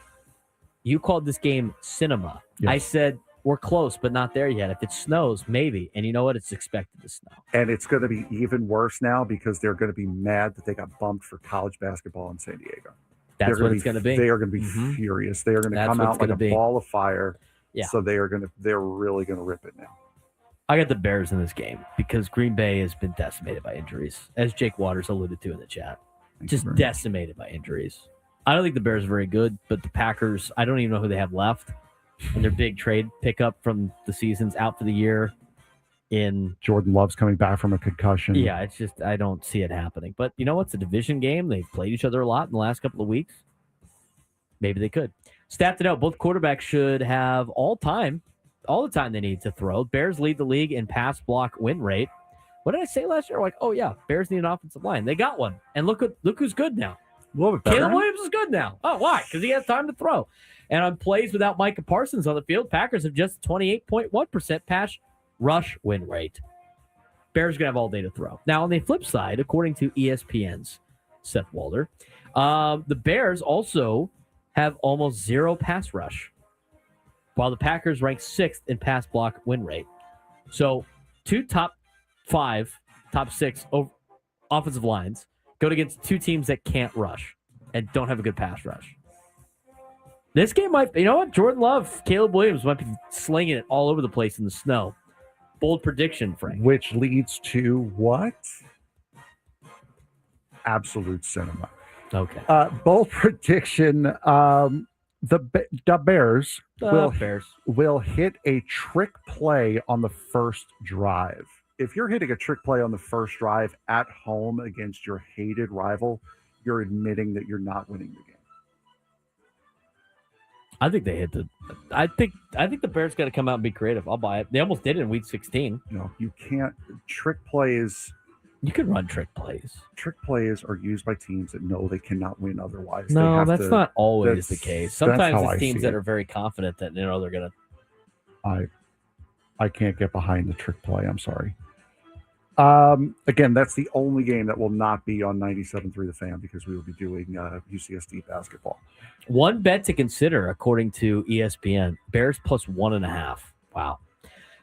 You called this game cinema. Yes. I said we're close, but not there yet. If it snows, maybe. And you know what? It's expected to snow. And it's going to be even worse now because they're going to be mad that they got bumped for college basketball in San Diego. That's what it's going to be. They are going to be furious. They are going to come out like a ball of fire. Yeah. So they're really going to rip it now. I got the Bears in this game because Green Bay has been decimated by injuries, as Jake Waters alluded to in the chat. Just decimated by injuries. I don't think the Bears are very good, but the Packers, I don't even know who they have left. And their big trade pickup from the season's out for the year in Jordan Love's coming back from a concussion. Yeah, it's just I don't see it happening. But you know what's a division game? They've played each other a lot in the last couple of weeks. Maybe they could. Stat it out. Both quarterbacks should have all the time they need to throw. Bears lead the league in pass block win rate. What did I say last year? Like, oh yeah, Bears need an offensive line. They got one. And look who's good now. A little bit better. Caleb Williams is good now. Oh, why? Because he has time to throw. And on plays without Micah Parsons on the field, Packers have just 28.1% pass rush win rate. Bears are going to have all day to throw. Now, on the flip side, according to ESPN's Seth Walder, the Bears also have almost zero pass rush, while the Packers rank 6th in pass block win rate. So 2 top 6 offensive lines go against 2 teams that can't rush and don't have a good pass rush. This game might, you know what? Jordan Love, Caleb Williams might be slinging it all over the place in the snow. Bold prediction, Frank. Which leads to what? Absolute cinema. Okay. Bold prediction. The Bears will hit a trick play on the first drive. If you're hitting a trick play on the first drive at home against your hated rival, you're admitting that you're not winning the game. I think they hit the. I think the Bears got to come out and be creative. I'll buy it. They almost did it in Week 16. No, you can't. Trick plays. You can run trick plays. Trick plays are used by teams that know they cannot win otherwise. No, that's not always the case. Sometimes it's teams that are very confident that they're gonna. I can't get behind the trick play. I'm sorry. Again, that's the only game that will not be on 97.3 The Fan because we will be doing UCSD basketball. One bet to consider, according to ESPN, Bears plus 1.5. Wow.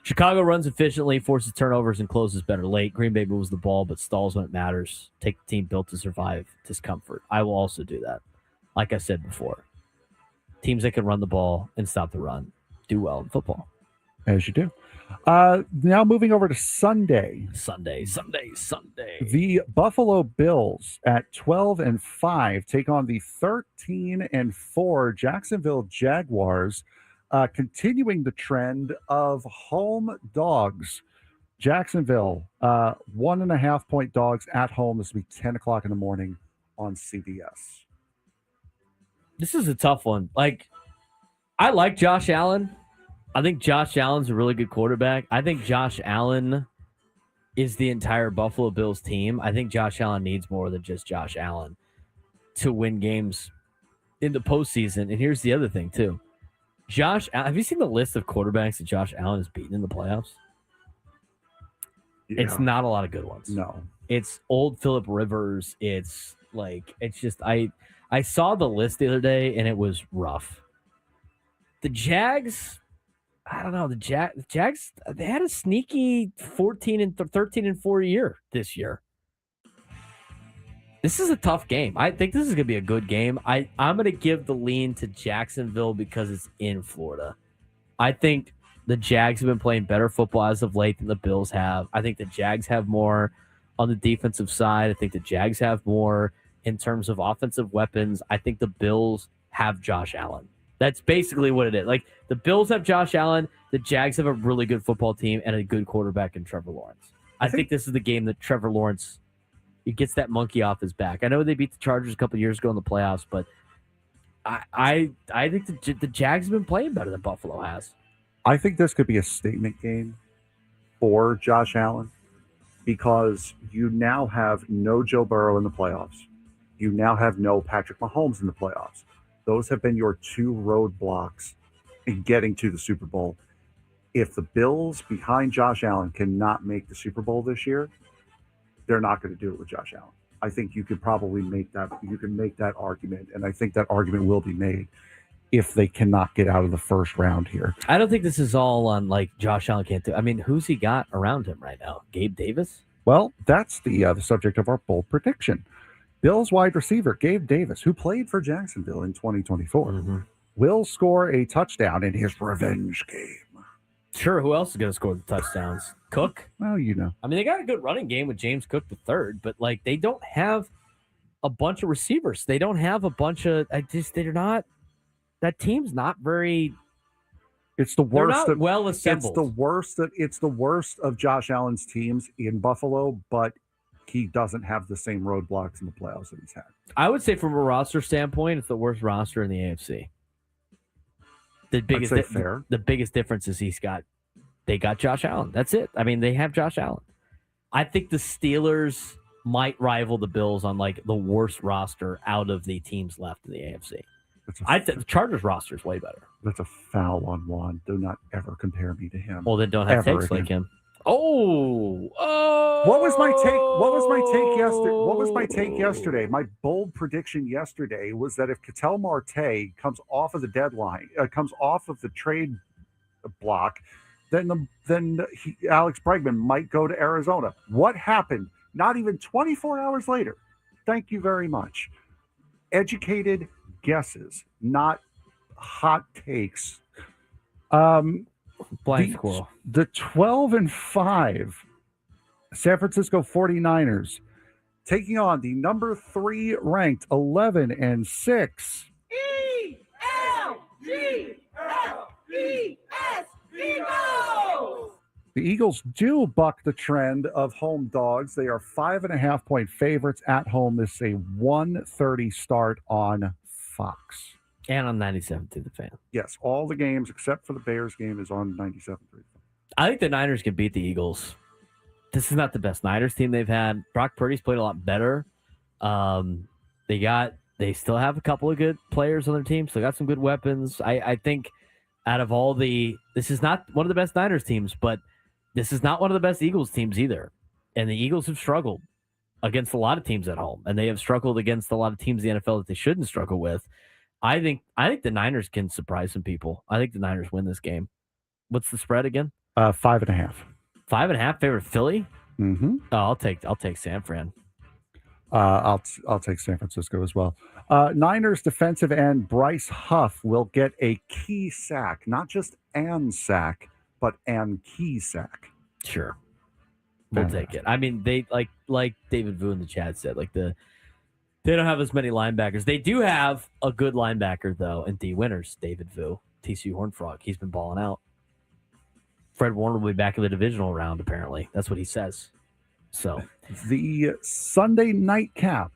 Chicago runs efficiently, forces turnovers, and closes better late. Green Bay moves the ball, but stalls when it matters. Take the team built to survive discomfort. I will also do that. Like I said before, teams that can run the ball and stop the run do well in football. As you do. Now moving over to Sunday. Sunday. The Buffalo Bills at 12-5 take on the 13-4 Jacksonville Jaguars, continuing the trend of home dogs. Jacksonville, 1.5 point dogs at home. This will be 10 o'clock in the morning on CBS. This is a tough one. I like Josh Allen. I think Josh Allen's a really good quarterback. I think Josh Allen is the entire Buffalo Bills team. I think Josh Allen needs more than just Josh Allen to win games in the postseason. And here's the other thing, too. Have you seen the list of quarterbacks that Josh Allen has beaten in the playoffs? Yeah. It's not a lot of good ones. No. It's old Phillip Rivers. It's just I saw the list the other day, and it was rough. The Jags... I don't know. The Jags, they had a sneaky 13-4 year this year. This is a tough game. I think this is going to be a good game. I'm going to give the lean to Jacksonville because it's in Florida. I think the Jags have been playing better football as of late than the Bills have. I think the Jags have more on the defensive side. I think the Jags have more in terms of offensive weapons. I think the Bills have Josh Allen. That's basically what it is. The Bills have Josh Allen. The Jags have a really good football team and a good quarterback in Trevor Lawrence. I think this is the game that Trevor Lawrence, he gets that monkey off his back. I know they beat the Chargers a couple years ago in the playoffs, but I think the Jags have been playing better than Buffalo has. I think this could be a statement game for Josh Allen because you now have no Joe Burrow in the playoffs. You now have no Patrick Mahomes in the playoffs. Those have been your two roadblocks in getting to the Super Bowl. If the Bills behind Josh Allen cannot make the Super Bowl this year, they're not going to do it with Josh Allen. I think you could probably make that. You can make that argument, and I think that argument will be made if they cannot get out of the first round here. I don't think this is all on like Josh Allen can't do. I mean, who's he got around him right now? Gabe Davis? Well, that's the subject of our bold prediction. Bills wide receiver Gabe Davis, who played for Jacksonville in 2024, will score a touchdown in his revenge game. Sure, who else is going to score the touchdowns? Cook? Well, you know. I mean, they got a good running game with James Cook the third, but like they don't have a bunch of receivers. They don't have a bunch of. They're not. That team's not very. It's the worst. They're not well assembled. It's the worst of Josh Allen's teams in Buffalo, but he doesn't have the same roadblocks in the playoffs that he's had. I would say from a roster standpoint, it's the worst roster in the AFC. The biggest, fair. The biggest difference is they got Josh Allen. That's it. I mean, they have Josh Allen. I think the Steelers might rival the Bills on like the worst roster out of the teams left in the AFC. The Chargers roster is way better. That's a foul on Juan. Do not ever compare me to him. Well, then don't have Ever takes again. like him. Oh, What was my take yesterday? My bold prediction yesterday was that if Ketel Marte comes off of the deadline, comes off of the trade block, then Alex Bregman might go to Arizona. What happened? Not even 24 hours later. Thank you very much. Educated guesses, not hot takes. Blind squirrel. The 12-5 San Francisco 49ers taking on the number 3 ranked 11-6 Eagles! The Eagles do buck the trend of home dogs. They are 5.5-point favorites at home. This is a 1:30 start on Fox. And on 97 to the fan. Yes, all the games except for the Bears game is on 97.3. I think the Niners can beat the Eagles. This is not the best Niners team they've had. Brock Purdy's played a lot better. They still have a couple of good players on their team. So they got some good weapons. I think out of this is not one of the best Niners teams, but this is not one of the best Eagles teams either. And the Eagles have struggled against a lot of teams at home, and they have struggled against a lot of teams in the NFL that they shouldn't struggle with. I think the Niners can surprise some people. I think the Niners win this game. What's the spread again? 5.5. 5.5 favorite Philly. Mm-hmm. Oh, I'll take San Fran. I'll take San Francisco as well. Niners defensive end Bryce Huff will get a key sack, not just an sack, but an key sack. Sure, we'll take it. I mean, they like David Vu in the chat said, they don't have as many linebackers. They do have a good linebacker though, in D Winters, David Vu, TCU Horned Frog. He's been balling out. Fred Warner will be back in the divisional round. Apparently, that's what he says. So the Sunday night cap,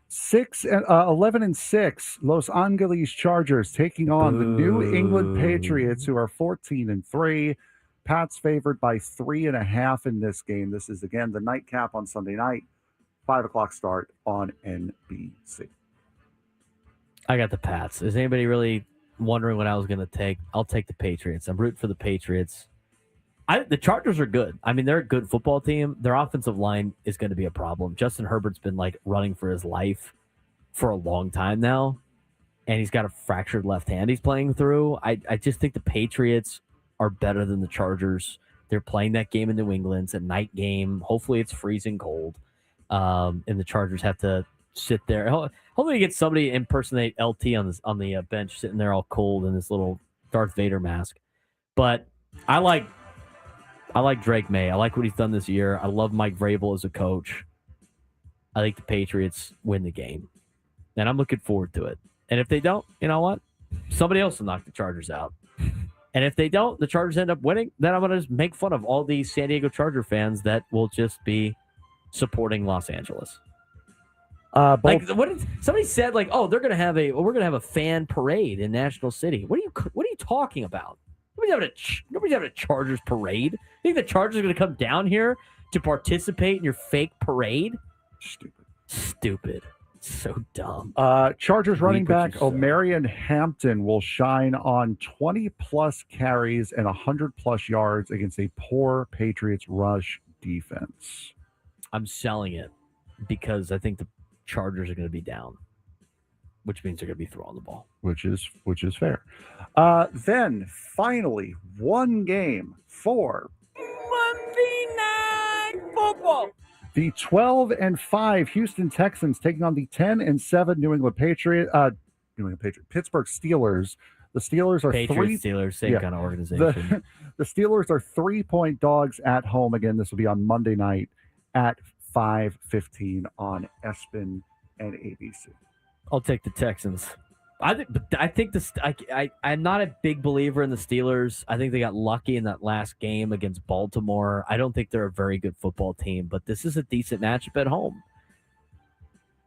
11-6 Los Angeles Chargers taking on the New England Patriots, who are 14-3. Pats favored by 3.5 in this game. This is again the nightcap on Sunday night, 5:00 start on NBC. I got the Pats. Is anybody really wondering what I was going to take? I'll take the Patriots. I'm rooting for the Patriots. The Chargers are good. I mean, they're a good football team. Their offensive line is going to be a problem. Justin Herbert's been running for his life for a long time now, and he's got a fractured left hand he's playing through. I just think the Patriots are better than the Chargers. They're playing that game in New England. It's a night game. Hopefully it's freezing cold, and the Chargers have to sit there. Hopefully you get somebody to impersonate LT on the bench, sitting there all cold in this little Darth Vader mask. But I like Drake May. I like what he's done this year. I love Mike Vrabel as a coach. I think the Patriots win the game, and I'm looking forward to it. And if they don't, you know what? Somebody else will knock the Chargers out. And if they don't, the Chargers end up winning, then I'm going to just make fun of all these San Diego Charger fans that will just be supporting Los Angeles. Like somebody said, like, oh, we're gonna have a fan parade in National City. What are you talking about? Nobody's having a Chargers parade. You think the Chargers are gonna come down here to participate in your fake parade? Stupid. So dumb. Chargers running back Weak, which is, Omarion Hampton will shine on 20-plus carries and 100-plus yards against a poor Patriots rush defense. I'm selling it because I think the Chargers are going to be down, which means they're going to be throwing the ball. Which is fair. Then, finally, one game for Monday Night Football. the 12-5 Houston Texans taking on the 10-7 Pittsburgh Steelers. The Steelers are Steelers, same kind of organization. The Steelers are 3-point dogs at home. Again, this will be on Monday night at 5:15 on ESPN and ABC. I'll take the Texans. I'm not a big believer in the Steelers. I think they got lucky in that last game against Baltimore. I don't think they're a very good football team, but this is a decent matchup at home.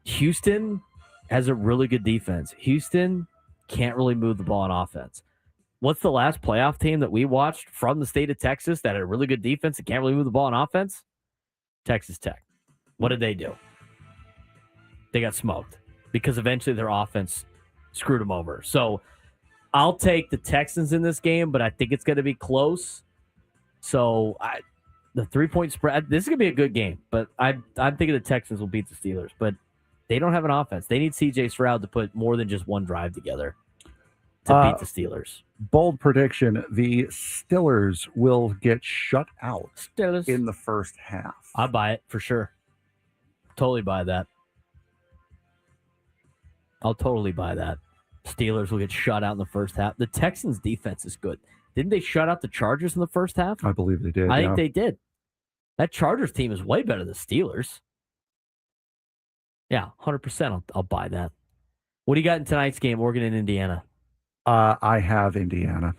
Houston has a really good defense. Houston can't really move the ball on offense. What's the last playoff team that we watched from the state of Texas that had a really good defense and can't really move the ball on offense? Texas Tech. What did they do? They got smoked because eventually their offense screwed them over. So I'll take the Texans in this game, but I think it's going to be close. So the 3-point spread, this is going to be a good game, but I'm thinking the Texans will beat the Steelers, but they don't have an offense. They need C.J. Stroud to put more than just one drive together to beat the Steelers. Bold prediction, the Steelers will get shut out in the first half. I buy it for sure. Totally buy that. I'll totally buy that. Steelers will get shut out in the first half. The Texans' defense is good. Didn't they shut out the Chargers in the first half? I believe they did. I think they did. That Chargers team is way better than the Steelers. Yeah, 100%. I'll buy that. What do you got in tonight's game, Oregon and Indiana? I have Indiana.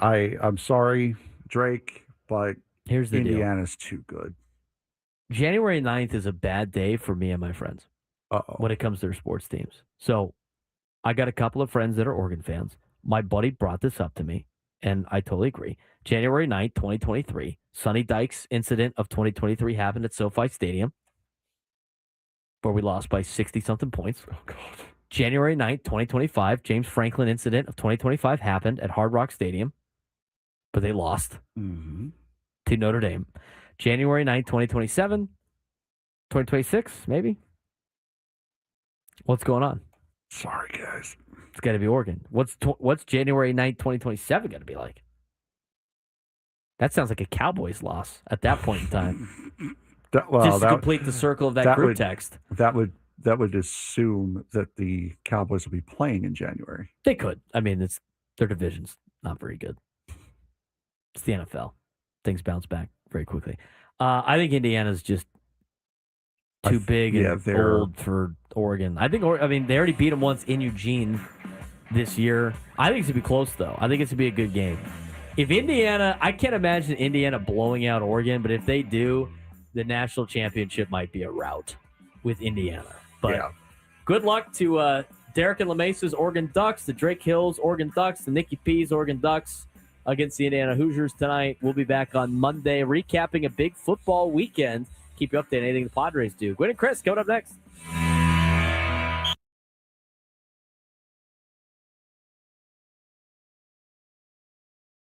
I'm sorry, Drake, but here's the Indiana's too good. January 9th is a bad day for me and my friends when it comes to their sports teams. So I got a couple of friends that are Oregon fans. My buddy brought this up to me, and I totally agree. January 9th, 2023, Sonny Dykes incident of 2023 happened at SoFi Stadium, where we lost by 60-something points. Oh, God. January 9th, 2025, James Franklin incident of 2025 happened at Hard Rock Stadium, but they lost to Notre Dame. January 9th, 2027, 2026, maybe? What's going on? Sorry, guys. It's got to be Oregon. What's January 9th, 2027 going to be like? That sounds like a Cowboys loss at that point in time. Just to complete the circle of that group text. That would assume that the Cowboys will be playing in January. They could. I mean, their division's not very good. It's the NFL. Things bounce back very quickly. I think Indiana's just too big and old for Oregon. They already beat them once in Eugene this year. I think it's going to be close, though. I think it's going to be a good game. If Indiana, I can't imagine Indiana blowing out Oregon, but if they do, the national championship might be a rout with Indiana. But good luck to Derek and LaMesa's Oregon Ducks, the Drake Hills Oregon Ducks, the Nikki P's Oregon Ducks against the Indiana Hoosiers tonight. We'll be back on Monday recapping a big football weekend. Keep you updated on anything the Padres do. Gwen and Chris coming up next.